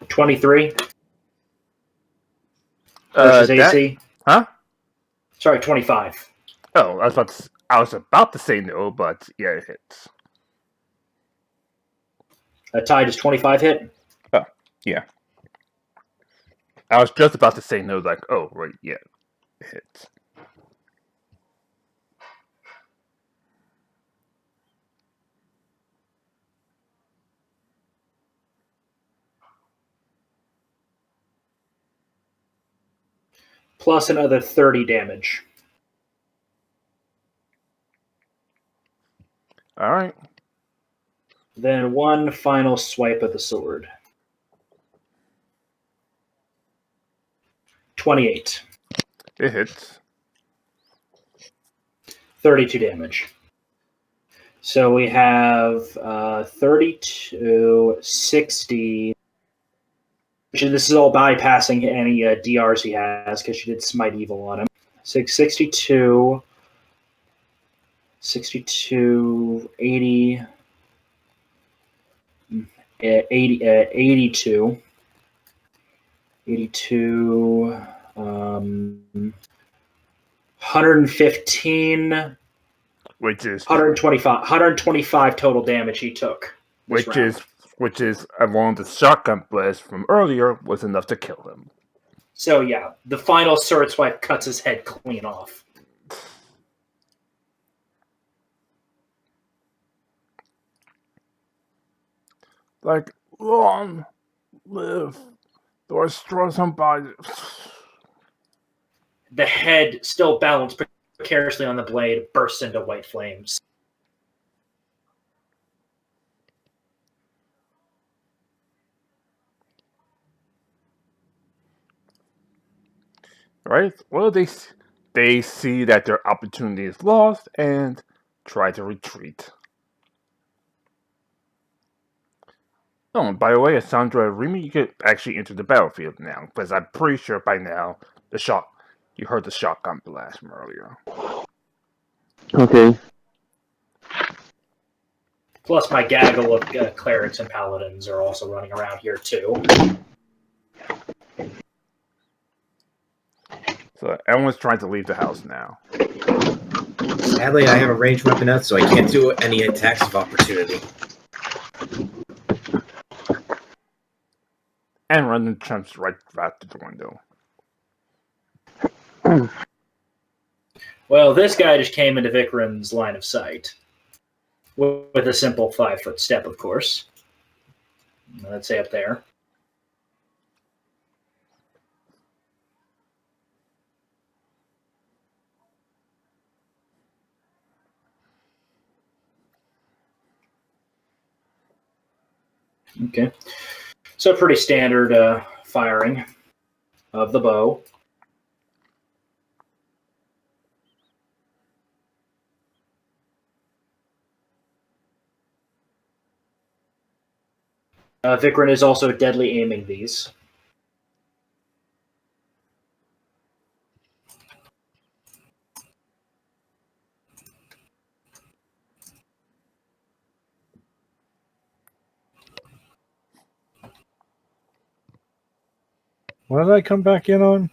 23 versus AC. Huh? Sorry, 25. Oh, I was about to say no, but yeah, it hits. Tide is 25 hit. Oh, yeah. I was just about to say no, like, oh, right, yeah, it hits. Plus another 30 damage. All right. Then one final swipe of the sword. 28. It hits. 32 damage. So we have 32, 60. This is all bypassing any DRs he has because she did Smite Evil on him. 62, 62, 80, 82, 82, 115, Which is 125 total damage he took. Which is along the shotgun blast from earlier was enough to kill him. So yeah, the final sword swipe cuts his head clean off. Like, long live the strong body. The head, still balanced precariously on the blade, bursts into white flames. Right? Well, they see that their opportunity is lost and try to retreat. Oh, and by the way, Sandra Remy, you could actually enter the battlefield now, because I'm pretty sure by now you heard the shotgun blast from earlier. Okay. Plus, my gaggle of clerics and paladins are also running around here too. So everyone's trying to leave the house now. Sadly, I have a ranged weapon out, so I can't do any attacks of opportunity. And London jumps right out the window. Well, this guy just came into Vikram's line of sight with a simple 5-foot step, of course. Let's say up there. Okay. So pretty standard firing of the bow. Vikram is also deadly aiming these. What did I come back in on?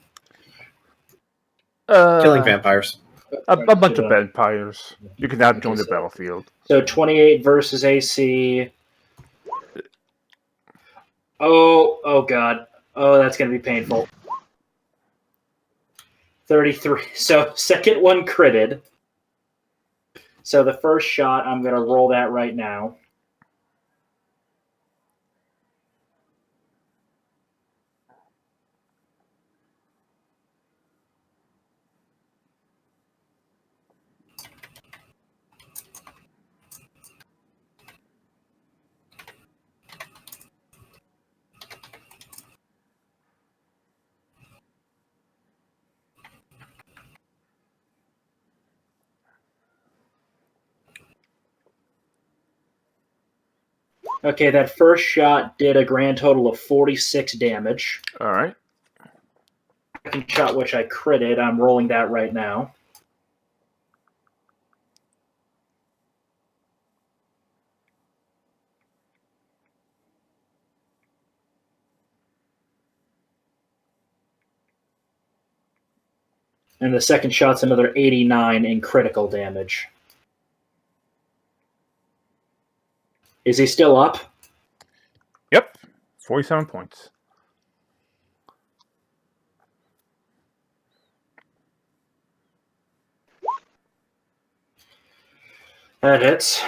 Killing vampires. A bunch of vampires. You can now join the battlefield. So 28 versus AC. Oh god. Oh, that's going to be painful. 33. So second one critted. So the first shot, I'm going to roll that right now. Okay, that first shot did a grand total of 46 damage. All right. Second shot, which I critted, I'm rolling that right now. And the second shot's another 89 in critical damage. Is he still up? Yep. 47 points. That hits.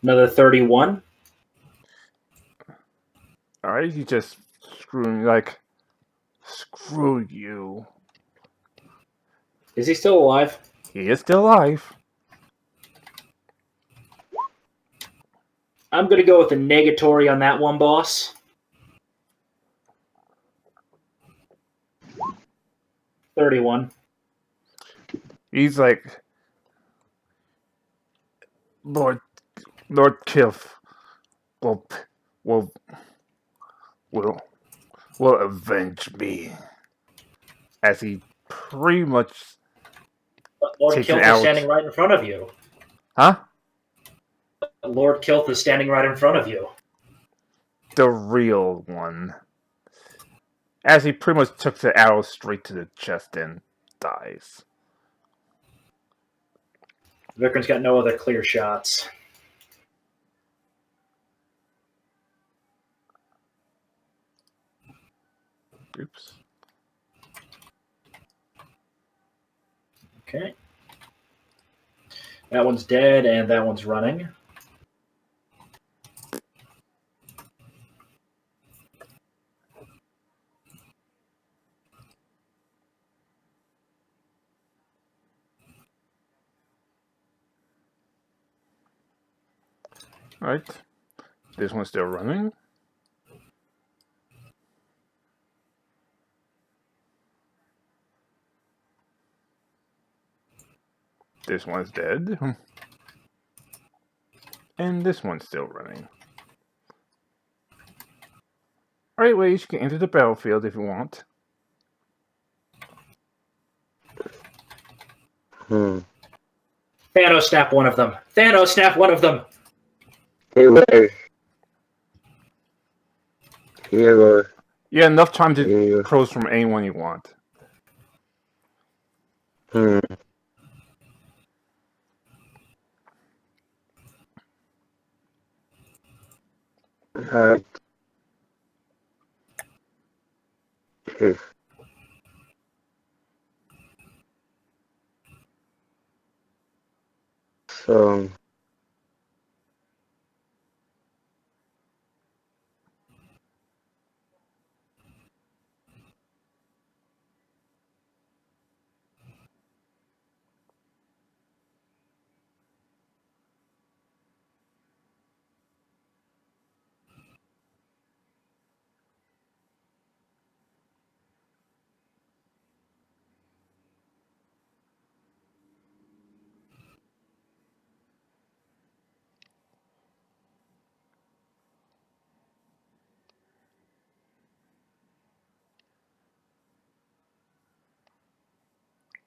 Another 31. All right. You just screw you. Is he still alive? He is still alive. I'm going to go with a negatory on that one, boss. $31. He's like, Lord Kilf will avenge me, as he pretty much Lord takes Kilth it is out. standing right in front of you. Huh? Lord Kilth is standing right in front of you. The real one. As he pretty much took the arrow straight to the chest and dies. Vikram's got no other clear shots. Oops. Okay. That one's dead, and that one's running. Alright. This one's still running. This one's dead. And this one's still running. Alright, ways you can enter the battlefield if you want. Thanos snap one of them. Thanos snap one of them. Hey, where? Here, Yeah, enough time to close from anyone you want. Alright. So,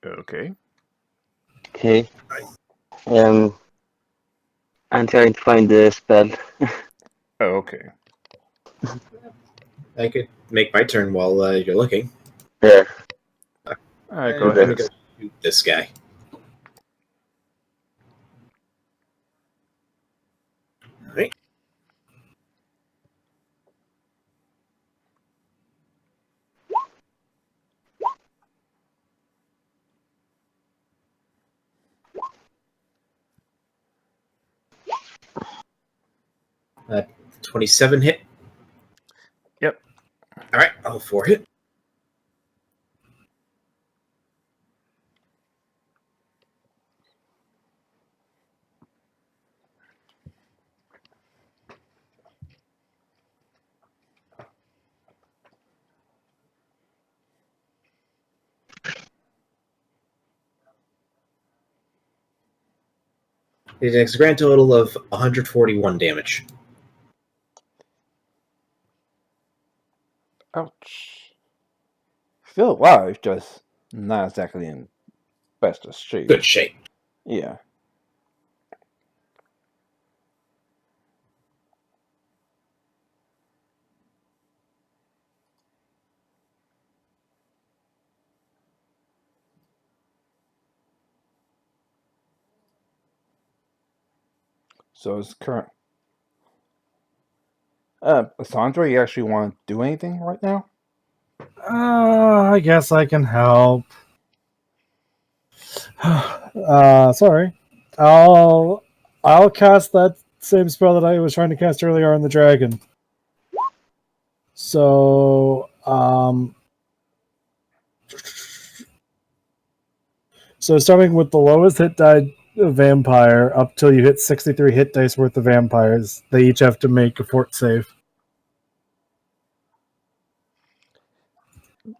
Okay. Okay. I'm trying to find the spell. Oh, okay. I could make my turn while you're looking. Yeah. Alright, I'm go gonna ahead. go shoot this guy. Alright. Uh, 27 hit. Yep. Alright, all 4 hit. It takes a grand total of 141 damage. Ouch. Still alive, just not exactly in best of shape. Good shape. Yeah. So it's current. Sandra, you actually want to do anything right now? I guess I can help. Sorry. I'll cast that same spell that I was trying to cast earlier on the dragon. So, starting with the lowest hit die vampire up till you hit 63 hit dice worth of vampires, they each have to make a fort save.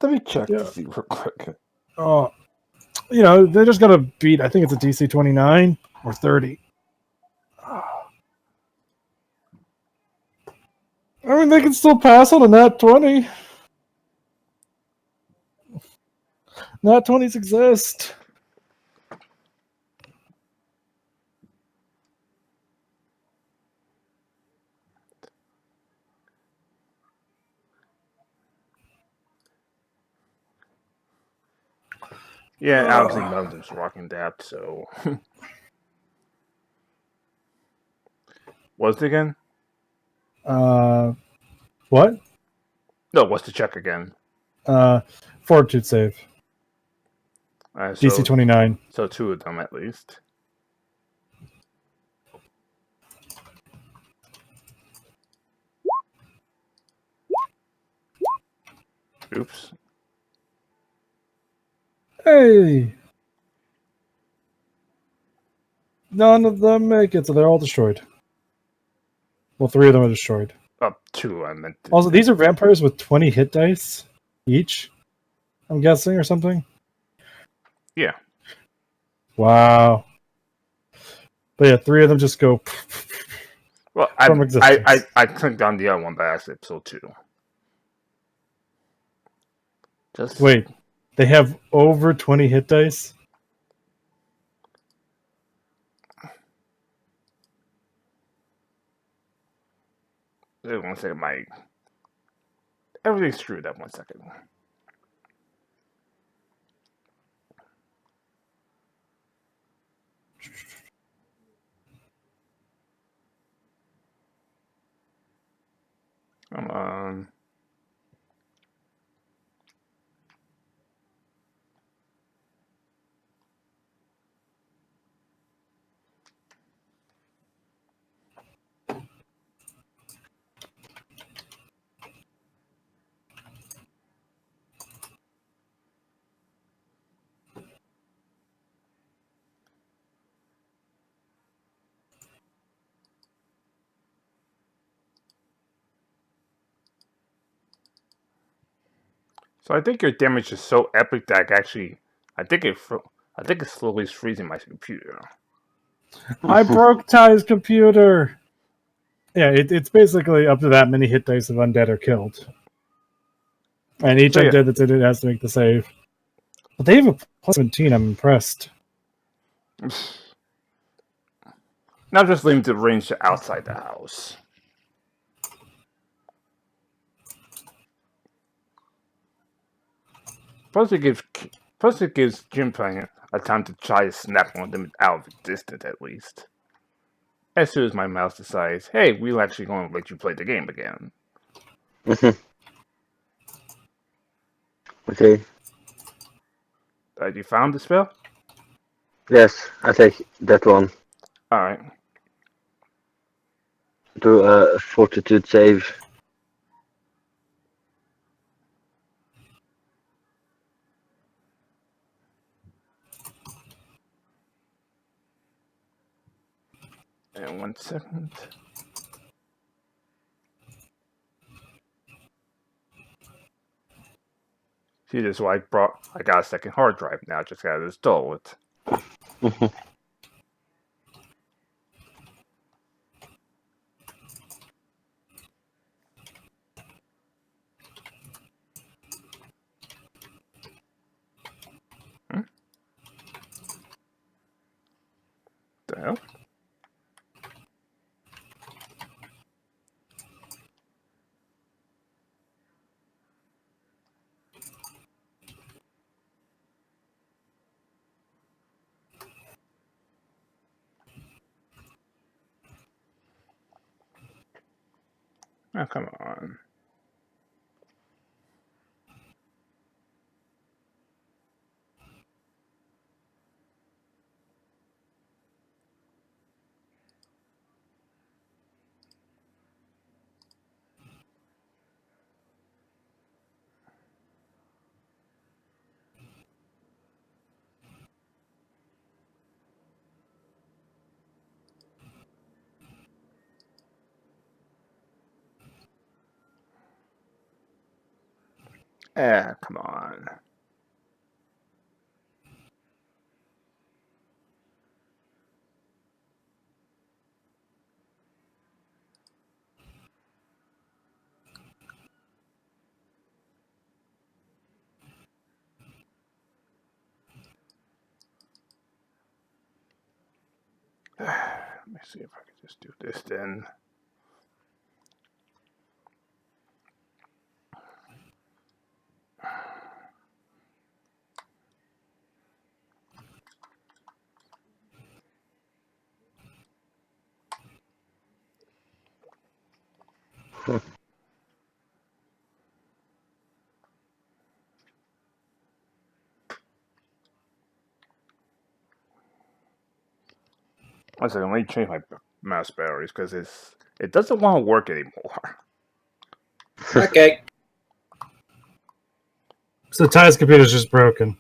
Let me check to see real quick. Oh, they're just gonna beat. I think it's a DC 29 or 30. I mean, they can still pass on a nat 20. Nat 20s exist. Yeah, I don't think none of them's rocking that, so. What's it again? What? No, what's the check again? Fortitude save. So, DC 29. So 2 of them at least. Oops. Hey! None of them make it, so they're all destroyed. Well, 3 of them are destroyed. 2, I meant. Also, these are vampires with 20 hit dice each, I'm guessing, or something? Yeah. Wow. But yeah, 3 of them just go. Well, from existence. I clicked on the other one by accident, so 2. Just wait, they have over 20 hit dice? One second, everything's screwed up. 1 second. Come on. So I think your damage is so epic that I think it's slowly freezing my computer. I broke Ty's computer. Yeah, it's basically up to that many hit dice of undead are killed. And each undead that's in it has to make the save. But they have a Plus 17, I'm impressed. Now just limit the range to outside the house. Plus it gives Jim playing a time to try to snap one of them out of existence at least. As soon as my mouse decides, hey, we're actually going to let you play the game again. Okay. Have you found the spell? Yes, I take that one. Alright. Do a fortitude save. And 1 second. See, this is why I got a second hard drive now. Just gotta install it. The hell? Oh, come on. Come on. Let me see if I can just do this then. One second, let me change my mouse batteries because it doesn't want to work anymore. Okay. So Ty's computer's just broken.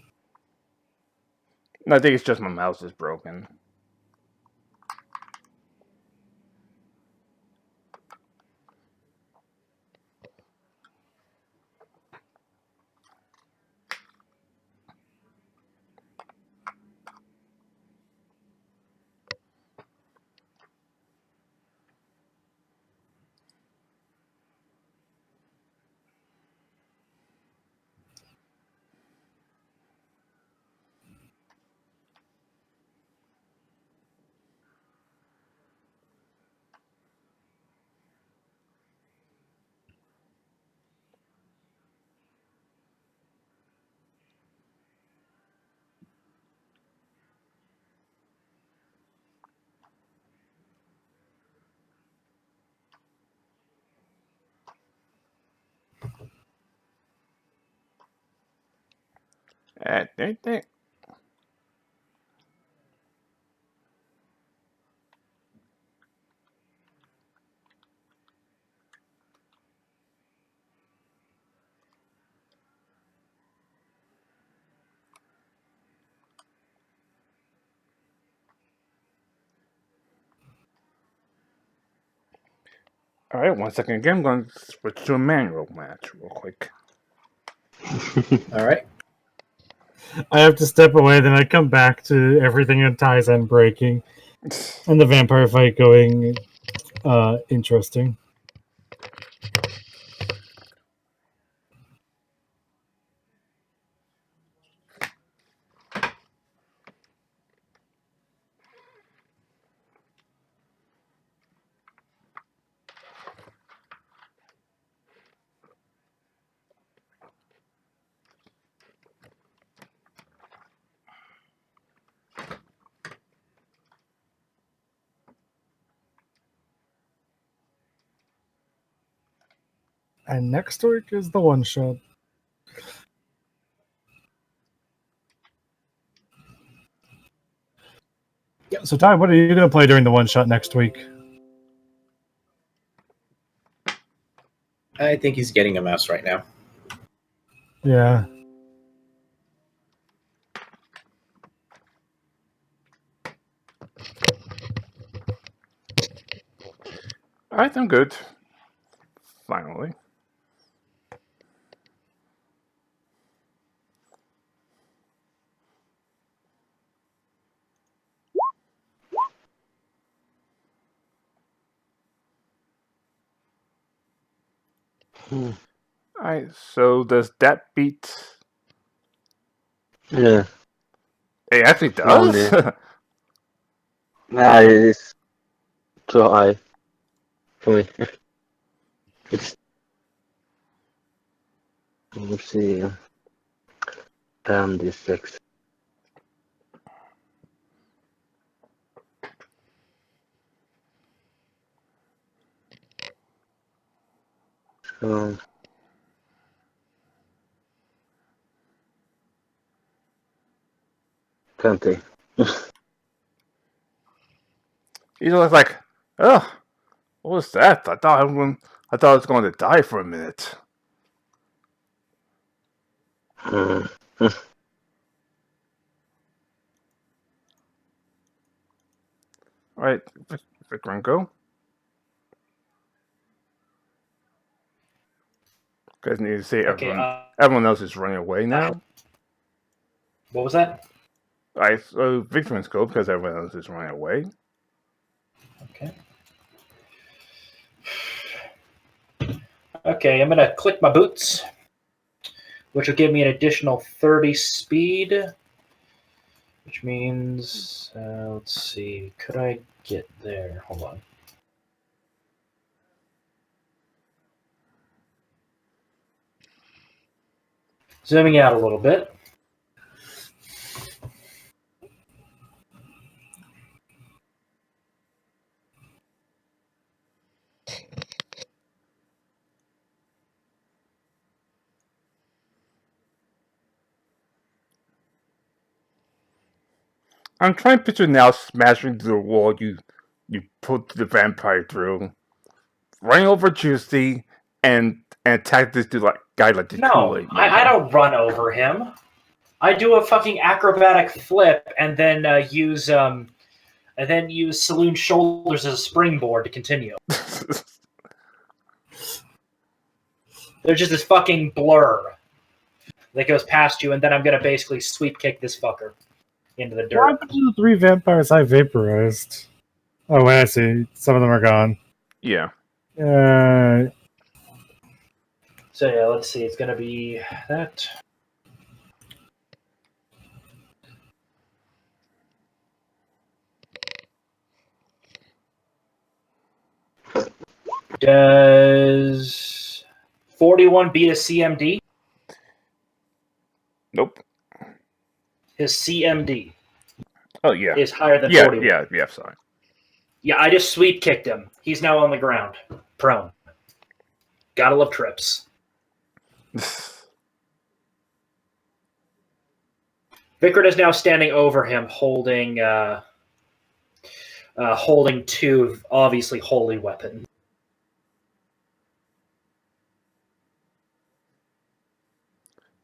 No, I think it's just my mouse is broken. Dang. Alright, 1 second again. I'm going to switch to a manual match real quick. All right. I have to step away, then I come back to everything in Ty's end breaking. And the vampire fight going interesting. And next week is the one shot. Yeah. So Ty, what are you gonna play during the one shot next week? I think he's getting a mouse right now. Yeah. Alright, I'm good. Finally. Alright, so does that beat... Yeah. It actually On does? Nah, it is too high for me. It's. Let's see. Damn, this sucks. So. Can't they? You know, it's like, oh, what was that? I thought I was going to die for a minute. Alright, Vikram, go. Guys need to say Okay, everyone else is running away now. What was that? Alright, so Vikram's go because everyone else is running away. Okay. Okay, I'm gonna click my boots, which will give me an additional 30 speed, which means, let's see, could I get there? Hold on. Zooming out a little bit. I'm trying to picture now smashing through the wall you put the vampire through, running over Tuesday, and attack this dude guy like the No, Kool-Aid Man. I don't run over him. I do a fucking acrobatic flip and then use Saloon Shoulders as a springboard to continue. There's just this fucking blur that goes past you, and then I'm gonna basically sweep kick this fucker into the What dirt. happened to the 3 vampires I vaporized? Oh, wait, I see. Some of them are gone. Yeah. So yeah, let's see. It's gonna be that. Does 41 beat a CMD? Nope. His CMD Oh yeah. is higher than Yeah, 41. yeah, sorry. Yeah, I just sweep kicked him. He's now on the ground, prone. Gotta love trips. Vickert is now standing over him, holding 2 obviously holy weapons.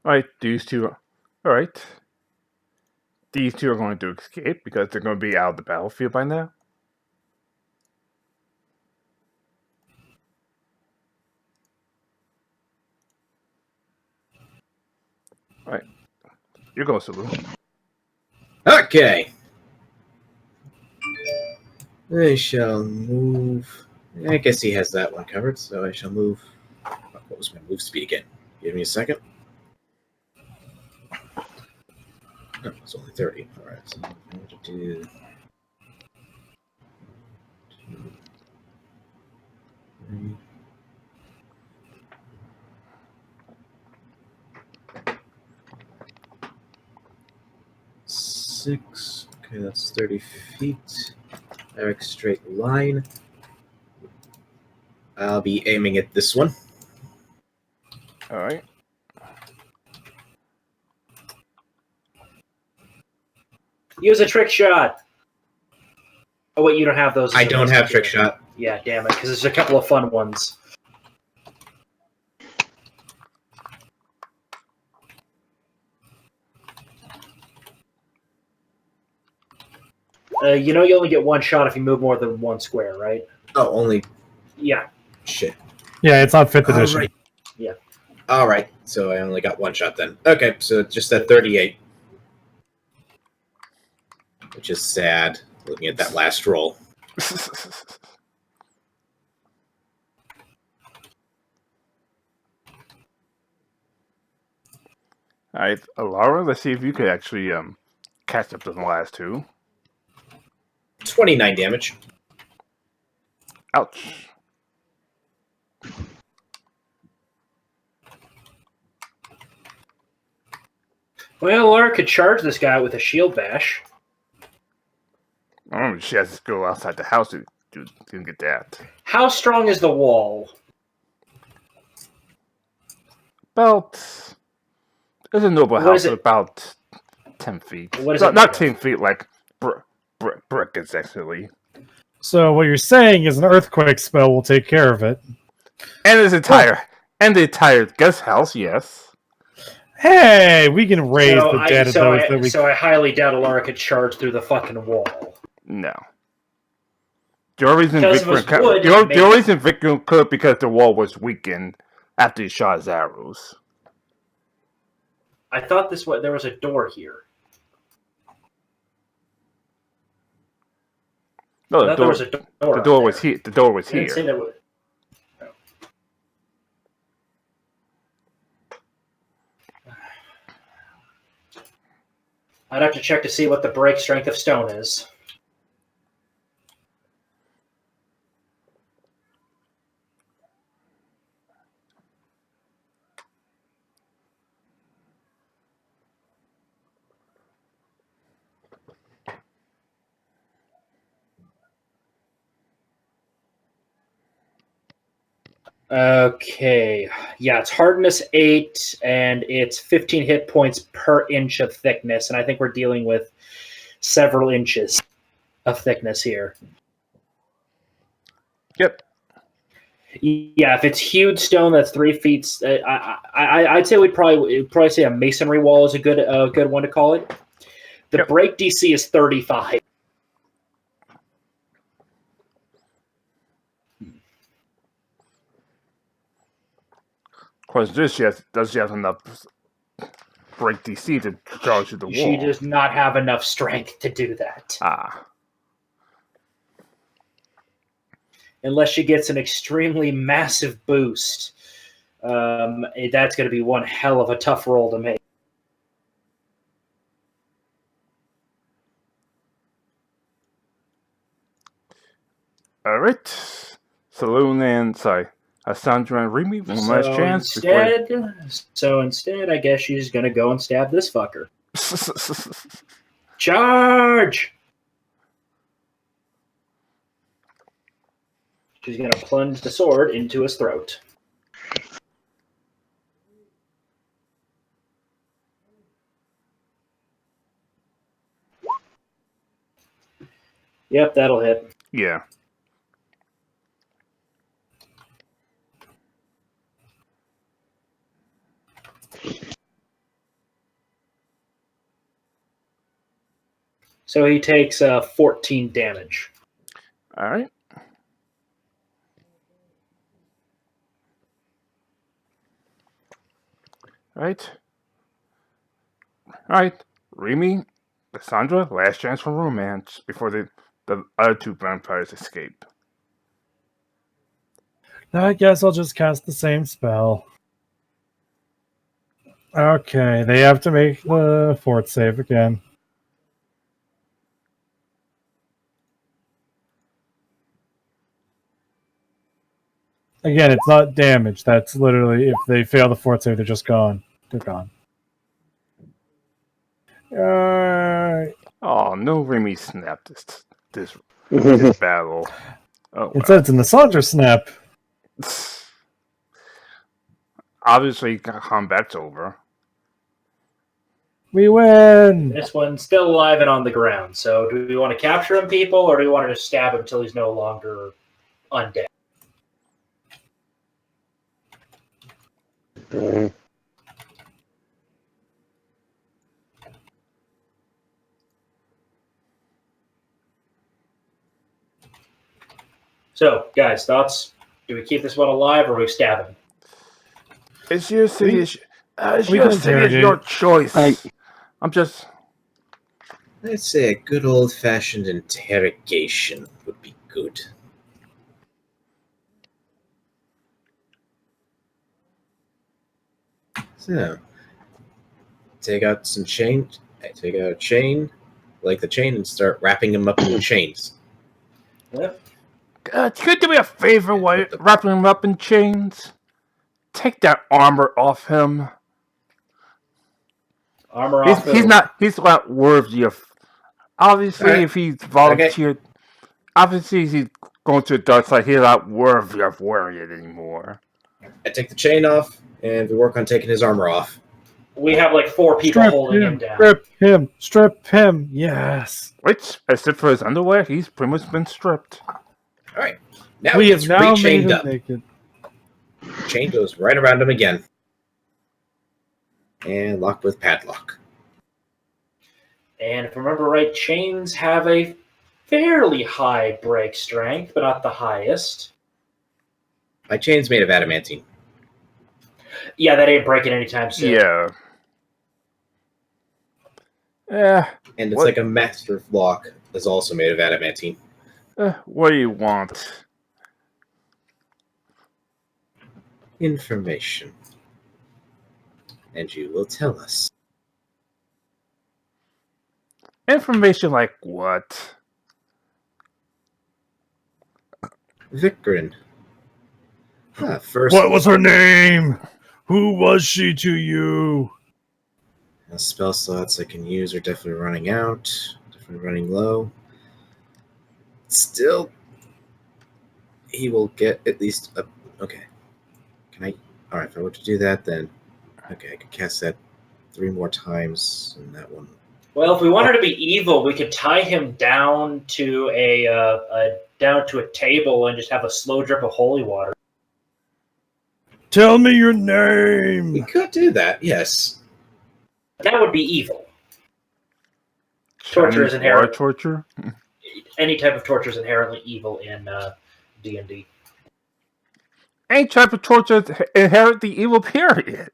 Alright, these two are going to escape because they're going to be out of the battlefield by now. Alright. You're going, Saloon. Okay. I shall move. I guess he has that one covered, so I shall move. What was my move speed again? Give me a second. No, it's only 30. Alright, so I'm going to do. 3. Six. Okay, that's 30 feet. Direct straight line. I'll be aiming at this one. Alright. Use a trick shot. Oh wait, you don't have those. I don't have trick shot. Yeah, damn it, because there's a couple of fun ones. You know you only get one shot if you move more than one square, right? Oh, only. Yeah. Shit. Yeah, it's on 5th edition. Right. Yeah. All right. So I only got one shot then. Okay, so just at 38, which is sad. Looking at that last roll. Alright, Alara, let's see if you could actually catch up to the last two. 29 damage. Ouch. Well, Laura could charge this guy with a shield bash. Oh, she has to go outside the house to get that. How strong is the wall? About... There's a noble What house is it? about 10 feet. What is No, it not made 10 feet, like brick is actually. So what you're saying is an earthquake spell will take care of it. And the entire guest house, yes. Hey, we can raise the dead of those that we. So I highly doubt Alara could charge through the fucking wall. No. The only reason Because if it was wood, the only reason Victor could because the wall was weakened after he shot his arrows. I thought there was a door here. No, I thought there was a door. the door was here. The door was I didn't say here. that was... I'd have to check to see what the break strength of stone is. Okay, yeah, it's hardness 8, and it's 15 hit points per inch of thickness, and I think we're dealing with several inches of thickness here. Yep. Yeah, if it's hewed stone, that's 3 feet. I'd say we'd probably say a masonry wall is a good one to call it. The Yep. break DC is 35. Of course, does she have enough break DC to charge to the wall? She does not have enough strength to do that. Ah. Unless she gets an extremely massive boost. That's going to be one hell of a tough roll to make. All right. Saloon and Sandra and Remy, one last chance. So instead, I guess she's going to go and stab this fucker. Charge! She's going to plunge the sword into his throat. Yep, that'll hit. Yeah. So he takes 14 damage. All right. All right. Remy, Cassandra, last chance for romance before the other two vampires escape. I guess I'll just cast the same spell. Okay, they have to make the fort save again. Again, it's not damage. That's literally, if they fail the fort save, they're just gone. They're gone. Oh, no, Remy snapped this battle. Oh, It says it's in the Sandra snap. Obviously, combat's over. We win! This one's still alive and on the ground. So do we want to capture him, people, or do we want to just stab him until he's no longer undead? So, guys, thoughts? Do we keep this one alive or we stab him? It's your city. It's we your can city. It's your choice. I'm just. I'd say a good old-fashioned interrogation would be good. So, take out some chain. Take out a chain, like the chain, and start wrapping him up in chains. Yep. Could you do me a favor while wrapping him up in chains? Take that armor off him. Armor off. He's not worthy of. Obviously, right. if he's volunteered, obviously he's going to the dark side. He's not worthy of wearing it anymore. I take the chain off, and we work on taking his armor off. We have like 4 people holding him down. Strip him, yes. Which, except for his underwear, he's pretty much been stripped. All right, now We he have gets now made re-chained him up. naked. Chain goes right around him again, and locked with padlock. And if I remember right, chains have a fairly high break strength, but not the highest. My chain's made of adamantine. Yeah, that ain't breaking anytime soon. Yeah. Yeah. And it's like a master lock is also made of adamantine. What do you want? Information. And you will tell us. Information like what? Vikrin. First, What was her name? Who was she to you? spell slots I can use are definitely running out. Definitely running low. Still, he will get at least a... Okay. Can I... Alright, if I were to do that, then... Okay, I could cast that 3 more times, and that one... Well, if we want her to be evil, we could tie him down to a table and just have a slow drip of holy water. Tell me your We name. could do that, yes. That would be evil. Torture is inherent. Torture? Any type of torture is inherently evil in D&D. Any type of torture is inherently evil, period.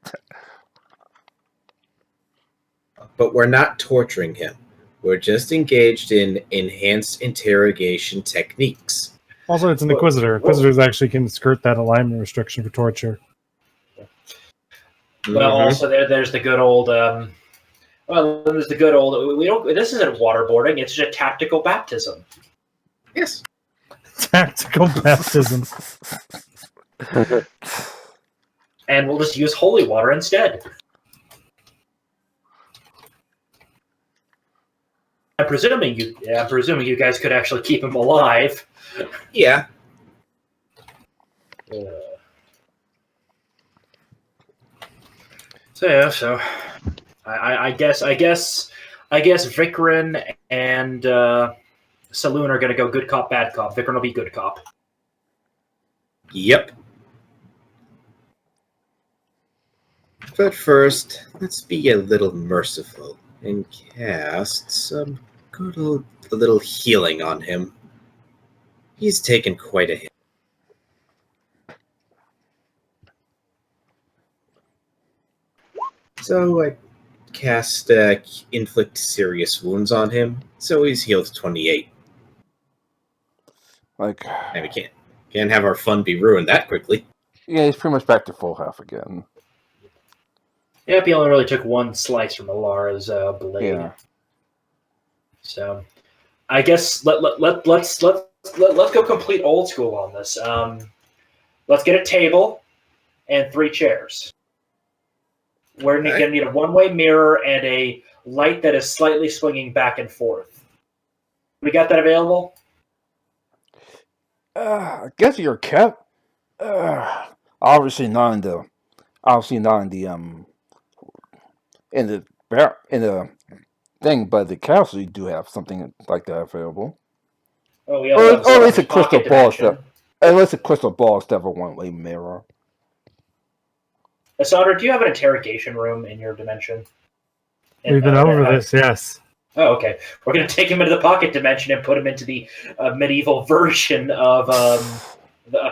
But we're not torturing him. We're just engaged in enhanced interrogation techniques. Also, it's an Inquisitor. Inquisitors actually can skirt that alignment restriction for torture. Well, also there's the good old. There's the good old. We don't. This isn't waterboarding. It's just a tactical baptism. Yes. Tactical baptism. And we'll just use holy water instead. I'm presuming you guys could actually keep him alive. Yeah. So I guess Vikrin and Saloon are gonna go good cop, bad cop. Vikrin will be good cop. Yep. But first, let's be a little merciful and cast some a little healing on him. He's taken quite a hit. So I cast inflict serious wounds on him, so he's healed 28. Like, and we can't have our fun be ruined that quickly. Yeah, he's pretty much back to full health again. Yep, he only really took 1 slice from Alara's blade. Yeah. So, I guess let's go complete old school on this. Let's get a table and 3 chairs. We're going to need a one-way mirror and a light that is slightly swinging back and forth. We got that available? I guess you're kept. Obviously not in the Obviously not in the thing, but the castle do have something like that available. Oh, we also have Or at least a Sauter's crystal pocket ball dimension. stuff. At least a crystal ball instead of a one-way mirror. Sauter, do you have an interrogation room in your dimension? We've been over this, yes. Oh, okay. We're going to take him into the pocket dimension and put him into the medieval version of a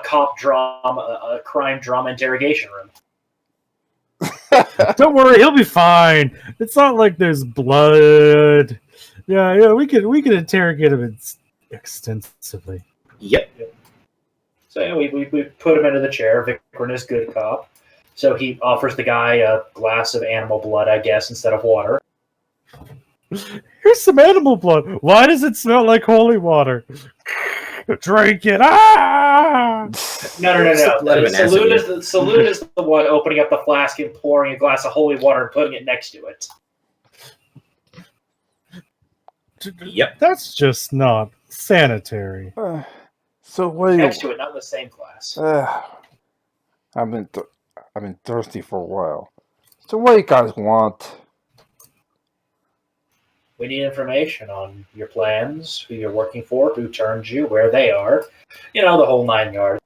cop drama, a crime drama interrogation room. Don't worry, he'll be fine. It's not like there's blood. Yeah, we could interrogate him extensively. Yep. So yeah, we put him into the chair. Victorine is good cop. So he offers the guy a glass of animal blood, I guess, instead of water. Here's some animal blood. Why does it smell like holy water? Drink it! Ah! No. Blood Saloon is the one opening up the flask and pouring a glass of holy water and putting it next to it. Yep. That's just not sanitary. So what? Next to it, not in the same glass. I've been thirsty for a while. So what do you guys want? We need information on your plans, who you're working for, who turned you, where they are. You know, the whole 9 yards.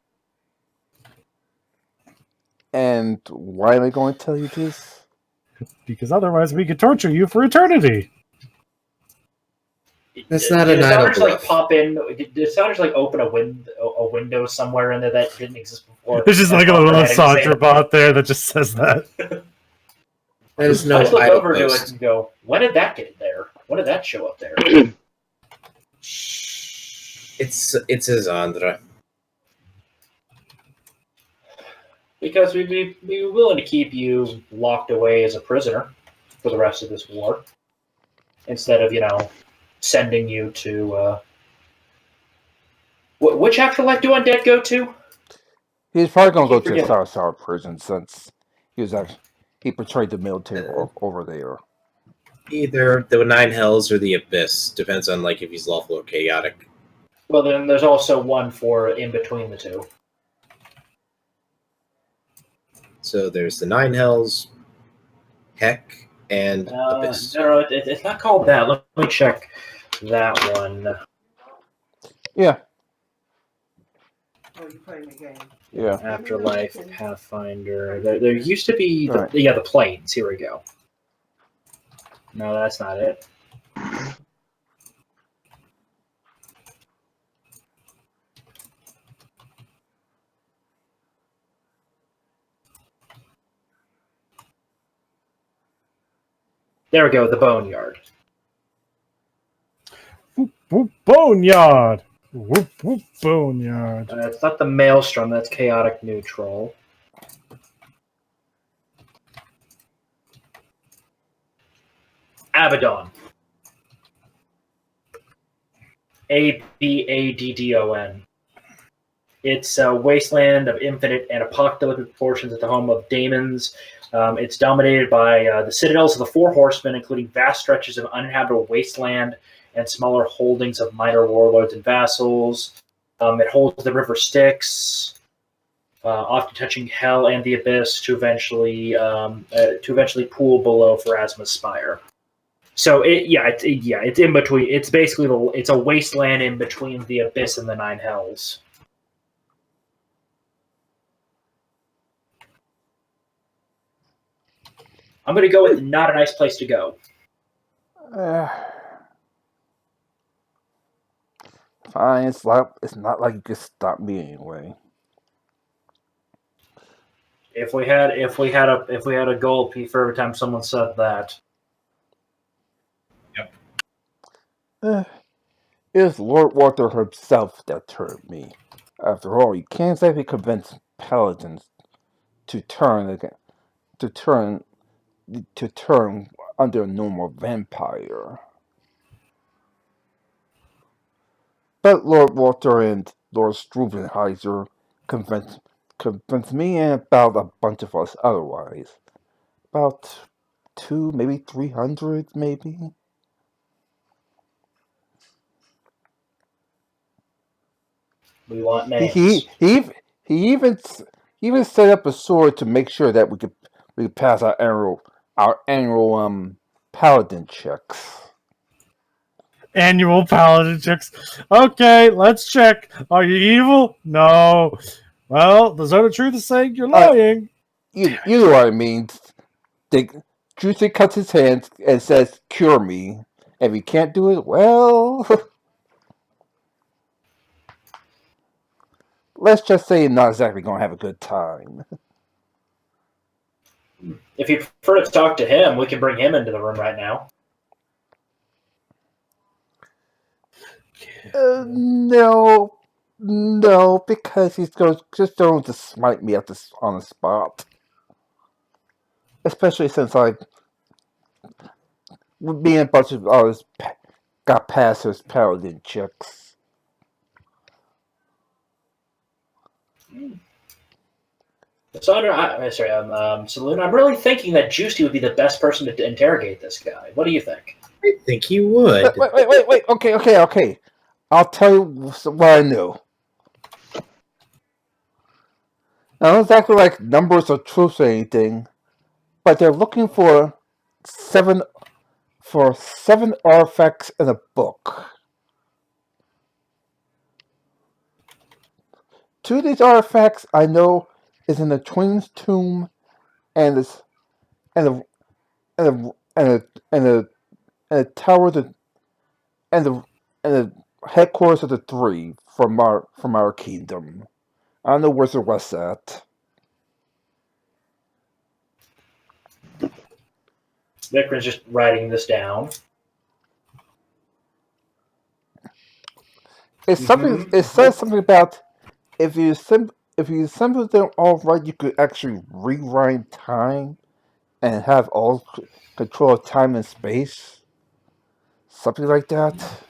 And why am I going to tell you this? Because otherwise we could torture you for eternity. That's not an idle Did bluff. pop in? Did Saunders open a window somewhere in there that didn't exist before? There's just like a little Sandra bot there that just says that. That is no I just look idle over to it boast. and go, when did that get there? When did that show up there? It's a Zandra. Because we'd be willing to keep you locked away as a prisoner for the rest of this war. Instead of, sending you to... which afterlife do undead go to? He's probably going to go to a Sour prison since he portrayed the military over there. Either the 9 Hells or the Abyss. Depends on if he's lawful or chaotic. Well, then there's also one for in between the two. So there's the 9 Hells, Heck, and Abyss. No, it's not called that. Let me check that one. Yeah. Oh, you're playing the game. Yeah. Afterlife, Pathfinder. There used to be Right. the planes. Here we go. No, that's not it. There we go, the Boneyard. Whoop, whoop, boneyard! Whoop, whoop, boneyard. It's not the Maelstrom, that's Chaotic Neutral. Abaddon. Abaddon. It's a wasteland of infinite and apocalyptic proportions at the home of demons. It's dominated by the citadels of the Four Horsemen, including vast stretches of uninhabitable wasteland and smaller holdings of minor warlords and vassals. It holds the River Styx, often touching Hell and the Abyss to eventually pool below Pharasma's Spire. So it's in between. It's basically it's a wasteland in between the Abyss and the 9 Hells. I'm going to go with not a nice place to go. Fine, it's not like you could stop me anyway. If we had a gold piece for every time someone said that. Yep. It was Lord Walter himself that turned me. After all, you can't exactly convince paladins to turn under a normal vampire. But Lord Walter and Lord Struvenheiser convinced me and about a bunch of us otherwise. About 2, maybe 300, maybe. We want names. He even He even set up a sword to make sure that we could pass our annual paladin checks. Annual paladin checks. Okay, let's check. Are you evil? No. Well, the zone of truth is saying you're lying. You know what I mean. Juicy cuts his hands and says, "Cure me." If he can't do it, well, let's just say you're not exactly going to have a good time. If you prefer to talk to him, we can bring him into the room right now. No, because he's just going to smite me on the spot. Especially since me and a bunch of others got past his paladin checks. Saloon, I'm really thinking that Juicy would be the best person to interrogate this guy. What do you think? I think he would. Wait. Okay. I'll tell you what I know. I don't exactly like numbers or truths or anything, but they're looking for seven artifacts in a book. 2 of these artifacts I know is in the Twins' tomb and the tower and the headquarters of the three from our kingdom. I don't know where's the rest at. Vikram's just writing this down. It says something about if you assemble them all right, you could actually rewind time and have all control of time and space. Something like that.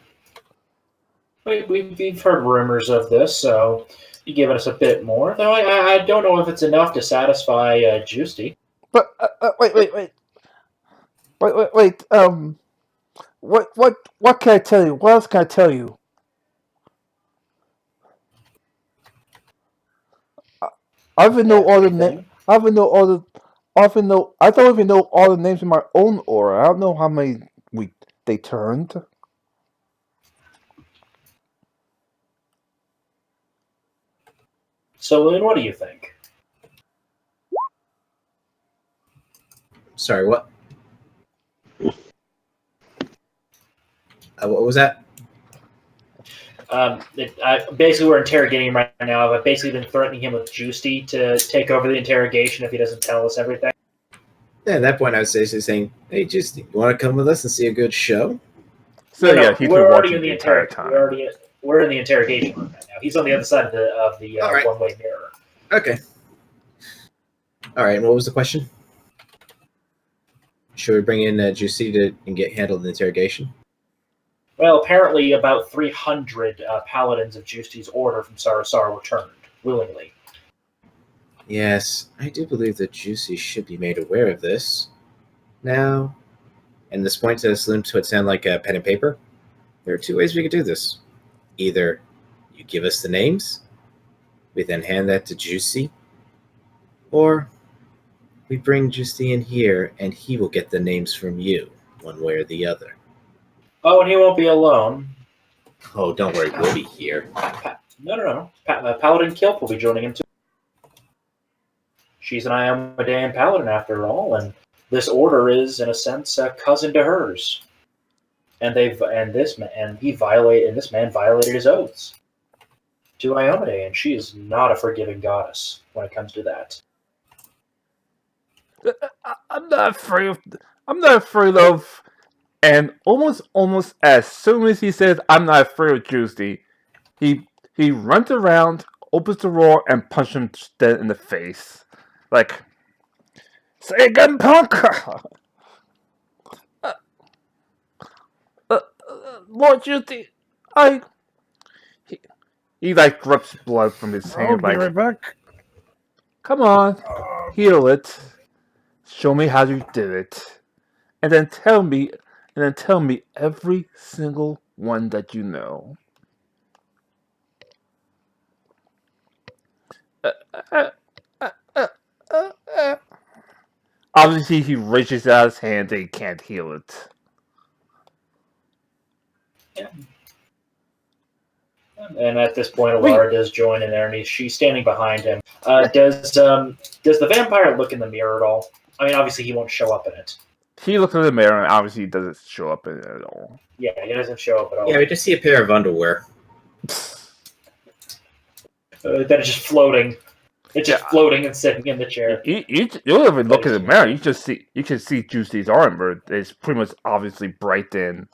We've heard rumors of this, so you're giving us a bit more. Though I don't know if it's enough to satisfy Juicy. But wait. What can I tell you? What else can I tell you? I don't even know all the names. I don't even know all the names in my own aura. I don't know how many they turned. So, Lynn, what do you think? Sorry, what? What was that? Basically, we're interrogating him right now. I've basically been threatening him with Juicy to take over the interrogation if he doesn't tell us everything. Yeah, at that point, I was basically saying, "Hey, Juicy, you want to come with us and see a good show?" So no, he's we're been already watching in the entire time. We're in the interrogation room right now. He's on the other side of the right. one-way mirror. Okay. All right. And what was the question? Should we bring in Juicy and get handled the interrogation? Well, apparently about 300 paladins of Juicy's order from Sarasar returned willingly. Yes, I do believe that Juicy should be made aware of this. Now, and this point to the saloon to sound like a pen and paper, there are 2 ways we could do this. Either you give us the names, we then hand that to Juicy, or we bring Juicy in here and he will get the names from you, one way or the other. Oh, and he won't be alone. Oh, don't worry, we'll be here. No. Paladin Kilp will be joining him too. She's an Iomedaean paladin after all, and this order is, in a sense, a cousin to hers. And this man violated his oaths to Iomade, and she is not a forgiving goddess when it comes to that. I'm not afraid of. And almost as soon as he says, "I'm not afraid of Juicy," he runs around, opens the door, and punches him dead in the face. Like, say again, punk! Lord Juicy, He like drips blood from his I'll hand. be right back. Come on, heal it. Show me how you did it, and then tell me every single one that you know. Obviously, he reaches out his hand and he can't heal it. Yeah. And at this point, Alara does join in there, and she's standing behind him. Does the vampire look in the mirror at all? I mean, obviously, he won't show up in it. He looks in the mirror and obviously doesn't show up in it at all. Yeah, he doesn't show up at all. Yeah, we just see a pair of underwear. That is just floating. It's just floating and sitting in the chair. You don't even look in the mirror. You can see Juicy's armor. It's pretty much obviously bright and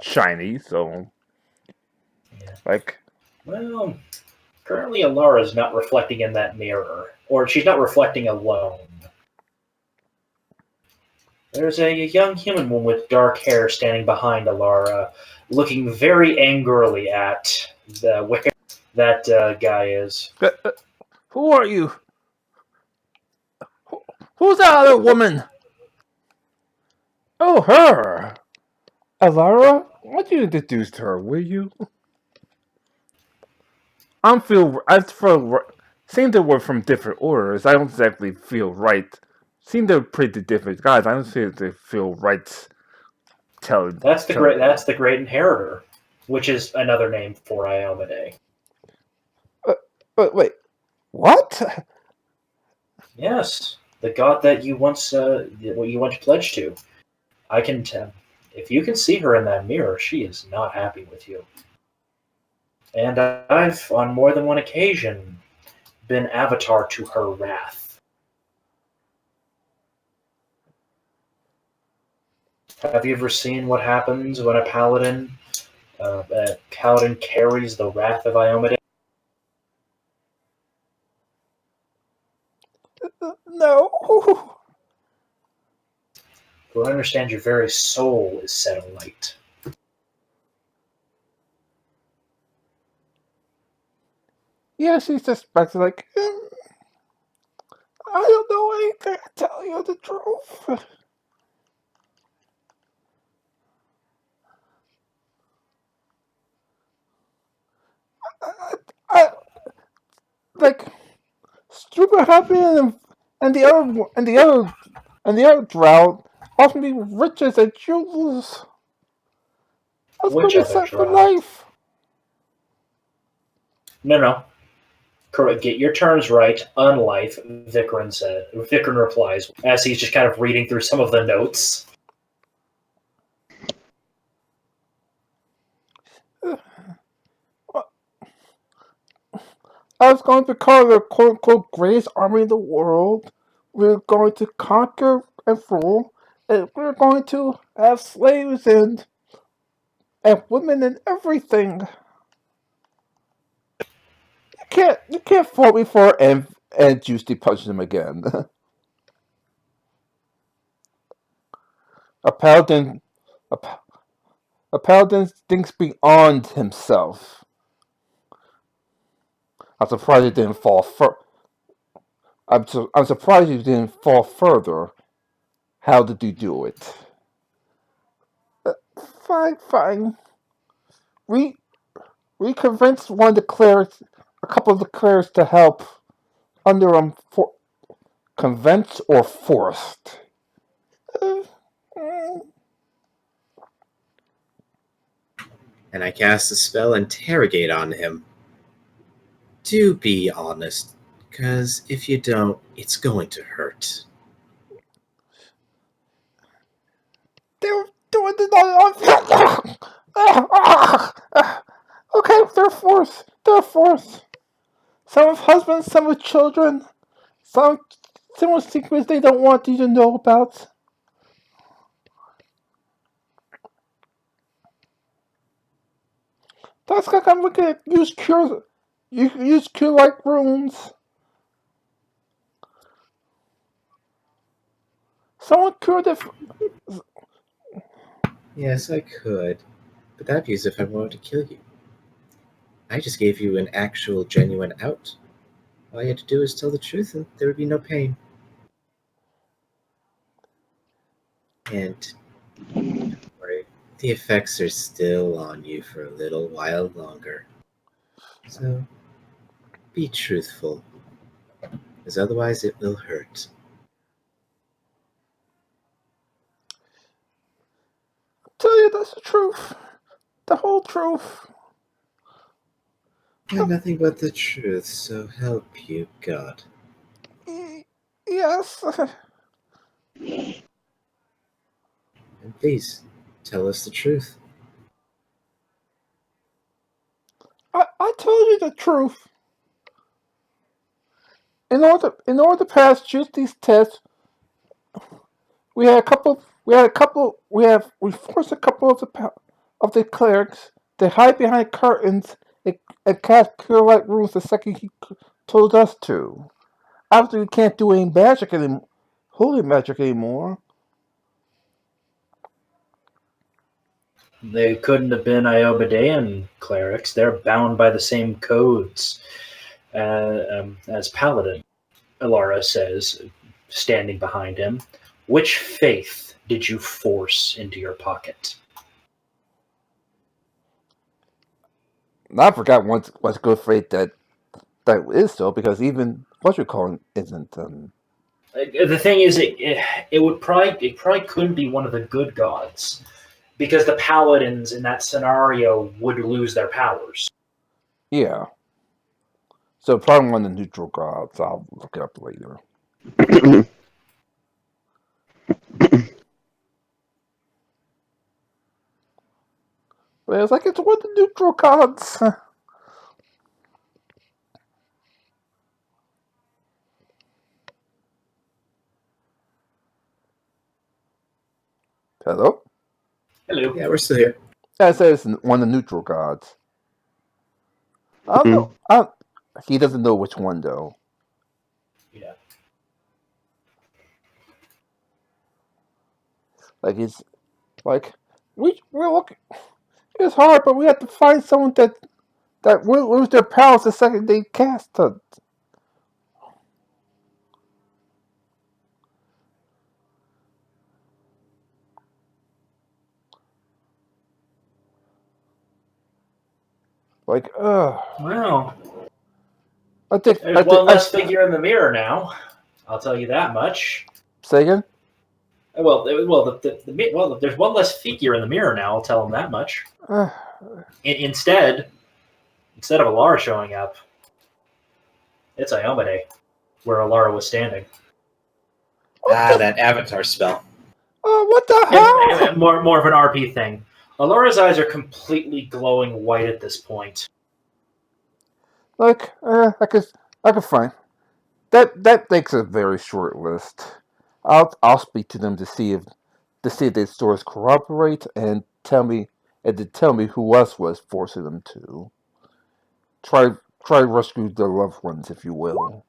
shiny. So, well, currently Alara's not reflecting in that mirror, or she's not reflecting alone. There's a young human woman with dark hair standing behind Alara, looking very angrily at where that guy is. Who are you? Who's that other woman? Oh, her. Alara? Why don't you introduce her, will you? Seeing that we're from different orders, I don't exactly feel right. Seeing they're pretty different guys, I don't feel right telling. That's the Great Inheritor, which is another name for Iomade. Wait, what? Yes, the god that you once pledged to. I can tell. If you can see her in that mirror, she is not happy with you. And I've, on more than one occasion, been avatar to her wrath. Have you ever seen what happens when a paladin carries the wrath of Iomade? No. For I understand your very soul is set alight. Yeah, she suspects, I don't know anything, to tell you the truth. Stupid happened and the other drought lost me riches and jewels. I was going to be set for life. No. Correct. Get your terms right. Unlife, Vikran said. Vikran replies as he's just kind of reading through some of the notes. I was going to call the quote-unquote greatest army in the world. We're going to conquer and rule, and we're going to have slaves and women and everything. You can't fault me for it and Juicy punches him again. A paladin thinks beyond himself. I'm surprised he didn't fall I'm surprised you didn't fall further. How did you do it? Fine. We convinced a couple of the clerics to help under convinced or forced. And I cast a spell Interrogate on him. Do be honest, because if you don't, it's going to hurt. They're doing the Okay, they're forced. Some with husbands, some with children, some with secrets they don't want you to know about. That's like I'm looking at use cure like runes. Someone cured it. Yes, I could, but that'd be as if I wanted to kill you. I just gave you an actual, genuine out. All you had to do is tell the truth, and there would be no pain. And don't worry, the effects are still on you for a little while longer. So, be truthful, because otherwise it will hurt. you that's the truth. The whole truth. And nothing but the truth, so help you God. Yes. And please, tell us the truth. I told you the truth. In order to pass just these tests, we forced a couple of the clerics to hide behind curtains and cast pure light runes the second he told us to. After we can't do any holy magic anymore. They couldn't have been Iobadean clerics. They're bound by the same codes as Paladin, Alara says, standing behind him. Which faith did you force into your pocket? I forgot what's good faith that is so, because even what you're calling isn't. The thing is, it probably couldn't be one of the good gods, because the paladins in that scenario would lose their powers. Yeah. So probably one of the neutral gods. I'll look it up later. But it's like it's one of the neutral gods. Hello? Hello. Yeah, we're still here. Yeah, it says one of the neutral gods. I don't know. He doesn't know which one though. Yeah. Like it's like we're looking. It's hard, but we have to find someone that will lose their powers the second they cast it. Like, Well, I think there's one less figure in the mirror now. I'll tell you that much. Say again? Well, there's one less figure in the mirror now. I'll tell him that much. Instead of Alara showing up, it's Iomade, where Alara was standing. That avatar spell. Oh, what the hell? And more of an RP thing. Alara's eyes are completely glowing white at this point. Like, I could find that makes a very short list. I'll speak to them to see if their stories corroborate and tell me who else was forcing them to try rescue their loved ones, if you will.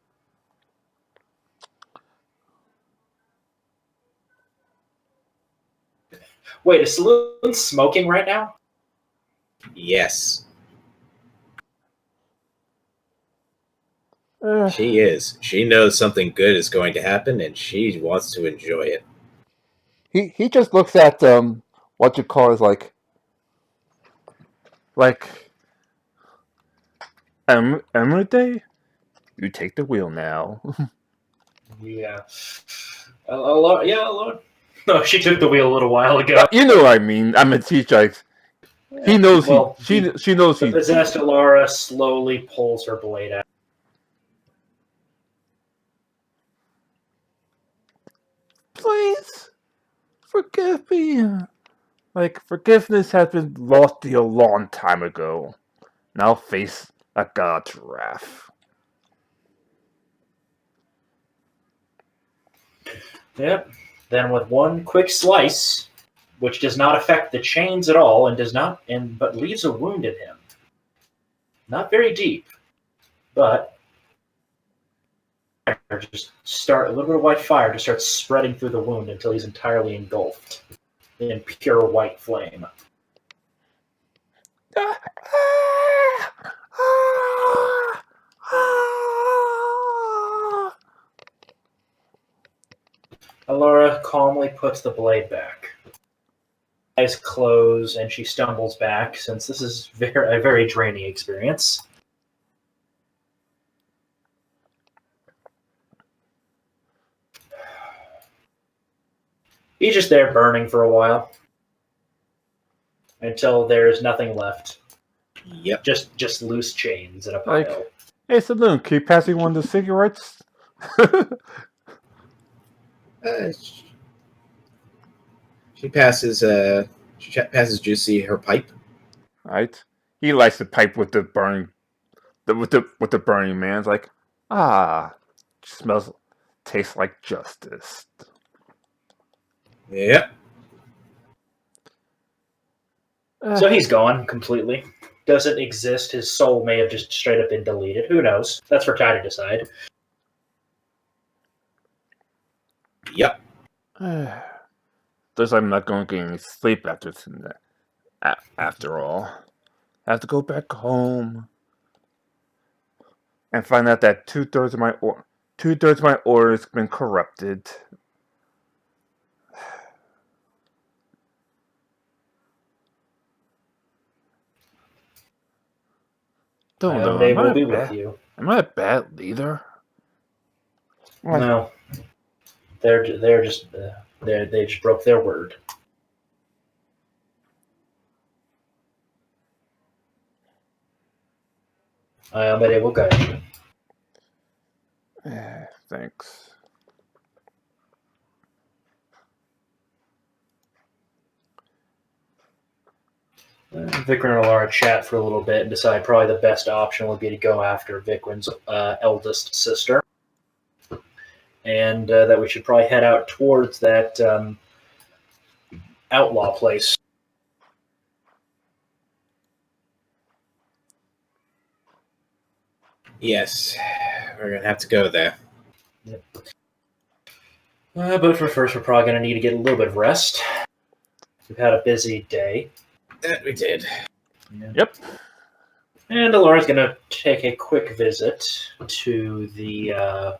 Wait, is Saloon smoking right now? Yes. She is. She knows something good is going to happen, and she wants to enjoy it. He just looks at what you call is like Emerald, you take the wheel now. Yeah. Alora. No, she took the wheel a little while ago. You know what I mean. I mean, he knows she knows the possessed Alara slowly pulls her blade out. Please forgive me. Like, forgiveness has been lost to you a long time ago. Now face a god's wrath. Yep. Then with one quick slice, which does not affect the chains at all, but leaves a wound in him. Not very deep, but a little bit of white fire just starts spreading through the wound until he's entirely engulfed in pure white flame. Alara calmly puts the blade back. Eyes close and she stumbles back, since this is a very draining experience. He's just there burning for a while. until there's nothing left. Yep. Just loose chains in a pile. Like, hey, Saloon, can you pass me one of the cigarettes? She passes Juicy her pipe. Right? He lights the pipe with the burning, with the burning man. It's like, tastes like justice. Yep. So he's gone completely. Doesn't exist. His soul may have just straight up been deleted. Who knows? That's for Ty to decide. Yep. There's I'm not going to get any sleep after all. I have to go back home and find out that 2/3 of my order has been corrupted. Don't know. They will be with you. Am I a bad leader? No, they just broke their word. But it will guide you. Thanks. Vikram and Alara chat for a little bit and decide probably the best option would be to go after Vikram's eldest sister. And that we should probably head out towards that outlaw place. Yes. We're going to have to go there. Yep. But for first, we're probably going to need to get a little bit of rest. We've had a busy day. That we did. Yeah. Yep. And Alara's going to take a quick visit to the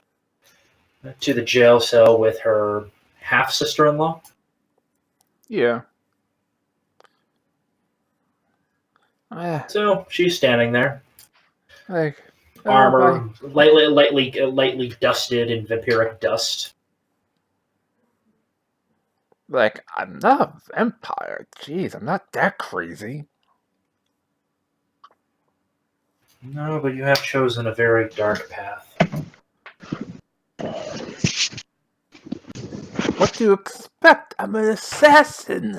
jail cell with her half sister-in-law. Yeah. So she's standing there, Like armor lightly dusted in vampiric dust. Like, I'm not a vampire. Jeez, I'm not that crazy. No, but you have chosen a very dark path. What do you expect? I'm an assassin.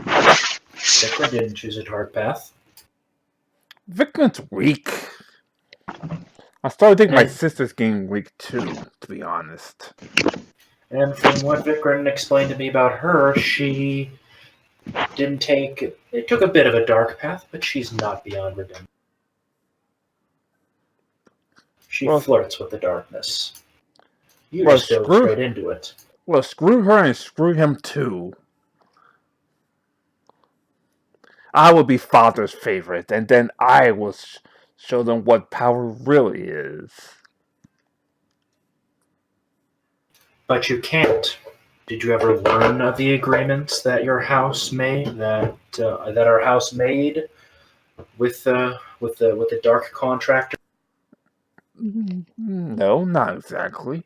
Vikram didn't choose a dark path. Vikram's weak. I started thinking my sister's getting weak too, to be honest. And from what Vikram explained to me about her, she didn't take... It took a bit of a dark path, but she's not beyond redemption. She flirts with the darkness. You just dove straight into it. Well, screw her and screw him too. I will be Father's favorite, and then I will show them what power really is. But you can't. Did you ever learn of the agreements that your house made? That our house made with the dark contractor? No, not exactly.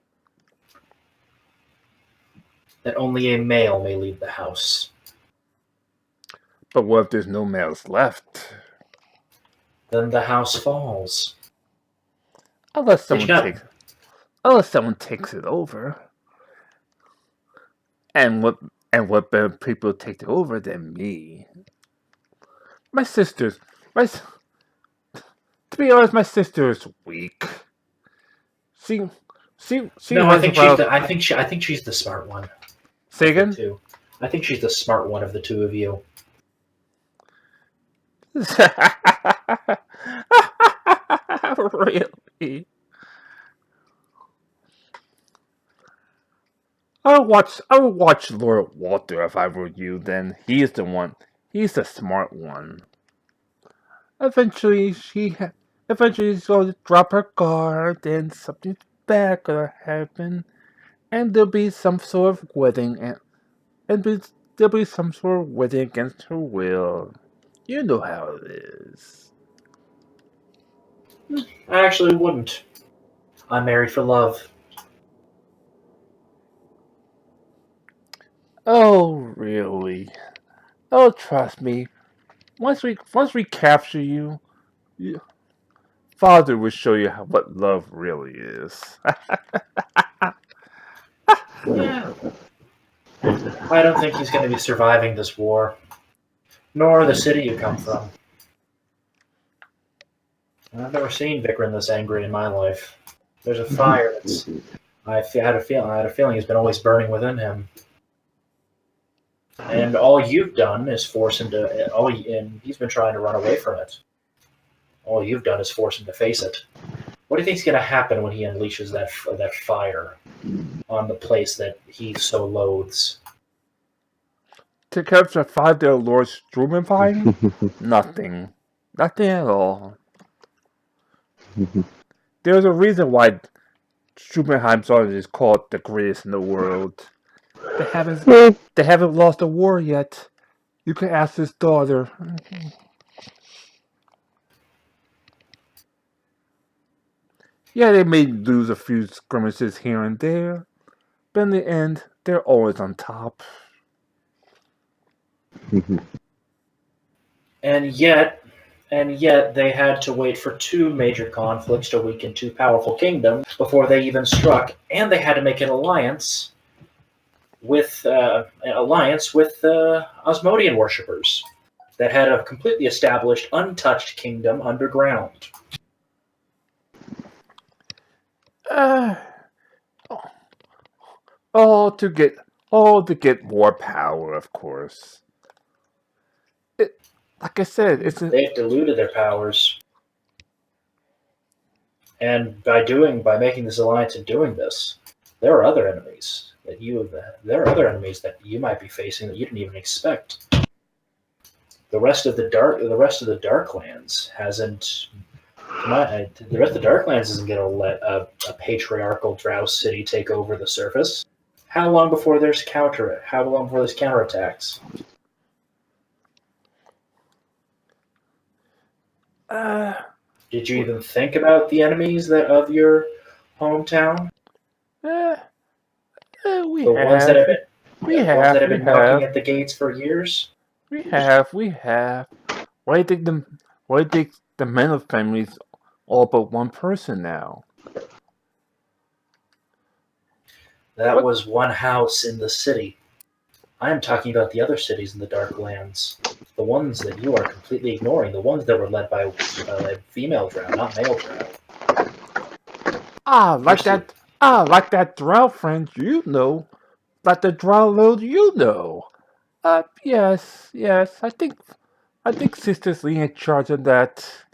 That only a male may leave the house. But what if there's no males left? Then the house falls. Unless someone takes it over. And what better people take it over than me? To be honest, my sister is weak. I think she's the smart one. Say again? I think she's the smart one of the two of you. Really? I would watch Lord Walter if I were you. Then he's the one. He's the smart one. Eventually she's gonna drop her guard, and something bad gonna happen, and there'll be some sort of wedding, there'll be some sort of wedding against her will. You know how it is. I actually wouldn't. I'm married for love. Oh, really? Oh, trust me. Once we capture you, Father will show you what love really is. Yeah, I don't think he's going to be surviving this war, nor the city you come from. I've never seen Vikram this angry in my life. There's a fire that's. Had a feeling it's been always burning within him. And all you've done is force him to. And he's been trying to run away from it. All you've done is force him to face it. What do you think's going to happen when he unleashes that fire on the place that he so loathes? To capture 5 Lord Strumenfine? Nothing. Nothing at all. There's a reason why Strumenheim's Army is called the greatest in the world. They haven't lost a war yet. You can ask his daughter. Yeah, they may lose a few skirmishes here and there, but in the end, they're always on top. And yet they had to wait for 2 major conflicts to weaken 2 powerful kingdoms before they even struck, and they had to make an alliance with Osmodian worshippers that had a completely established, untouched kingdom underground. Uh, all to get more power, of course. Like I said, They've diluted their powers, and by making this alliance and doing this, there are other enemies that you might be facing that you didn't even expect. The rest of the Darklands hasn't. The rest of the Darklands isn't going to let a patriarchal Drow city take over the surface. How long before there's counterattacks? Did you even think about the enemies of your hometown? We The ones that have. have been knocking at the gates for years? We have. Why do you think the Menor family's all but one person now? That was one house in the city. I am talking about the other cities in the Darklands. The ones that you are completely ignoring. The ones that were led by female drow, not male drow. Like that drow friend you know. Like the drow lord you know. Yes. I think Sister's Lee in charge of that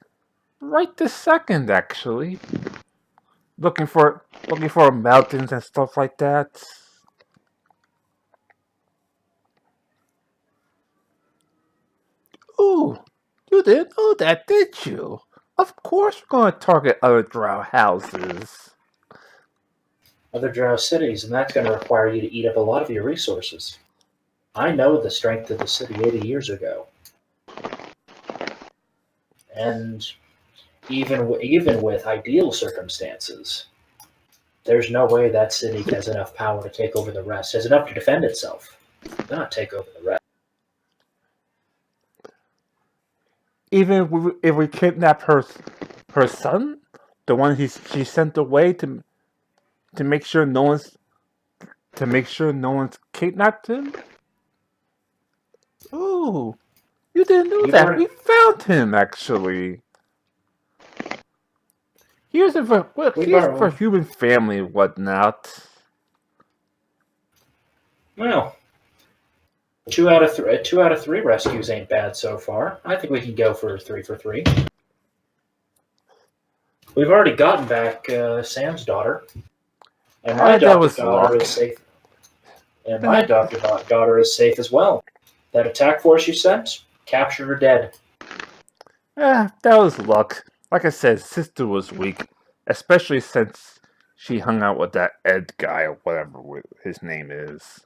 right this second, actually. Looking for mountains and stuff like that. Ooh, you didn't know that, did you? Of course we're going to target other drow houses. Other drow cities, and that's going to require you to eat up a lot of your resources. I know the strength of the city 80 years ago. And even with ideal circumstances, there's no way that city has enough power to take over the rest. Has enough to defend itself, not take over the rest. Even if we kidnap her son, the one she sent away to make sure no one's kidnapped him. Ooh, you didn't know that. We found him actually. Here's for human family and whatnot. Well, 2 out of 3 rescues ain't bad so far. I think we can go for 3 for 3. We've already gotten back Sam's daughter, and my adopted daughter is safe. And my adopted daughter is safe as well. That attack force you sent captured her dead. That was luck. Like I said, Sister was weak, especially since she hung out with that Ed guy or whatever his name is.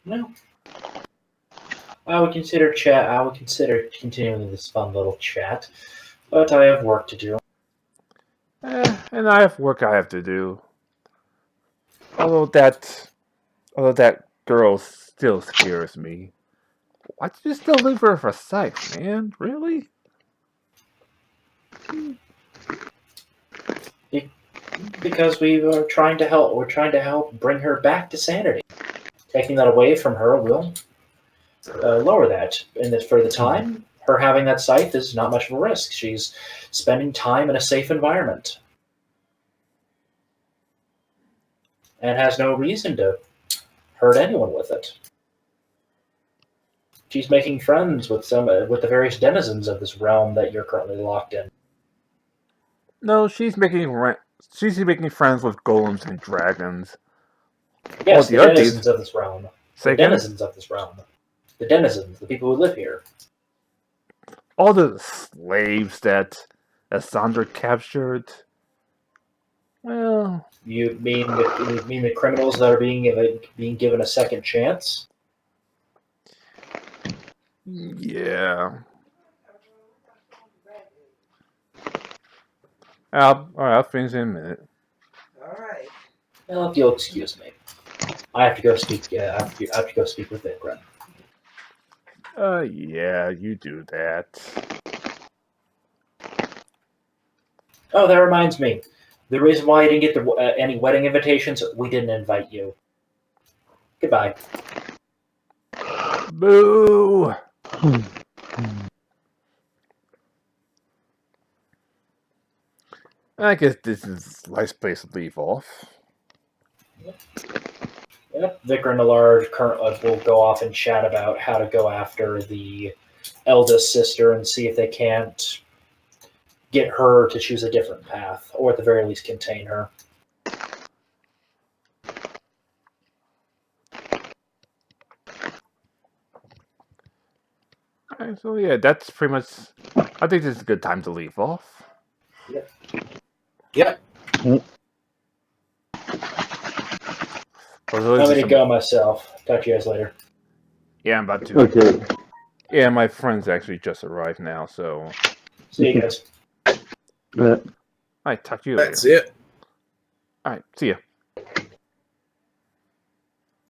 No. I would consider continuing this fun little chat, but I have work to do. And I have work I have to do. Although that girl still scares me. Why did you still leave her for sex, man? Really? Because we are trying to help. We're trying to help bring her back to sanity. Taking that away from her will lower that. And for the time, her having that scythe is not much of a risk. She's spending time in a safe environment. And has no reason to hurt anyone with it. She's making friends with with the various denizens of this realm that you're currently locked in. No, she's making friends with golems and dragons. Yes, the the other denizens of this realm. Say The again? denizens of this realm. The denizens, the people who live here. All the slaves that Sandra captured. Well, You mean the criminals that are being given a second chance? yeah. I'll finish in a minute. Alright. Well, if you'll excuse me, I have to go speak. I have to go speak with Vikram. Yeah, you do that. Oh, that reminds me. The reason why you didn't get any wedding invitations, we didn't invite you. Goodbye. Boo! I guess this is a nice place to leave off. Yep. Vikram and the large will go off and chat about how to go after the eldest sister and see if they can't get her to choose a different path, or at the very least contain her. Alright, so yeah, that's pretty much. I think this is a good time to leave off. Yep. Yep. I'm going to go myself. Talk to you guys later. Yeah, I'm about to. Okay. Yeah, my friends actually just arrived now, so. See you guys. Alright, talk to you later. That's it. Alright, see ya.